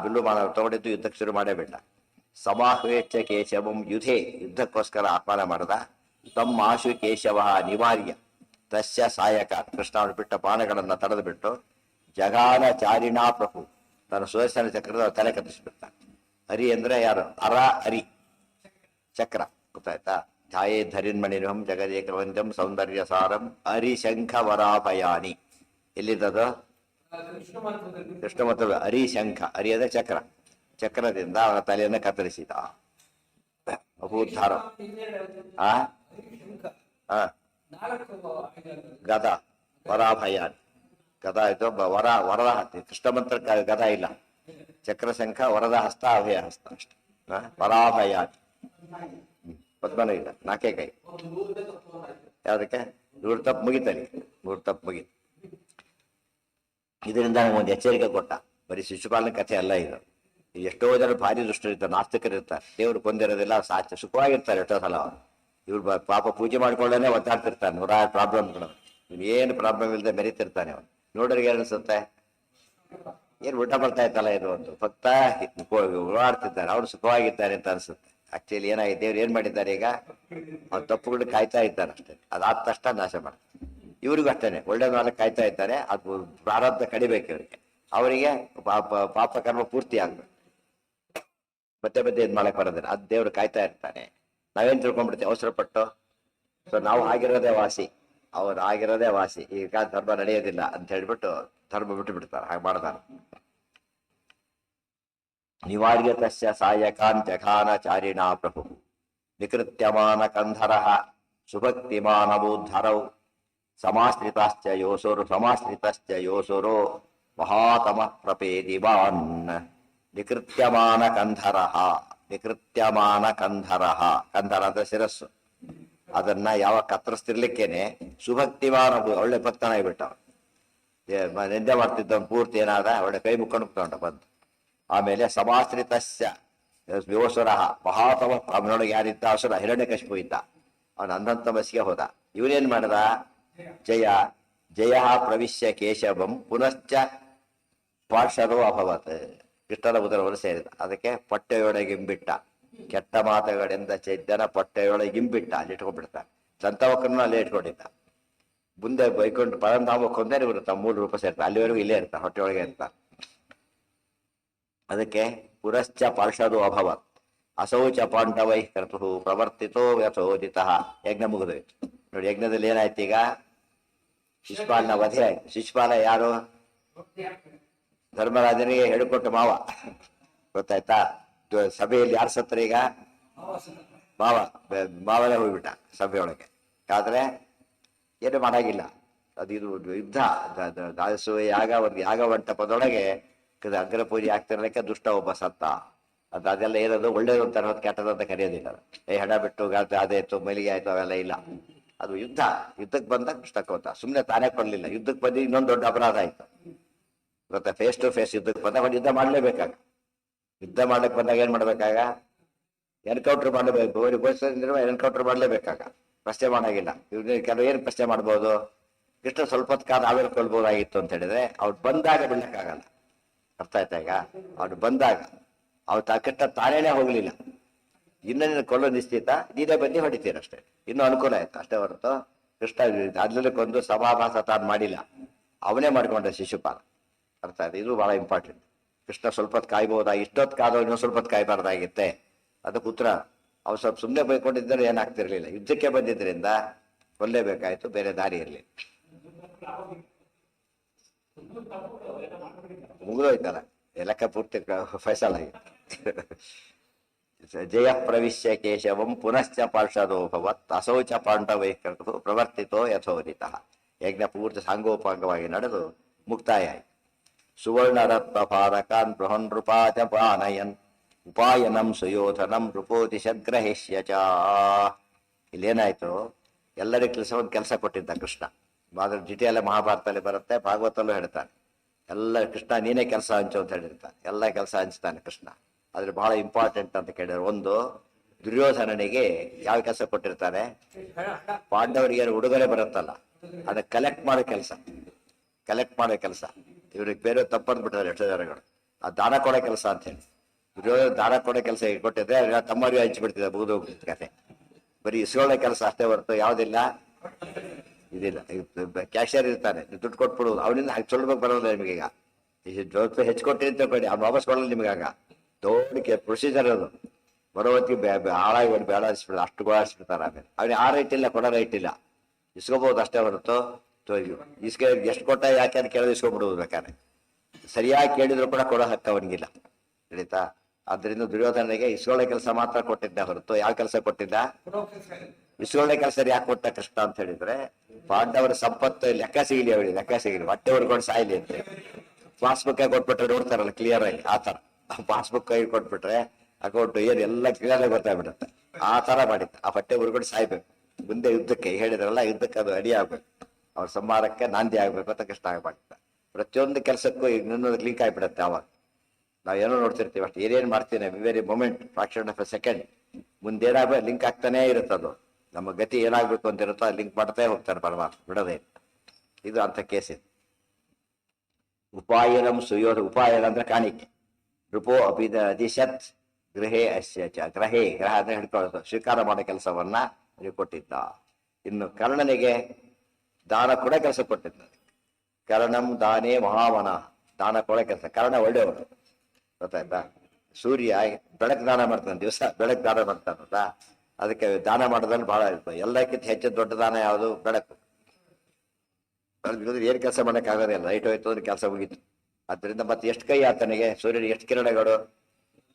ಬಿಲ್ಲು ತಗೊಂಡಿದ್ದು ಯುದ್ಧಕ್ಕೆ ಶುರು ಮಾಡೇ ಬಿಟ್ಟ. ಸಮಾಹ್ವೇಚ್ಛ ಕೇಶವಂ ಯುಧೆ, ಯುದ್ಧಕ್ಕೋಸ್ಕರ ಆಹ್ವಾನ ಮಾಡಿದ. ತಮ್ಮ ಆಶು ಕೇಶವ ನಿವಾರ್ಯ ತಸ್ಯ ಸಾಯಕ, ಕೃಷ್ಣ ಅವನು ಬಿಟ್ಟ ಬಾಣಗಳನ್ನು ತಡೆದು ಬಿಟ್ಟು ಜಘಾನಚಾರಿಣಾ ಪ್ರಭು ತನ್ನ ಸುದರ್ಶನ ಚಕ್ರದ ತಲೆ ಕತ್ತಿಸ್ಬಿಡ್ತ. ಹರಿ ಅಂದ್ರೆ ಯಾರು? ಅರ ಹರಿ ಚಕ್ರ. ಗೊತ್ತಾಯ್ತಾ? ಛಾಯೇ ಧರಿನ್ಮಣಿರಂ ಜಗದೇಕವಂದ್ಯಂ ಸೌಂದರ್ಯ ಸಾರಂ ಹರಿಶಂಖ ವರಾಭಯಾನಿ. ಎಲ್ಲಿದ್ದದು? ಕೃಷ್ಣ ಮತ್ತು ಹರಿಶಂಖ. ಹರಿ ಅಂದ್ರೆ ಚಕ್ರ. ಚಕ್ರದಿಂದ ಅವನ ತಲೆಯನ್ನು ಕತ್ತರಿಸಿದ. ಅಭೂದ್ಧಾರ. ಗದ ವರಾಭಯಾನಿ. ಗದ ಇದು ವರದ ಹಸ್ತ. ಕೃಷ್ಣ ಮಂತ್ರ ಗದ ಇಲ್ಲ. ಚಕ್ರಶಂಖ, ವರದ ಹಸ್ತ, ಅಭಯ ಹಸ್ತ ಅಷ್ಟೆ. ವರಾಭಯಾನಿ. ಪದ್ಮನೂ ಇಲ್ಲ, ನಾಲ್ಕೇ ಕೈ. ಯಾವ್ದಕ್ಕೆ? 3 ತಪ್ಪು ಮುಗಿತಲ್ಲಿ, 3 ತಪ್ಪು ಮುಗಿತು. ಇದರಿಂದ ನಮಗೊಂದು ಎಚ್ಚರಿಕೆ ಕೊಟ್ಟ. ಬರೀ ಶಿಶುಪಾಲನ ಕಥೆ ಅಲ್ಲ ಇದು. ಎಷ್ಟೋ ಜನ ಭಾರಿ ದುಷ್ಟರಿರ್ತಾರೆ, ನಾಸ್ತಿಕರಿರ್ತಾರೆ, ದೇವ್ರು ಕೊಂದಿರೋದಿಲ್ಲ, ಸುಖವಾಗಿರ್ತಾರೆ ಎಷ್ಟೋ ಸಲ. ಇವ್ರು ಪಾಪ ಪೂಜೆ ಮಾಡ್ಕೊಳ್ಳೇ ಒದ್ದಾಡ್ತಿರ್ತಾನೆ. 100 ಪ್ರಾಬ್ಲಮ್ಗಳು. ಏನು ಪ್ರಾಬ್ಲಮ್ ಇಲ್ಲದೆ ಮೆರಿತಿರ್ತಾನೆ ಅವನು. ನೋಡ್ರಿಗೆ ಏನು ಅನ್ಸುತ್ತೆ? ಏನು ಊಟ ಬರ್ತಾ ಇತ್ತಲ್ಲ ಇದು ಒಂದು ಭಕ್ತ ಓಡಾಡ್ತಿದ್ದಾನೆ, ಅವ್ರು ಸುಖವಾಗಿದ್ದಾರೆ ಅಂತ ಅನ್ಸುತ್ತೆ. ಆಕ್ಚುಲಿ ಏನಾಗಿದೆ, ದೇವ್ರು ಏನ್ ಮಾಡಿದ್ದಾರೆ ಈಗ? ಅವ್ನ ತಪ್ಪುಗಳು ಕಾಯ್ತಾ ಇದ್ದಾನೆ ಅಷ್ಟೇ. ಅದಾದ ತಕ್ಷಣ ನಾಶ ಮಾಡ್ತಾರೆ. ಇವ್ರಿಗೂ ಅಷ್ಟೇನೆ, ಒಳ್ಳೆ ನಾಲ್ಕು ಕಾಯ್ತಾ ಇದ್ದಾರೆ. ಅದು ಪ್ರಾರಬ್ಧ ಕಡಿಬೇಕು ಇವರಿಗೆ. ಅವರಿಗೆ ಪಾಪ ಕರ್ಮ ಪೂರ್ತಿ ಆಗ್ಬೇಕು. ಮತ್ತೆ ಇದ್ ಮಾಡಕ್ ಬರೋದಿಲ್ಲ. ಅದು ದೇವ್ರು ಕಾಯ್ತಾ ಇರ್ತಾನೆ. ನಾವೇನ್ ತಿಳ್ಕೊಂಡ್ಬಿಡ್ತೀವಿ ಅವಸರ ಪಟ್ಟು. ಸೊ ನಾವು ಆಗಿರೋದೇ ವಾಸಿ, ಅವ್ರು ಆಗಿರೋದೇ ವಾಸಿ. ಈಗ ಧರ್ಮ ನಡೆಯೋದಿಲ್ಲ ಅಂತ ಹೇಳ್ಬಿಟ್ಟು ಧರ್ಮ ಬಿಟ್ಟು ಬಿಡ್ತಾರೆ. ಹಾಗೆ ಮಾಡ್ತಾರೆ. ನಿವಾರ್ಯ ತಸ್ಯ ಸಾಯಕಾನ್ ಜಘಾನಚಾರಿಣಾ ಪ್ರಭು ವಿಕೃತ್ಯಮಾನ ಕಂಧರ ಸುಭಕ್ತಿಮಾನಬೂದ್ಧರೌ ಸಮಾಶ್ರಿತಶ್ಚ ಯೋಸುರೋ ಮಹಾತಮ ಪ್ರಪೇದಿವಾನ್. ವಿಕೃತ್ಯಮಾನ ಕಂಧರ. ವಿಕೃತ್ಯಮಾನ ಕಂಧರ. ಕಂಧರ ಅಂದ್ರೆ ಶಿರಸ್ಸು. ಅದನ್ನ ಯಾವ ಕತ್ತರಿಸ್ತಿರ್ಲಿಕ್ಕೇನೆ ಸುಭಕ್ತಿಮಾನ, ಒಳ್ಳೆ ಭಕ್ತನಾಗಿಬಿಟ್ಟ. ನಿಂದೆ ಮಾಡ್ತಿದ್ದ ಪೂರ್ತಿ ಏನಾದ, ಒಳ್ಳೆ ಕೈ ಮುಕ್ಕೊಂಡು ತಗೊಂಡ ಬಂದು. ಆಮೇಲೆ ಸಮಾಶ್ರಿತಸ್ಯ ಯೋಸುರ ಮಹಾತಮ. ಅವನೊಳಗೆ ಯಾರಿದ್ದ? ಅಸುರ ಹಿರಣ್ಯಕಶಿಪು ಇದ್ದ. ಅವನ ಅಂಧಂತಮಸ್ಸಿಗೆ ಹೋದ. ಇವನೇನ್ ಮಾಡ್ದ? ಜಯ ಪ್ರವಿಶ್ಯ ಕೇಶವಂ ಪುನಶ್ಚ ಪಾರ್ಷದೋ ಅಭವತ್. ಕೃಷ್ಣನ ಉದರವನ್ನು ಸೇರಿದ. ಅದಕ್ಕೆ ಪೊಟ್ಟೆಯೊಳಗಿಂಬಿಟ್ಟ. ಕೆಟ್ಟ ಮಾತುಗಳಿಂದ ಚೈತನ್ಯ ಪೊಟ್ಟೆಯೊಳಗಿಂಬಿಟ್ಟ. ಅಲ್ಲಿ ಇಟ್ಕೊಂಡ್ಬಿಡ್ತಾನೆ. ದಂತವಕ್ಕನ್ನು ಅಲ್ಲೇ ಇಟ್ಕೊಂಡಿದ್ದ. ಮುಂದೆ ಬೈಕೊಂಡು ಪರಂಧಾಮಕ್ಕೆ ಒಂದೇ ಇವರು ತಮ್ಮ ಮೂಲ ರೂಪ ಸೇರ್ತಾರೆ. ಅಲ್ಲಿವರೆಗೂ ಇಲ್ಲೇ ಇರ್ತಾರೆ, ಹೊಟ್ಟೆಯೊಳಗೆ ಇರ್ತಾರೆ. ಅದಕ್ಕೆ ಪುರಶ್ಚ ಪಾರ್ಷದೋ ಅಭವತ್ ಅಸೌಚ ಪಾಂಡವೈ ಕರ್ತೃ ಪ್ರವರ್ತಿತೋ ಯಥೋದಿತ. ಯಜ್ಞ ಮುಗಿದೋಯ್ತು ನೋಡಿ. ಯಜ್ಞದಲ್ಲಿ ಏನಾಯ್ತು ಈಗ? ಶಿಶುಪಾಲನ ವಧೆ ಆಯ್ತು. ಶಿಶುಪಾಲ ಯಾರು? ಧರ್ಮರಾಜನಿಗೆ ಹೇಳಿಕೊಟ್ಟು ಮಾವ. ಗೊತ್ತಾಯ್ತಾ? ಸಭೆಯಲ್ಲಿ ಯಾರು ಸತ್ರ ಈಗ? ಮಾವನೇ ಹೋಗ್ಬಿಟ್ಟ ಸಭೆಯೊಳಗೆ. ಆದ್ರೆ ಏನು ಮಾಡಾಗಿಲ್ಲ. ಅದು ಇದು ಯುದ್ಧ. ಯಾಗ ಒಂದು ಯಾಗ ಮಂಟಪದೊಳಗೆ ಅಗ್ರ ಪೂಜೆ ಆಗ್ತಿರ್ಲಿಕ್ಕೆ ದುಷ್ಟ ಒಬ್ಬ ಸತ್ತ. ಅದೆಲ್ಲ ಏನದು ಒಳ್ಳೇದು ಅಂತ ಅನ್ನೋದು ಕೆಟ್ಟದ್ದು ಅಂತ ಕರೆಯೋದಿಲ್ಲ. ಹಣ ಬಿಟ್ಟು ಅದಾಯ್ತು ಮೈಲಿಗೆ ಆಯ್ತು ಅವೆಲ್ಲ ಇಲ್ಲ. ಅದು ಯುದ್ಧ. ಯುದ್ಧಕ್ಕೆ ಬಂದಾಗ ಕೃಷ್ಣಕ್ಕೆ ಹೋದ. ಸುಮ್ಮನೆ ತಾನೇ ಕೊಡ್ಲಿಲ್ಲ. ಯುದ್ಧಕ್ಕೆ ಬಂದು ಇನ್ನೊಂದು ದೊಡ್ಡ ಅಪರಾಧ ಆಯ್ತು. ಗೊತ್ತಾ? ಫೇಸ್ ಟು ಫೇಸ್ ಯುದ್ಧಕ್ಕೆ ಬಂದಾಗ ಒಂದು ಯುದ್ಧ ಮಾಡ್ಲೇಬೇಕಾಗ. ಯುದ್ಧ ಮಾಡ್ಲಿಕ್ಕೆ ಬಂದಾಗ ಏನ್ ಮಾಡ್ಬೇಕಾಗ ಎನ್ಕೌಂಟರ್ ಮಾಡಲೇಬೇಕು, ಎನ್ಕೌಂಟರ್ ಮಾಡಲೇಬೇಕಾಗ ಪ್ರಶ್ನೆ ಮಾಡಾಗಿಲ್ಲ. ಇವ್ರಿಗೆ ಕೆಲವು ಏನು ಪ್ರಶ್ನೆ ಮಾಡ್ಬೋದು, ಕೃಷ್ಣ ಸ್ವಲ್ಪ ಹೊತ್ತು ಕಾದ ಆಮೇಲೆ ಕೊಲ್ಬೋದಾಗಿತ್ತು ಅಂತ ಹೇಳಿದ್ರೆ ಅವ್ರು ಬಂದಾಗ ಬಿಡ್ಲಿಕ್ಕಾಗಲ್ಲ. ಅರ್ಥ ಆಯ್ತಾ? ಈಗ ಅವ್ರು ಬಂದಾಗ ಅವ್ರು ಕೃಷ್ಣ ತಾನೇನೆ ಹೋಗ್ಲಿಲ್ಲ, ಇನ್ನೇನು ಕೊಲ್ಲೋ ನಿಶ್ಚಿತ, ನೀನೇ ಬಂದು ಹೊಡಿತೀರಷ್ಟೇ, ಇನ್ನೂ ಅನುಕೂಲ ಆಯ್ತು ಅಷ್ಟೇ ಹೊರತು ಕೃಷ್ಣ ಅದ್ರಲ್ಲಿ ಕೊಂದು ಸಮಾಭಾಸ ತಾನು ಮಾಡಿಲ್ಲ, ಅವನೇ ಮಾಡ್ಕೊಂಡ ಶಿಶುಪಾಲ. ಅರ್ಥ ಆಯ್ತು? ಇದು ಬಹಳ ಇಂಪಾರ್ಟೆಂಟ್. ಕೃಷ್ಣ ಸ್ವಲ್ಪ ಹೊತ್ತು ಕಾಯ್ಬೋದಾ, ಇಷ್ಟೊತ್ತು ಕಾದೋ ಇನ್ನೊಂದು ಸ್ವಲ್ಪ ಹೊತ್ತು ಕಾಯ್ಬಾರ್ದಾಗಿತ್ತೆ. ಅದಕ್ಕೆ ಉತ್ತರ ಅವ್ರು ಸ್ವಲ್ಪ ಸುಮ್ಮನೆ ಬೈಕೊಂಡಿದ್ದರೆ ಏನಾಗ್ತಿರ್ಲಿಲ್ಲ, ಯುದ್ಧಕ್ಕೆ ಬಂದಿದ್ರಿಂದ ಕೊಲ್ಲೇಬೇಕಾಯ್ತು, ಬೇರೆ ದಾರಿ ಇರಲಿ. ಮುಗಿದೋಯ್ತಲ್ಲ, ಲೆಕ್ಕ ಪೂರ್ತಿ ಫೈಸಲ್ ಆಗಿದೆ. ಜಯ ಪ್ರವಿಶ್ಯ ಕೇಶವಂ ಪುನಶ್ಚ ಪಾರ್ಷದೋ ಭವತ್ ಅಸೌಚ ಪಾಂಡವೈ ಕೃತು ಪ್ರವರ್ತಿತೋ ಯಥೋರಿತ. ಯಜ್ಞ ಪೂರ್ತಿ ಸಾಂಗೋಪಾಂಗವಾಗಿ ನಡೆದು ಮುಕ್ತಾಯ ಆಯಿತು. ಸುವರ್ಣ ರತ್ನ ಭಾರಕಾನ್ ಬೃಹನ್ ನೃಪಾಚ ಪಾನಯನ್ ಉಪಾಯನಂ ಸುಯೋಧನಂ ನೃಪೋತಿ ಶಗ್ರಹಿಷ್ಯ ಚ. ಇಲ್ಲೇನಾಯ್ತು, ಎಲ್ಲರಿಗೂ ಒಂದು ಕೆಲಸ ಕೊಟ್ಟಿದ್ದ ಕೃಷ್ಣ. ಅದ್ರ ಜಿಟಿಯಲ್ಲ ಮಹಾಭಾರತದಲ್ಲಿ ಬರುತ್ತೆ, ಭಾಗವತಲ್ಲೂ ಹೇಳ್ತಾನೆ. ಎಲ್ಲ ಕೃಷ್ಣ ನೀನೇ ಕೆಲಸ ಹಂಚು ಅಂತ ಹೇಳಿರ್ತಾನೆ. ಎಲ್ಲ ಕೆಲಸ ಹಂಚ್ತಾನೆ ಕೃಷ್ಣ. ಆದ್ರೆ ಬಹಳ ಇಂಪಾರ್ಟೆಂಟ್ ಅಂತ ಕೇಳಿದ್ರೆ, ಒಂದು ದುರ್ಯೋಧನನಿಗೆ ಯಾವ ಕೆಲಸ ಕೊಟ್ಟಿರ್ತಾನೆ, ಪಾಂಡವರಿಗೆ ಉಡುಗೊರೆ ಬರುತ್ತಲ್ಲ ಅದನ್ನ ಕಲೆಕ್ಟ್ ಮಾಡೋ ಕೆಲಸ. ಇವ್ರಿಗೆ ಬೇರೆ ತಪ್ಪಂದ್ಬಿಟ್ಟಾರೆ ಎಷ್ಟೋ ಜನಗಳು. ಆ ದಾನ ಕೊಡೋ ಕೆಲಸ ಅಂತ ಹೇಳಿ ದುರ್ಯೋಧನ ದಾನ ಕೊಡೋ ಕೆಲಸ ಕೊಟ್ಟಿದ್ರೆ ತಮ್ಮರಿಗೆ ಹಂಚಿಬಿಡ್ತಿದ್ದ, ಮುಗಿದೋಗ್ಬಿಡ್ತು ಕತೆ. ಬರೀ ಇಸ್ಕೊಳ್ಳೋ ಕೆಲಸ ಅಷ್ಟೇ ಹೊರತು ಯಾವುದಿಲ್ಲ, ಇದಿಲ್ಲ. ಕ್ಯಾಶಿಯರ್ ಇರ್ತಾನೆ, ದುಡ್ಡು ಕೊಟ್ಬಿಡುವುದು, ಅವನಿಂದ ಚೊಲ್ಬೇಕು ಬರೋದಿಲ್ಲ ನಿಮಗೀಗ. ಸ್ವಲ್ಪ ಹೆಚ್ಚು ಕೊಟ್ಟಿರಿ ಅಂತ ಕೊಡಿ, ಅವ್ನು ವಾಪಸ್ ಕೊಡಲ್ಲ ನಿಮಗಾಗ. ದೊಡ್ಡ ಪ್ರೊಸೀಜರ್ ಅದು. ಬರೋ ಹೊತ್ತಿಗೆ ಹಾಳಾಗಿ ಬೇಡ ಅನಿಸ್ಬಿಡ, ಅಷ್ಟು ಗೋಳಿಸ್ಬಿಡ್ತಾರೆ. ಆಮೇಲೆ ಅವನಿಗೆ ಆ ರೈಟ್ ಇಲ್ಲ, ಕೊಡೋ ರೈಟ್ ಇಲ್ಲ. ಇಸ್ಕೋಬಹುದು ಅಷ್ಟೇ ಹೊರತು ಇಸ್ಕೆ ಎಷ್ಟು ಕೊಟ್ಟ ಯಾಕೆ ಅಂತ ಕೇಳೋದು ಇಸ್ಕೊಬಿಡುವುದು ಬೇಕಾದ್ರೆ. ಸರಿಯಾಗಿ ಕೇಳಿದ್ರು ಕೂಡ ಕೊಡೋ ಹಕ್ಕು ಅವನಿಗಿಲ್ಲ. ತಿಳಿತಾ? ಆದ್ರಿಂದ ದುರ್ಯೋಧನಿಗೆ ಇಸ್ಕೊಳ್ಳೋ ಕೆಲಸ ಮಾತ್ರ ಕೊಟ್ಟಿದ್ದ ಹೊರತು ಯಾವ ಕೆಲಸ ಕೊಟ್ಟಿದ್ದ? ಇಸ್ಕೊಳ್ಳೋ ಕೆಲಸ ಯಾಕೆ ಕೊಟ್ಟ ಕೃಷ್ಣ ಅಂತ ಹೇಳಿದ್ರೆ, ಪಾಂಡವರ ಸಂಪತ್ತು ಲೆಕ್ಕ ಸಿಗಲಿ, ಅವಳಿಗೆ ಲೆಕ್ಕ ಸಿಗಲಿ, ಹೊಟ್ಟೆ ಹೊಡ್ಕೊಂಡು ಸಾಯ್ಲಿ ಅಂತ. ಪಾಸ್ಬುಕ್ ಕೊಟ್ಬಿಟ್ರೆ ನೋಡ್ತಾರಲ್ಲ ಕ್ಲಿಯರ್ ಆಗಿ, ಆ ತರ ಪಾಸ್ಬುಕ್ ಕೈ ಕೊಟ್ಬಿಟ್ರೆ ಅಕೌಂಟ್ ಏನು ಎಲ್ಲ ಕ್ಲಿಯರ್ ಆಗಿ ಗೊತ್ತಾಗ್ಬಿಡುತ್ತೆ. ಆ ತರ ಮಾಡಿದ್ದ. ಆ ಹೊಟ್ಟೆ ಹುರ್ಕೊಂಡು ಸಾಯ್ಬೇಕು, ಮುಂದೆ ಯುದ್ಧಕ್ಕೆ ಹೇಳಿದ್ರಲ್ಲ, ಯುದ್ಧಕ್ಕೆ ಅದು ಅಡಿ ಆಗ್ಬೇಕು, ಅವ್ರ ಸಂಹಾರಕ್ಕೆ ನಾಂದಿ ಆಗ್ಬೇಕು ಅಂತ ಕೃಷ್ಣ ಮಾಡಿದ್ದ. ಪ್ರತಿಯೊಂದು ಕೆಲಸಕ್ಕೂ ಈಗ ಇನ್ನೊಂದು ಲಿಂಕ್ ಆಗಿಬಿಡುತ್ತೆ. ಅವಾಗ ನಾವು ಏನೋ ನೋಡ್ತಿರ್ತೀವಿ, ಅಷ್ಟು ಏನೇನು ಮಾಡ್ತೀವಿ, very moment, fraction of a second ಮುಂದೇನಾಗ ಲಿಂಕ್ ಆಗ್ತಾನೇ ಇರುತ್ತದು. ನಮ್ಮ ಗತಿ ಏನಾಗ್ಬೇಕು ಅಂತ ಇರುತ್ತೋ ಅದು ಲಿಂಕ್ ಮಾಡ್ತಾ ಹೋಗ್ತಾರೆ ಪರಮಾತ್ಮ, ಬಿಡೋದೇ. ಇದು ಅಂತ ಕೇಸ್ ಇದು. ಉಪಾಯನಂ ಸುಯೋಧ, ಉಪಾಯನ ಅಂದ್ರೆ ಕಾಣಿಕೆ. ನೃಪೋ ಅದಿಶತ್ ಗೃಹೇ ಅಸ್ಯ ಚ. ಗ್ರಹ ಅಂದ್ರೆ ಹಿಡ್ಕೊಳ್ಳೋದು, ಸ್ವೀಕಾರ ಮಾಡೋ ಕೆಲಸವನ್ನ ನೀವು ಕೊಟ್ಟಿದ್ದ. ಇನ್ನು ಕರ್ಣನಿಗೆ ದಾನ ಕೊಡೋ ಕೆಲಸ ಕೊಟ್ಟಿದ್ದ. ಕರ್ಣಂ ದಾನೇ ಮಹಾವನ, ದಾನ ಕೊಡೋ ಕೆಲಸ. ಕರ್ಣ ಒಳ್ಳೆಯವರು, ಗೊತ್ತಾಯ್ತಾ? ಸೂರ್ಯ ಬೆಳಕು ದಾನ ಮಾಡ್ತಾನೆ, ದಿವಸ ಬೆಳಕು ದಾನ ಮಾಡ್ತಾನಲ್ಲ, ಅದಕ್ಕೆ ದಾನ ಮಾಡೋದ್ರಲ್ಲಿ ಬಹಳ ಎಲ್ಲಕ್ಕಿಂತ ಹೆಚ್ಚು ದೊಡ್ಡ ದಾನ ಯಾವುದು? ಬೆಳಕು. ಏನ್ ಕೆಲಸ ಮಾಡೋಕ್ಕಾಗೋದಿಲ್ಲ, ಲೈಟ್ ಹೋಯ್ತು ಅಂದ್ರೆ ಕೆಲಸ ಮುಗೀತು. ಅದರಿಂದ ಮತ್ತೆ ಎಷ್ಟು ಕೈ ಆತನಿಗೆ, ಸೂರ್ಯನಿಗೆ ಎಷ್ಟು ಕಿರಣಗಳು?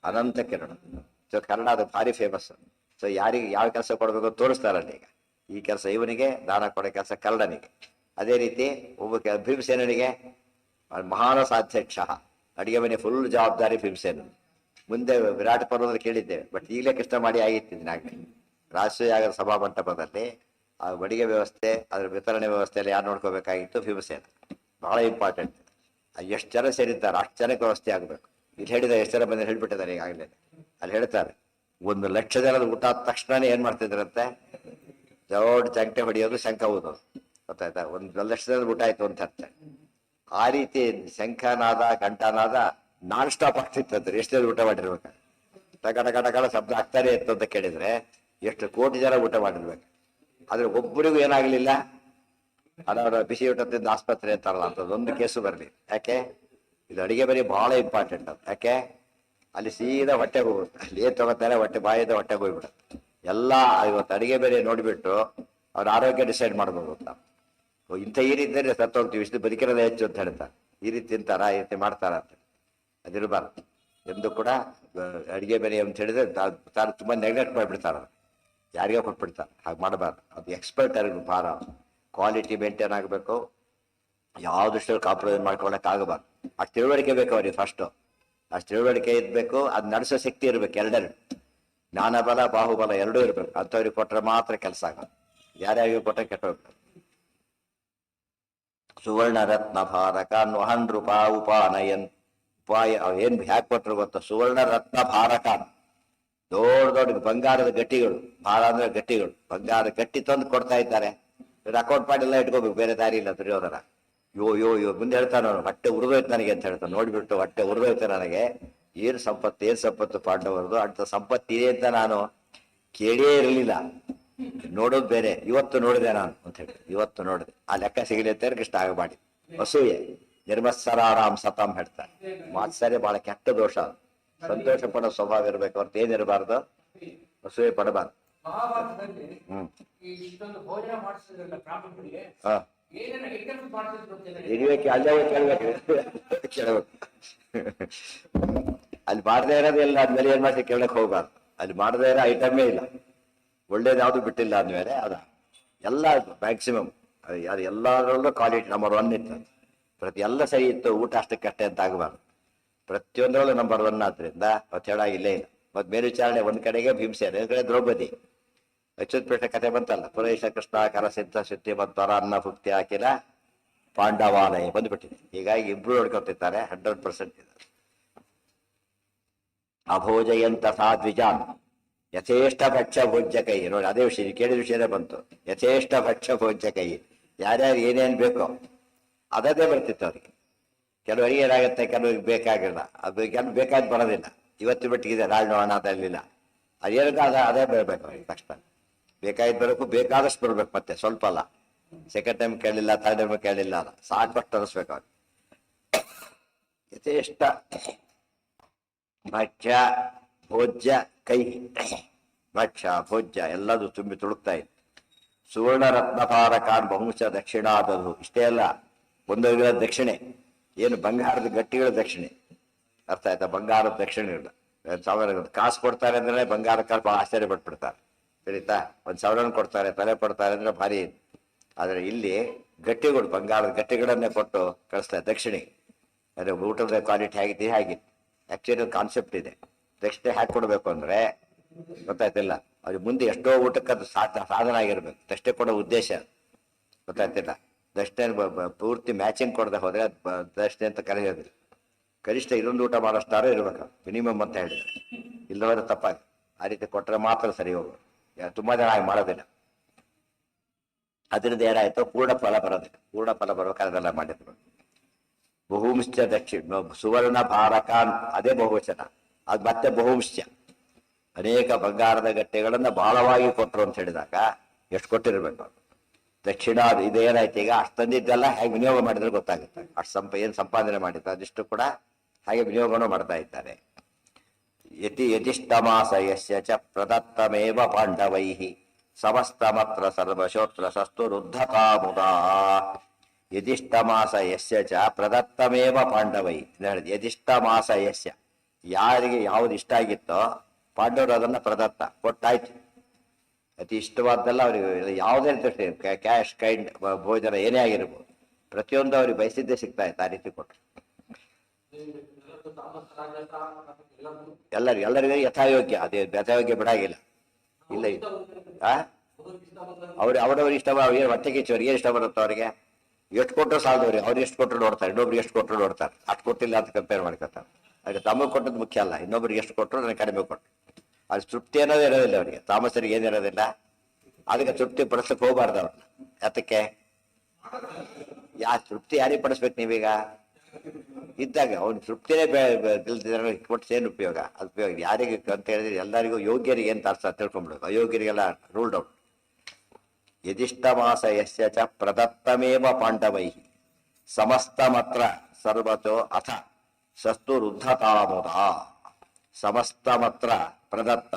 ಅನಂತ ಕಿರಣ. ಸೊ ಕನ್ನಡ ಅದು ಭಾರಿ ಫೇಮಸ್. ಸೊ ಯಾರಿಗೆ ಯಾವ ಕೆಲಸ ಕೊಡಬೇಕು ತೋರಿಸ್ತಾರಲ್ಲ. ಈಗ ಈ ಕೆಲಸ ಇವನಿಗೆ, ದಾನ ಕೊಡೋ ಕೆಲಸ ಕರ್ಣನಿಗೆ. ಅದೇ ರೀತಿ ಒಬ್ಬ ಭೀಮಸೇನಿಗೆ ಮಹಾನ ಸಾಧ್ಯಕ್ಷ, ಅಡಿಗೆ ಮನೆ ಫುಲ್ ಜವಾಬ್ದಾರಿ ಭೀಮಸೇನ. ಮುಂದೆ ವಿರಾಟ ಪರ್ವದಲ್ಲಿ ಕೇಳಿದ್ದೇವೆ, ಬಟ್ ಈಗಲೇ ಕೃಷ್ಣ ಮಾಡಿ ಆಗಿತ್ತಿದ್ದೀನಿ ಆಗಲಿ. ರಾಷ್ಟ್ರೀಯ ಸಭಾ ಮಂಟಪದಲ್ಲಿ ಆ ಅಡಿಗೆ ವ್ಯವಸ್ಥೆ, ಅದ್ರ ವಿತರಣೆ ವ್ಯವಸ್ಥೆಯಲ್ಲಿ ಯಾರು ನೋಡ್ಕೋಬೇಕಾಗಿತ್ತು? ಭೀಮಸೇನ. ಬಹಳ ಇಂಪಾರ್ಟೆಂಟ್. ಎಷ್ಟು ಜನ ಸೇರಿದ್ದಾರೆ ಅಷ್ಟು ಜನಕ್ಕೆ ವ್ಯವಸ್ಥೆ ಆಗಬೇಕು. ಇಲ್ಲಿ ಹೇಳಿದ ಎಷ್ಟು ಜನ ಬಂದು ಹೇಳ್ಬಿಟ್ಟಿದ್ದಾರೆ ಈಗಾಗಲೇ. ಅಲ್ಲಿ ಹೇಳ್ತಾರೆ 1,00,000 ಜನದ ಊಟ ಆದ ತಕ್ಷಣನೇ ಏನ್ ಮಾಡ್ತಿದ್ರಂತೆ? ದೊಡ್ಡ ಚಂಟೆ ಹೊಡೆಯೋದು, ಶಂಖ ಊದೋದು. ಗೊತ್ತಾಯ್ತಾ? 1,00,000 ಜನದ ಊಟ ಆಯ್ತು ಅಂತ ಅರ್ಥ. ಆ ರೀತಿ ಶಂಖನಾದ ಘಂಟಾನಾದ ನಾನ್ ಸ್ಟಾಪ್ ಆಗ್ತಿತ್ತಂದ್ರೆ ಎಷ್ಟು ಜನ ಊಟ ಮಾಡಿರ್ಬೇಕು? ಟಕ ಶಬ್ದ ಆಗ್ತಾನೆ ಇತ್ತು ಅಂತ ಕೇಳಿದ್ರೆ ಎಷ್ಟು ಕೋಟಿ ಜನ ಊಟ ಮಾಡಿರ್ಬೇಕು. ಆದ್ರೆ ಒಬ್ಬರಿಗೂ ಏನಾಗ್ಲಿಲ್ಲ. ಅದರ ಬಿಸಿ ಊಟದಿಂದ ಆಸ್ಪತ್ರೆ ಅಂತಾರಲ್ಲ, ಅಂತದೊಂದು ಕೇಸು ಬರಲಿ. ಯಾಕೆ? ಇದು ಅಡಿಗೆ ಬರೀ ಬಹಳ ಇಂಪಾರ್ಟೆಂಟ್. ಅದು ಯಾಕೆ? ಅಲ್ಲಿ ಸೀದಾ ಹೊಟ್ಟೆಗೆ ಹೋಗುತ್ತೆ. ಅಲ್ಲಿ ಏನ್ ತಗೋತಾರೆ, ಬಾಯಿದ ಹೊಟ್ಟೆಗೆ ಹೋಗ್ಬಿಡುತ್ತೆ ಎಲ್ಲ. ಇವತ್ತು ಅಡಿಗೆ ಬೇರೆ ನೋಡ್ಬಿಟ್ಟು ಅವ್ರ ಆರೋಗ್ಯ ಡಿಸೈಡ್ ಮಾಡ್ಬೋದು ಅಂತ. ಇಂಥ ಈ ರೀತಿ ಸತ್ತು ಹೋಗ್ತೀವಿ, ಇಷ್ಟು ಬದುಕಿರೋದೇ ಹೆಚ್ಚು ಅಂತ ಹೇಳ್ತಾರೆ. ಈ ರೀತಿ ತಿಂತಾರ, ಈ ರೀತಿ ಮಾಡ್ತಾರ ಅಂತ ಅದಿರಬಾರ್ದು. ಎಂದು ಕೂಡ ಅಡಿಗೆ ಬೇರೆ ಅಂತ ಹೇಳಿದ್ರೆ ತಾನು ತುಂಬಾ ನೆಗ್ಲೆಕ್ಟ್ ಮಾಡಿಬಿಡ್ತಾರ, ಯಾರಿಗೋ ಕೊಟ್ಬಿಡ್ತಾರೆ. ಹಾಗೆ ಮಾಡಬಾರ್ದು. ಅದು ಎಕ್ಸ್ಪರ್ಟ್ ಆಗಿರ್ಬೇಕು, ಭಾರ ಕ್ವಾಲಿಟಿ ಮೇಂಟೈನ್ ಆಗಬೇಕು. ಯಾವ್ದಷ್ಟು ಕಾಂಪ್ರಮೈಸ್ ಮಾಡ್ಕೊಳಕ್ ಆಗಬಾರ್ದು. ಅಷ್ಟು ತಿಳುವಳಿಕೆ ಬೇಕು ಅವ್ರಿಗೆ. ಫಸ್ಟು ಅಷ್ಟು ತಿಳುವಳಿಕೆ ಇರ್ಬೇಕು, ಅದ್ ನಡೆಸೋ ಶಕ್ತಿ ಇರ್ಬೇಕು. ಎರಡೆರಡು, ಜ್ಞಾನಬಲ ಬಾಹುಬಲ ಎರಡೂ ಇರ್ಬೇಕು. ಅಂಥವ್ರಿಗೆ ಕೊಟ್ರೆ ಮಾತ್ರ ಕೆಲಸ ಆಗೋದು. ಯಾರ್ಯಾರಿಗೂ ಕೊಟ್ಟರೆ ಕೆಟ್ಟೋಗ್ಬೇಕು. ಸುವರ್ಣ ರತ್ನ ಭಾರಕಾನ್ ವಹನ್ ರೂಪಾ ಉಪಾನಯನ್ ಉಪಾಯ ಏನ್ ಹ್ಯಾಕ್ ಕೊಟ್ರು ಗೊತ್ತಾ? ಸುವರ್ಣ ರತ್ನ ಭಾರಕ, ದೊಡ್ಡ ದೊಡ್ಡ ಬಂಗಾರದ ಗಟ್ಟಿಗಳು, ಭಾಳ ಅಂದ್ರೆ ಗಟ್ಟಿಗಳು, ಬಂಗಾರದ ಗಟ್ಟಿ ತಂದು ಕೊಡ್ತಾ ಇದ್ದಾರೆ. ಅಕೌಂಟ್ ಮಾಡಿಲ್ಲ, ಇಟ್ಕೋಬೇಕು, ಬೇರೆ ದಾರಿ ಇಲ್ಲ. ದುರ್ಯೋಧನ ಯೋ ಮುಂದೆ ಹೇಳ್ತಾನೆ ಅವನು, ಹೊಟ್ಟೆ ಉರಿದೋಯ್ತು ನನಗೆ ಅಂತ ಹೇಳ್ತಾನೆ. ನೋಡ್ಬಿಟ್ಟು ಹೊಟ್ಟೆ ಉರಿದೋಯ್ತು ನನಗೆ, ಏನ್ ಸಂಪತ್ತು ಪಾಂಡವರದು, ಅಂತ ಸಂಪತ್ತು ಇದೆ ಅಂತ ನಾನು ಕೇಳೇ ಇರಲಿಲ್ಲ. ನೋಡೋದು ಬೇರೆ, ಇವತ್ತು ನೋಡಿದೆ ನಾನು ಅಂತ ಹೇಳಿ, ಇವತ್ತು ನೋಡಿದೆ. ಆ ಲೆಕ್ಕ ಸಿಗಲಿ ಅಂತ ಕೃಷ್ಣ ಆಗ ಮಾಡಿ. ಅಸೂಯೆ ನಿರ್ಮತ್ಸರಾರಾಮ್ ಸತಾಂ ಹೇಳ್ತಾರೆ. ಮಾತ್ಸರ್ಯ ಬಹಳ ಕೆಟ್ಟ ದೋಷ. ಸಂತೋಷ ಪಡೋ ಸ್ವಭಾವ ಇರ್ಬೇಕು, ಹೊರತು ಏನಿರಬಾರ್ದು, ಅಸೂಯೆ ಪಡಬಾರ್ದು. ಮಹಾಭಾರತದಲ್ಲಿ ಇಷ್ಟೊಂದು ಭೋಜನ ಮಾಡಿಸಿದ್ರಲ್ಲ ಬ್ರಾಹ್ಮಣರಿಗೆ, ಏನೇನು ಐಟಮ್ಸ್ ಮಾಡಿಸಿದ್ರು ಗೊತ್ತಿಲ್ಲ. ಇರ್ಬೇಕು, ಅಲ್ಲೇ ಕೇಳ್ಬೇಕು. ಅಲ್ಲಿ ಮಾಡದೇ ಇರೋದು ಎಲ್ಲ ಆದ್ಮೇಲೆ ಏನ್ ಮಾಡಿ ಕೇಳಕ್ ಹೋಗ್ಬಾರ್ದು. ಅಲ್ಲಿ ಮಾಡದೇ ಇರೋ ಐಟಮೇ ಇಲ್ಲ, ಒಳ್ಳೇದು ಯಾವ್ದು ಬಿಟ್ಟಿಲ್ಲ ಅಂದ್ಮೇಲೆ ಅದ ಎಲ್ಲ ಮ್ಯಾಕ್ಸಿಮಮ್ ಎಲ್ಲರಲ್ಲೂ ಕ್ವಾಲಿಟಿ ನಂಬರ್ 1 ಇತ್ತು. ಪ್ರತಿ ಎಲ್ಲ ಸರಿ ಇತ್ತು, ಊಟ ಅಷ್ಟಕ್ಕಷ್ಟೇ ಅಂತ ಆಗಬಾರ್ದು. ಪ್ರತಿಯೊಂದರಲ್ಲೂ ನಂಬರ್ 1 ಆದ್ರಿಂದ ಹೇಳಾಗಿಲ್ಲೇ ಇಲ್ಲ. ಮತ್ ಮೇಲ್ವಿಚಾರಣೆ ಒಂದ್ ಕಡೆಗೆ ಭೀಮಸೇನ, ಒಂದ್ ಕಡೆ ದ್ರೌಪದಿ. ಅಚ್ಯುತಪೇಟ ಕಥೆ ಬಂತಲ್ಲ, ಪುರೇಶ ಕೃಷ್ಣ ಕರ ಸಿದ್ಧ ಸಿದ್ಧಿ ಮತ್ವರ ಅನ್ನ ಭುಕ್ತಿ ಹಾಕಿಲ್ಲ ಪಾಂಡವಾಲಯ ಬಂದ್ಬಿಟ್ಟಿದೆ. ಹೀಗಾಗಿ ಇಬ್ರು ನೋಡ್ಕೊತಿದ್ದಾರೆ, 100% ಇದ್ದಾರೆ. ಅಭೋಜಯಂತ ಸಾ ದ್ವಿಜಾನ್ ಯಥೇಷ್ಟ ಭಕ್ಷ್ಯ ಭೋಜ್ಯ ಕೈ. ನೋಡಿ, ಅದೇ ವಿಷಯ ಕೇಳಿದ ವಿಷಯನೇ ಬಂತು. ಯಥೇಷ್ಟ ಭಕ್ಷ್ಯ ಭೋಜ್ಯ ಕೈ, ಯಾರ್ಯಾರು ಏನೇನ್ ಬೇಕೋ ಅದದೇ ಬರ್ತಿತ್ತು ಅವ್ರಿಗೆ. ಕೆಲವರಿಗೆ ಏನಾಗುತ್ತೆ, ಕೆಲವರಿಗೆ ಬೇಕಾಗಿಲ್ಲ, ಅದು ಕೆಲವು ಬೇಕಾದ್ ಬರೋದಿಲ್ಲ. ಇವತ್ತು ಬಿಟ್ಟಿಗಿದೆ ರಾಜ ಅನಾಥಲ್ಲಿಲ್ಲ, ಅದೇನಕ್ಕೆ ಅದೇ ಬರಬೇಕು ಅವ್ರಿಗೆ. ತಕ್ಷಣ ಬೇಕಾಗಿದ್ದು ಬರಬೇಕು, ಬೇಕಾದಷ್ಟು ಬರ್ಬೇಕು, ಮತ್ತೆ ಸ್ವಲ್ಪ ಅಲ್ಲ. ಸೆಕೆಂಡ್ ಟೈಮ್ ಕೇಳಿಲ್ಲ, ಥರ್ಡ್ ಟೈಮ್ ಕೇಳಿಲ್ಲ, ಅಲ್ಲ ಸಾಕಷ್ಟು ಅನಿಸ್ಬೇಕು ಅವ್ರಿಗೆ. ಯಥೇಷ್ಟ ಭಕ್ಷ್ಯ ಭೋಜ್ಯ ಕೈ, ಭಕ್ಷ್ಯ ಭೋಜ್ಯ ಎಲ್ಲದು ತುಂಬಿ ತುಳುಕ್ತಾ ಇತ್ತು. ಸುವರ್ಣ ರತ್ನಪಾರಕಾನ್ ಬಹುಂಶ ದಕ್ಷಿಣಾದದು. ಇಷ್ಟೇ ಅಲ್ಲ, ಒಂದು ದಕ್ಷಿಣೆ ಏನು, ಬಂಗಾರದ ಗಟ್ಟಿಗಳ ದಕ್ಷಿಣೆ. ಅರ್ಥ ಆಯ್ತಾ? ಬಂಗಾರದ ದಕ್ಷಿಣೆಗಳು 1,000 ಕಾಸು ಕೊಡ್ತಾರೆ ಅಂದ್ರೆ ಬಂಗಾರ ಕಾಸು ಬಹಳ ಆಶ್ಚರ್ಯ ಪಟ್ಬಿಡ್ತಾರೆ. ತಿಳಿತಾ? 1,000 ಕೊಡ್ತಾರೆ, ತಲೆ ಕೊಡ್ತಾರೆ ಅಂದ್ರೆ ಭಾರಿ. ಆದ್ರೆ ಇಲ್ಲಿ ಗಟ್ಟಿಗಳು, ಬಂಗಾರದ ಗಟ್ಟಿಗಳನ್ನೇ ಕೊಟ್ಟು ಕಳಿಸ್ತಾರೆ ದಕ್ಷಿಣೆ. ಅದೇ ಊಟದ ಕ್ವಾಲಿಟಿ ಹೇಗಿದೆ ಹಾಗೆ. ಆಕ್ಚುಲಿ ಕಾನ್ಸೆಪ್ಟ್ ಇದೆ. ದಕ್ಷಿಣೆ ಹ್ಯಾಕ್ ಕೊಡ್ಬೇಕು ಅಂದ್ರೆ ಗೊತ್ತಾಯ್ತಿಲ್ಲ, ಅವ್ರಿಗೆ ಮುಂದೆ ಎಷ್ಟೋ ಊಟಕ್ಕೆ ಅದು ಸಾಧನ ಆಗಿರ್ಬೇಕು. ದಕ್ಷಿಣೆ ಕೊಡೋ ಉದ್ದೇಶ ಗೊತ್ತಾಯ್ತಿಲ್ಲ. ದಕ್ಷಿಣೆ ಪೂರ್ತಿ ಮ್ಯಾಚಿಂಗ್ ಕೊಡದೆ ಹೋದ್ರೆ ದಕ್ಷಿಣೆ ಅಂತ ಕರೆಯೋದಿಲ್ಲ. ಕನಿಷ್ಠ ಇದೊಂದು ಊಟ ಮಾಡೋಷ್ಟಾರು ಇರ್ಬೇಕು ಮಿನಿಮಮ್ ಅಂತ ಹೇಳಿದ್ರೆ, ಇಲ್ಲವರೆ ತಪ್ಪಾಗಿ. ಆ ರೀತಿ ಕೊಟ್ಟರೆ ಮಾತ್ರ ಸರಿ ಹೋಗೋದು. ತುಂಬಾ ಜನ ಹಾಗೆ ಮಾಡೋದಿಲ್ಲ. ಅದರಿಂದ ಏನಾಯ್ತು, ಪೂರ್ಣ ಫಲ ಬರೋದಿಲ್ಲ. ಪೂರ್ಣ ಫಲ ಬರ್ಬೇಕಾದೆಲ್ಲ ಮಾಡಿದ್ರು. ಬಹುಂಶ್ಚ ದಕ್ಷಿಣ ಸುವರ್ಣ ಭಾರಕಾನ್, ಅದೇ ಬಹುವಚನ. ಅದು ಮತ್ತೆ ಬಹುಂಶ್ಚ, ಅನೇಕ ಬಂಗಾರದ ಗಟ್ಟೆಗಳನ್ನ ಬಹಳವಾಗಿ ಕೊಟ್ಟರು ಅಂತ ಹೇಳಿದಾಗ ಎಷ್ಟು ಕೊಟ್ಟಿರ್ಬೇಕು. ದಕ್ಷಿಣ ಇದೇನಾಯ್ತು, ಈಗ ಅಷ್ಟು ತಂದಿದ್ದೆಲ್ಲ ಹೇಗೆ ವಿನಿಯೋಗ ಮಾಡಿದ್ರೆ ಗೊತ್ತಾಗುತ್ತೆ. ಅಷ್ಟು ಏನ್ ಸಂಪಾದನೆ ಮಾಡಿದ್ರು ಅದಿಷ್ಟು ಕೂಡ ಹಾಗೆ ವಿನಿಯೋಗನೂ ಮಾಡ್ತಾ ಇದ್ದಾರೆ. ಯತಿಷ್ಠಮಾಸ ಯಸ್ಯ ಚ ಪ್ರದತ್ತಮೇವ ಪಾಂಡವೈ ಸಮಸ್ತಮತ್ರ ಸರ್ವಶೋತ್ರ ಸಸ್ತು ರುದ್ಧತಾ ಮುದಾ. ಯತಿಷ್ಠಮಾಸ ಯಸ್ಯ ಚ ಪ್ರದತ್ತಮೇವ ಪಾಂಡವೈ. ಯತಿಷ್ಠಮಾಸ ಯಸ್ಯ, ಯಾರಿಗೆ ಯಾವ್ದು ಇಷ್ಟ ಆಗಿತ್ತೋ ಪಾಂಡವರು ಅದನ್ನ ಪ್ರದತ್ತ ಕೊಟ್ಟಾಯ್ತು. ಅತಿ ಇಷ್ಟವಾದ್ದೆಲ್ಲ ಅವ್ರಿಗೆ ಯಾವುದೇ ಕ್ಯಾಶ್ ಕೈಂಡ್ ಭೋಜನ ಏನೇ ಆಗಿರ್ಬೋದು, ಪ್ರತಿಯೊಂದು ಅವ್ರಿಗೆ ಬಯಸಿದ್ದೇ ಸಿಗ್ತಾ ಇತ್ತು. ಆ ರೀತಿ ಕೊಟ್ಟರು ಎಲ್ಲರಿಗೂ ಯಥಾಯೋಗ್ಯ. ಅದೇ ಯಥಾಯೋಗ್ಯ ಬಿಡಾಗಿಲ್ಲ. ಇಲ್ಲ ಅವ್ರವ್ರಿಗೆ ಇಷ್ಟ, ಏನು ಹೊಟ್ಟೆಗೆ ಅವ್ರಿಗೆ ಏನು ಇಷ್ಟ ಬರುತ್ತೋ ಅವ್ರಿಗೆ ಎಷ್ಟು ಕೊಟ್ಟರು ಸಾಲದವ್ರಿಗೆ. ಅವ್ರು ಎಷ್ಟು ಕೊಟ್ಟರು ನೋಡ್ತಾರೆ, ಇನ್ನೊಬ್ರಿಗೆ ಎಷ್ಟು ಕೊಟ್ಟರು ನೋಡ್ತಾರೆ. ಅಷ್ಟು ಕೊಟ್ಟಿಲ್ಲ ಅಂತ ಕಂಪೇರ್ ಮಾಡ್ಕೊತಾರೆ. ಅದಕ್ಕೆ ತಮಗೆ ಕೊಟ್ಟದ್ದು ಮುಖ್ಯ ಅಲ್ಲ, ಇನ್ನೊಬ್ರಿಗೆ ಎಷ್ಟು ಕೊಟ್ಟರು ನನಗೆ ಕಡಿಮೆ ಕೊಟ್ಟರು. ಅದು ತೃಪ್ತಿ ಅನ್ನೋದು ಇರೋದಿಲ್ಲ ಅವರಿಗೆ. ತಾಮಸರಿಗೆ ಏನಿರೋದಿಲ್ಲ, ಅದಕ್ಕೆ ತೃಪ್ತಿ ಪಡಿಸಕ್ಕೆ ಹೋಗ್ಬಾರ್ದು ಅವ್ರನ್ನ. ಯಾತಕ್ಕೆ? ತೃಪ್ತಿ ಯಾರಿಗೆ ಪಡಿಸ್ಬೇಕು ನೀವೀಗ? ಇದ್ದಾಗ ಅವ್ನ ತೃಪ್ತಿನೇ ಕೊಟ್ಟು ಏನು ಉಪಯೋಗ? ಅದು ಉಪಯೋಗ ಯಾರಿಗೆ ಅಂತ ಹೇಳಿದ್ರೆ ಎಲ್ಲರಿಗೂ ಯೋಗ್ಯರಿಗೆ ಅಂತ ಅರ್ಥ ತಿಳ್ಕೊಂಡ್ಬಿಡ್ಬೇಕು. ಅಯೋಗ್ಯರಿಗೆಲ್ಲ ರೂಲ್ಡ್ ಔಟ್. ಯದಿಷ್ಟಮಾಸ ಯಸ್ಯ ಚ ಪ್ರದತ್ತಮೇವ ಪಾಂಡವೈ ಸಮಸ್ತಮತ್ರ ಸರ್ವತೋ ಅಥ ಸಸ್ತು ರುದ್ಧತಾಮುದ. ಸಮಸ್ತಮತ್ರ ಪ್ರದತ್ತ,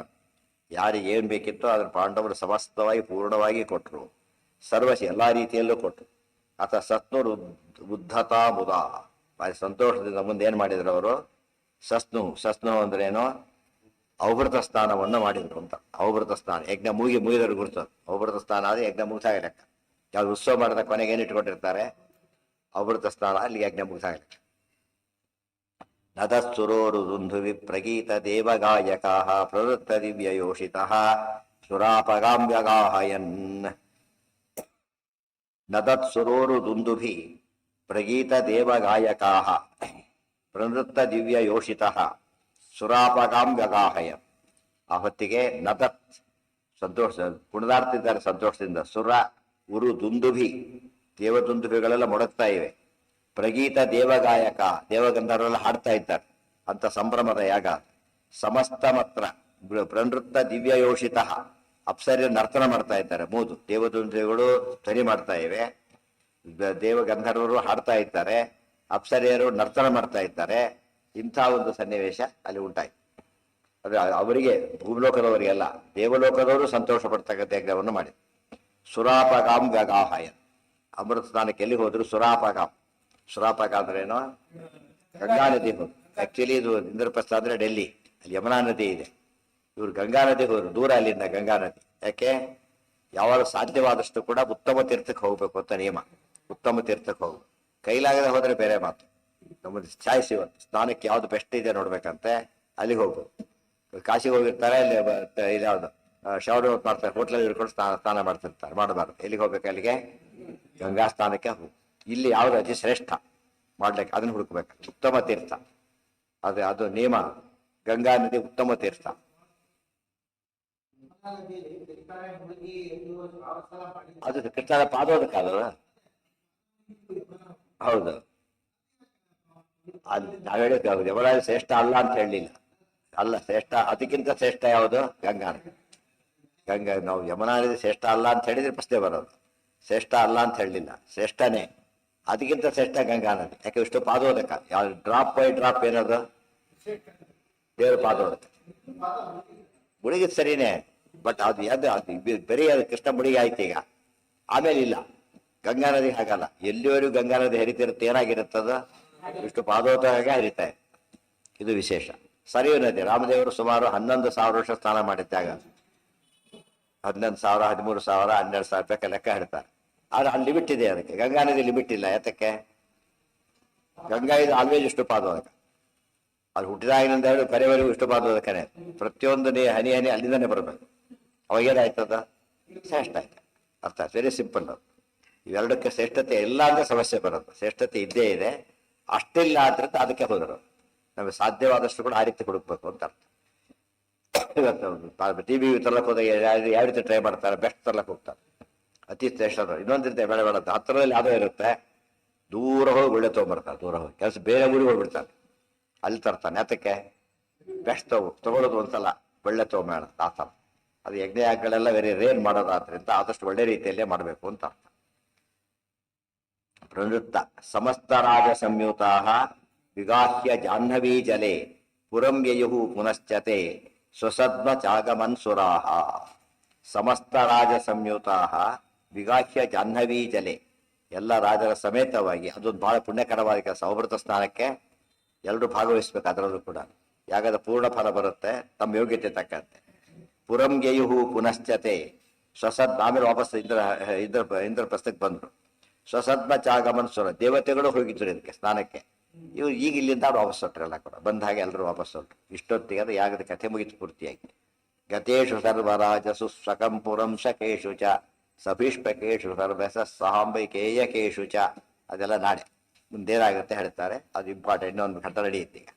ಯಾರಿಗೆ ಏನ್ ಬೇಕಿತ್ತೋ ಅದನ್ನು ಪಾಂಡವರು ಸಮಸ್ತವಾಗಿ ಪೂರ್ಣವಾಗಿ ಕೊಟ್ಟರು. ಸರ್ವಸಿ ಎಲ್ಲಾ ರೀತಿಯಲ್ಲೂ ಕೊಟ್ಟರು. ಅಥ ಸಸ್ತು ರುದ್ಧತಾ ಮುದ, ಭಾರಿ ಸಂತೋಷದಿಂದ ಮುಂದೆ ಏನ್ ಮಾಡಿದ್ರು ಅವರು? ಸಸ್ನು ಅಂದ್ರೇನು? ಔಭೃತ ಸ್ನಾನವನ್ನು ಮಾಡಿದ್ರು ಅಂತ. ಔಭೃತ ಸ್ನಾನ ಯಜ್ಞ ಮುಗಿದವರು ಗುರುತು. ಔಭೃತ ಸ್ನಾನ ಆದ್ರೆ ಯಜ್ಞ ಮುಗಿಸಾಗ ಲೆಕ್ಕ. ಯಾವ್ದು ಉತ್ಸವ ಮಾಡಿದ ಕೊನೆಗೆ ಏನ್ ಇಟ್ಕೊಂಡಿರ್ತಾರೆ? ಔಭೃತ ಸ್ನಾನ, ಅಲ್ಲಿ ಯಜ್ಞ ಮುಗಿಸಾಗ ಲೆಕ್ಕ. ನದಸ್ಸುರೋರು ದುಂಧುವಿ ಪ್ರಗೀತ ದೇವಗಾಯಕಾ ಪ್ರವೃತ್ತ ದಿವ್ಯಯೋಷಿತಃ ಸುರಾಪಗಾಮ್ಯಗಾಹಯನ್. ನದತ್ಸುರೋರು ದುಂದುಭಿ ಪ್ರಗೀತ ದೇವಗಾಯಕಾ ಪ್ರನೃತ್ತ ದಿವ್ಯ ಯೋಷಿತ ಸುರಾಪಗಾಂ ವ್ಯಗಾಹಯ. ಆ ಹೊತ್ತಿಗೆ ನದತ್ ಸಂತೋಷ ಕುಣಿದಾಡ್ತಿದ್ದಾರೆ ಸಂತೋಷದಿಂದ. ಸುರ ಉರು ದುಂದುಭಿ ದೇವದುಂದುಭಿಗಳೆಲ್ಲ ಮೊಡಗ್ತಾ ಇವೆ. ಪ್ರಗೀತ ದೇವಗಾಯಕ ದೇವಗಂಧರ್ವರೆಲ್ಲ ಹಾಡ್ತಾ ಇದ್ದಾರೆ ಅಂತ ಸಂಭ್ರಮದ ಯಾಗ. ಸಮಸ್ತ ಮಾತ್ರ ಪ್ರನೃತ್ತ ದಿವ್ಯ ಯೋಷಿತ ಅಪ್ಸರ್ಯ ನರ್ತನ ಮಾಡ್ತಾ ಇದ್ದಾರೆ. ಮೂದು ದೇವದುಂದುಭಿಗಳು ಧ್ವನಿ ಮಾಡ್ತಾ ಇವೆ, ದೇವಗಂಧರ್ವರು ಹಾಡ್ತಾ ಇದ್ದಾರೆ, ಅಪ್ಸರೆಯರು ನರ್ತನ ಮಾಡ್ತಾ ಇದ್ದಾರೆ. ಇಂಥ ಒಂದು ಸನ್ನಿವೇಶ ಅಲ್ಲಿ ಉಂಟಾಯ್ತು. ಅದು ಅವರಿಗೆ ಭೂಲೋಕದವರಿಗೆಲ್ಲ ದೇವಲೋಕದವರು ಸಂತೋಷ ಪಡ್ತಕ್ಕಂಥ ಯಜ್ಞವನ್ನು ಮಾಡಿ. ಸುರಾಪಗಾಂ ವ್ಯಗಾಹಯ. ಅಮೃತ ಸ್ನಾನಕ್ಕೆ ಎಲ್ಲಿ ಹೋದ್ರು? ಸುರಾಪಗಾಂ. ಸುರಾಪಗ ಅಂದ್ರೆ ಏನು? ಗಂಗಾ ನದಿ ಹೋದ್ರು. ಆಕ್ಚುಲಿ ಇದು ಇಂದ್ರಪ್ರಸ್ಥ ಅಂದ್ರೆ ಡೆಲ್ಲಿ, ಅಲ್ಲಿ ಯಮುನಾ ನದಿ ಇದೆ. ಇವ್ರು ಗಂಗಾ ನದಿ ಹೋದ್ರು, ದೂರ ಅಲ್ಲಿಂದ ಗಂಗಾ ನದಿ. ಯಾಕೆ? ಯಾವಾಗ ಸಾಧ್ಯವಾದಷ್ಟು ಕೂಡ ಉತ್ತಮ ತೀರ್ಥಕ್ಕೆ ಹೋಗ್ಬೇಕು ಅಂತ ನಿಯಮ. ಉತ್ತಮ ತೀರ್ಥಕ್ಕೆ ಹೋಗು. ಕೈಲಾಗದೆ ಹೋದ್ರೆ ಬೇರೆ ಮಾತು. ನಮ್ಮದು ಚಾಯ್ಸ್ ಇವತ್ತು ಸ್ನಾನಕ್ಕೆ ಯಾವ್ದು ಬೆಸ್ಟ್ ಇದೆ ನೋಡ್ಬೇಕಂತೆ, ಅಲ್ಲಿಗೆ ಹೋಗ್ಬೋದು. ಕಾಶಿಗೆ ಹೋಗಿರ್ತಾರೆ, ಅಲ್ಲಿ ಇದ್ಯಾವುದು ಶವರ್ ಮಾಡ್ತಾರೆ, ಹೋಟ್ಲಲ್ಲಿ ಇಟ್ಕೊಂಡು ಸ್ನಾನ ಮಾಡ್ತಿರ್ತಾರೆ. ಮಾಡಬಾರ್ದು. ಎಲ್ಲಿಗೆ ಹೋಗ್ಬೇಕು? ಅಲ್ಲಿಗೆ ಗಂಗಾ ಸ್ನಾನಕ್ಕೆ ಹೋಗು. ಇಲ್ಲಿ ಯಾವ್ದು ಅತಿ ಶ್ರೇಷ್ಠ ಮಾಡ್ಲಿಕ್ಕೆ ಅದನ್ನ ಹುಡುಕ್ಬೇಕು. ಉತ್ತಮ ತೀರ್ಥ ಅದು ನಿಯಮ. ಗಂಗಾ ನದಿ ಉತ್ತಮ ತೀರ್ಥ. ಅದು ಕೃಷ್ಣನ ಪಾದೋದಕ್ಕಾಗಲ್ಲ. ಹೌದು, ಅಲ್ಲಿ ನಾವ್ ಹೇಳಿದ್ವಿ ಯಮರಾಜ ಶ್ರೇಷ್ಠ ಅಲ್ಲ ಅಂತ ಹೇಳಲಿಲ್ಲ. ಅಲ್ಲ, ಶ್ರೇಷ್ಠ. ಅದಕ್ಕಿಂತ ಶ್ರೇಷ್ಠ ಯಾವುದು? ಗಂಗಾ ನದಿ. ಗಂಗಾ ನಾವು ಯಮುನಾ ನದಿ ಶ್ರೇಷ್ಠ ಅಲ್ಲ ಅಂತ ಹೇಳಿದ್ರೆ ಪ್ರಶ್ನೆ ಬರೋದು. ಶ್ರೇಷ್ಠ ಅಲ್ಲ ಅಂತ ಹೇಳಲಿಲ್ಲ, ಶ್ರೇಷ್ಠನೇ. ಅದಕ್ಕಿಂತ ಶ್ರೇಷ್ಠ ಗಂಗಾ ನದಿ. ಯಾಕೆ? ಇಷ್ಟು ಪಾದೋದಕ. ಯಾವ ಡ್ರಾಪ್ ಬೈ ಡ್ರಾಪ್ ಏನದು? ದೇವರ ಪಾದೋದಕ. ಮುಳುಗಿದ್ ಸರಿನೇ, ಬಟ್ ಅದು ಬರೀ ಅದು ಕೃಷ್ಣ ಮುಳುಗಿ ಆಯ್ತು ಈಗ. ಆಮೇಲೆ ಇಲ್ಲ. ಗಂಗಾ ನದಿ ಹಾಗಲ್ಲ. ಎಲ್ಲಿವರೆಗೂ ಗಂಗಾ ನದಿ ಹರಿತಿರುತ್ತೆ, ಏನಾಗಿರುತ್ತದ? ಇಷ್ಟು ಪಾದೋದಕ ಹರಿತಾ ಇದೆ. ಇದು ವಿಶೇಷ. ಸರಿಯೂ ನದಿ. ರಾಮದೇವರು ಸುಮಾರು 11,000 ವರ್ಷ ಸ್ನಾನ ಮಾಡಿದ್ದಾಗ 11,000, 13,000, 12,000 ರೂಪಾಯಿ ಲೆಕ್ಕ ಹೇಳ್ತಾರೆ. ಆದ್ರೆ ಅಲ್ಲಿ ಲಿಮಿಟ್ ಇದೆ ಅದಕ್ಕೆ. ಗಂಗಾ ನದಿ ಲಿಮಿಟ್ ಇಲ್ಲ. ಯಾತಕ್ಕೆ? ಗಂಗಾ ಇದು ಆಲ್ವೇಸ್ ಇಷ್ಟು ಪಾದೋದಕ. ಅದು ಹುಟ್ಟಿದಾಗಿನಿಂದ ಹೇಳಿ ಕರೆವರೆಗೂ ಇಷ್ಟು ಪಾದೋದಕನೇ. ಪ್ರತಿಯೊಂದು ಹನಿ ಹನಿ ಅಲ್ಲಿಂದನೇ ಬರಬೇಕು. ಅವಾಗೇನಾಯ್ತದ? ಶ್ರೇಷ್ಠ ಆಯ್ತು. ಅರ್ಥ ವೆರಿ ಸಿಂಪಲ್. ಅದು ಇವೆರಡಕ್ಕೆ ಶ್ರೇಷ್ಠತೆ ಇಲ್ಲ ಅಂದ್ರೆ ಸಮಸ್ಯೆ ಬರೋದು. ಶ್ರೇಷ್ಠತೆ ಇದ್ದೇ ಇದೆ, ಅಷ್ಟಿಲ್ಲ ಅಂತ ಅದಕ್ಕೆ ಹೋದರು. ನಮಗೆ ಸಾಧ್ಯವಾದಷ್ಟು ಕೂಡ ಆ ರೀತಿ ಹುಡುಕ್ಬೇಕು ಅಂತ ಅರ್ಥ. ಇವತ್ತು ಟಿವಿ ತರ್ಲಕ್ಕೆ ಹೋದಾಗ ಯಾವ ರೀತಿ ಟ್ರೈ ಮಾಡ್ತಾರೆ? ಬೆಸ್ಟ್ ತರ್ಲಕ್ಕೆ ಹೋಗ್ತಾರೆ. ಅತಿ ಶ್ರೇಷ್ಠ. ಇನ್ನೊಂದಿರುತ್ತೆ ಬೇಡ ಬೇಡ ಅಂತ ಹತ್ತಿರದಲ್ಲಿ ಯಾವುದೋ ಇರುತ್ತೆ, ದೂರ ಹೋಗಿ ಒಳ್ಳೆ ತೊಗೊಂಬರ್ತಾರೆ. ದೂರ ಹೋಗಿ ಕೆಲಸ ಬೇರೆ ಊರಿಗೆ ಹೋಗ್ಬಿಡ್ತಾರೆ, ಅಲ್ಲಿ ತರ್ತಾನೆ. ಅದಕ್ಕೆ ಬೆಸ್ಟ್ ತಗೊಳ್ಳೋದು ಒಂದ್ಸಲ ಒಳ್ಳೆ ತೊಗೊಂಬೇಡ ಆ ಥರ. ಅದು ಯಜ್ಞಯಾಗಗಳೆಲ್ಲ ವೆರಿ ರೇರ್ ಮಾಡೋದಾದ್ರಿಂದ ಆದಷ್ಟು ಒಳ್ಳೆ ರೀತಿಯಲ್ಲೇ ಮಾಡಬೇಕು ಅಂತ ಅರ್ಥ. ಪ್ರವೃತ್ತ ಸಮಸ್ತ ರಾಜ ಸಂಯುತಾ ವಿಗಾಹ್ಯ ಜಾಹ್ನವೀ ಜಲೆ ಪುರಂ ಯಯುಹು ಪುನಶ್ಚತೆ ಸ್ವಸದ್ಮ ಚಾಗಮನ್ಸುರಾಹ. ಸಮಸ್ತ ರಾಜ ಸಂಯುತಾ ವಿಗಾಹ್ಯ ಜಾಹ್ನವೀ ಜಲೆ. ಎಲ್ಲ ರಾಜರ ಸಮೇತವಾಗಿ ಅದೊಂದು ಬಹಳ ಪುಣ್ಯಕರವಾದ ಕೆಲಸ. ಅಮೃತ ಸ್ನಾನಕ್ಕೆ ಎಲ್ಲರೂ ಭಾಗವಹಿಸ್ಬೇಕು. ಅದರಲ್ಲೂ ಕೂಡ ಯಾಗದ ಪೂರ್ಣ ಫಲ ಬರುತ್ತೆ ತಮ್ಮ ಯೋಗ್ಯತೆ ತಕ್ಕಂತೆ. ಪುರಂ ಯಯುಹು ಪುನಶ್ಚತೆ ಸ್ವಸದ್. ಆಮೇಲೆ ವಾಪಸ್ ಇಂದ್ರಪ್ರಸ್ಥಕ್ಕೆ ಬಂದ್ರು. ಸ್ವಸದ್ಮ ಚಾಗಮನ್ಸುರ. ದೇವತೆಗಳು ಹೋಗಿದ್ರು ಇದಕ್ಕೆ ಸ್ನಾನಕ್ಕೆ. ಇವ್ರು ಈಗ ಇಲ್ಲಿಂದ ವಾಪಸ್ ಹೊಟ್ರೆಲ್ಲ ಕೂಡ ಬಂದ ಹಾಗೆ ಎಲ್ಲರೂ ವಾಪಸ್ ಹೊಟ್ರು. ಇಷ್ಟೊತ್ತಿಗೆ ಅದು ಯಾಗದ ಕಥೆ ಮುಗಿತು ಪೂರ್ತಿಯಾಗಿ. ಗತೇಶು ಸರ್ವರಾಜಸು ಸ್ವಕಂ ಪುರಂ ಶಕೇಶು ಚ ಸಭೀಷ್ಪಕೇಶು ಸರ್ವಸ ಸಾಂಬಿಕೇಯಕೇಶು ಚ. ಅದೆಲ್ಲ ನಾಳೆ ಮುಂದೇನಾಗುತ್ತೆ ಹೇಳ್ತಾರೆ. ಅದು ಇಂಪಾರ್ಟೆಂಟ್. ಇನ್ನೊಂದು ಘಟ್ಟ ನಡೆಯುತ್ತೆ ಈಗ.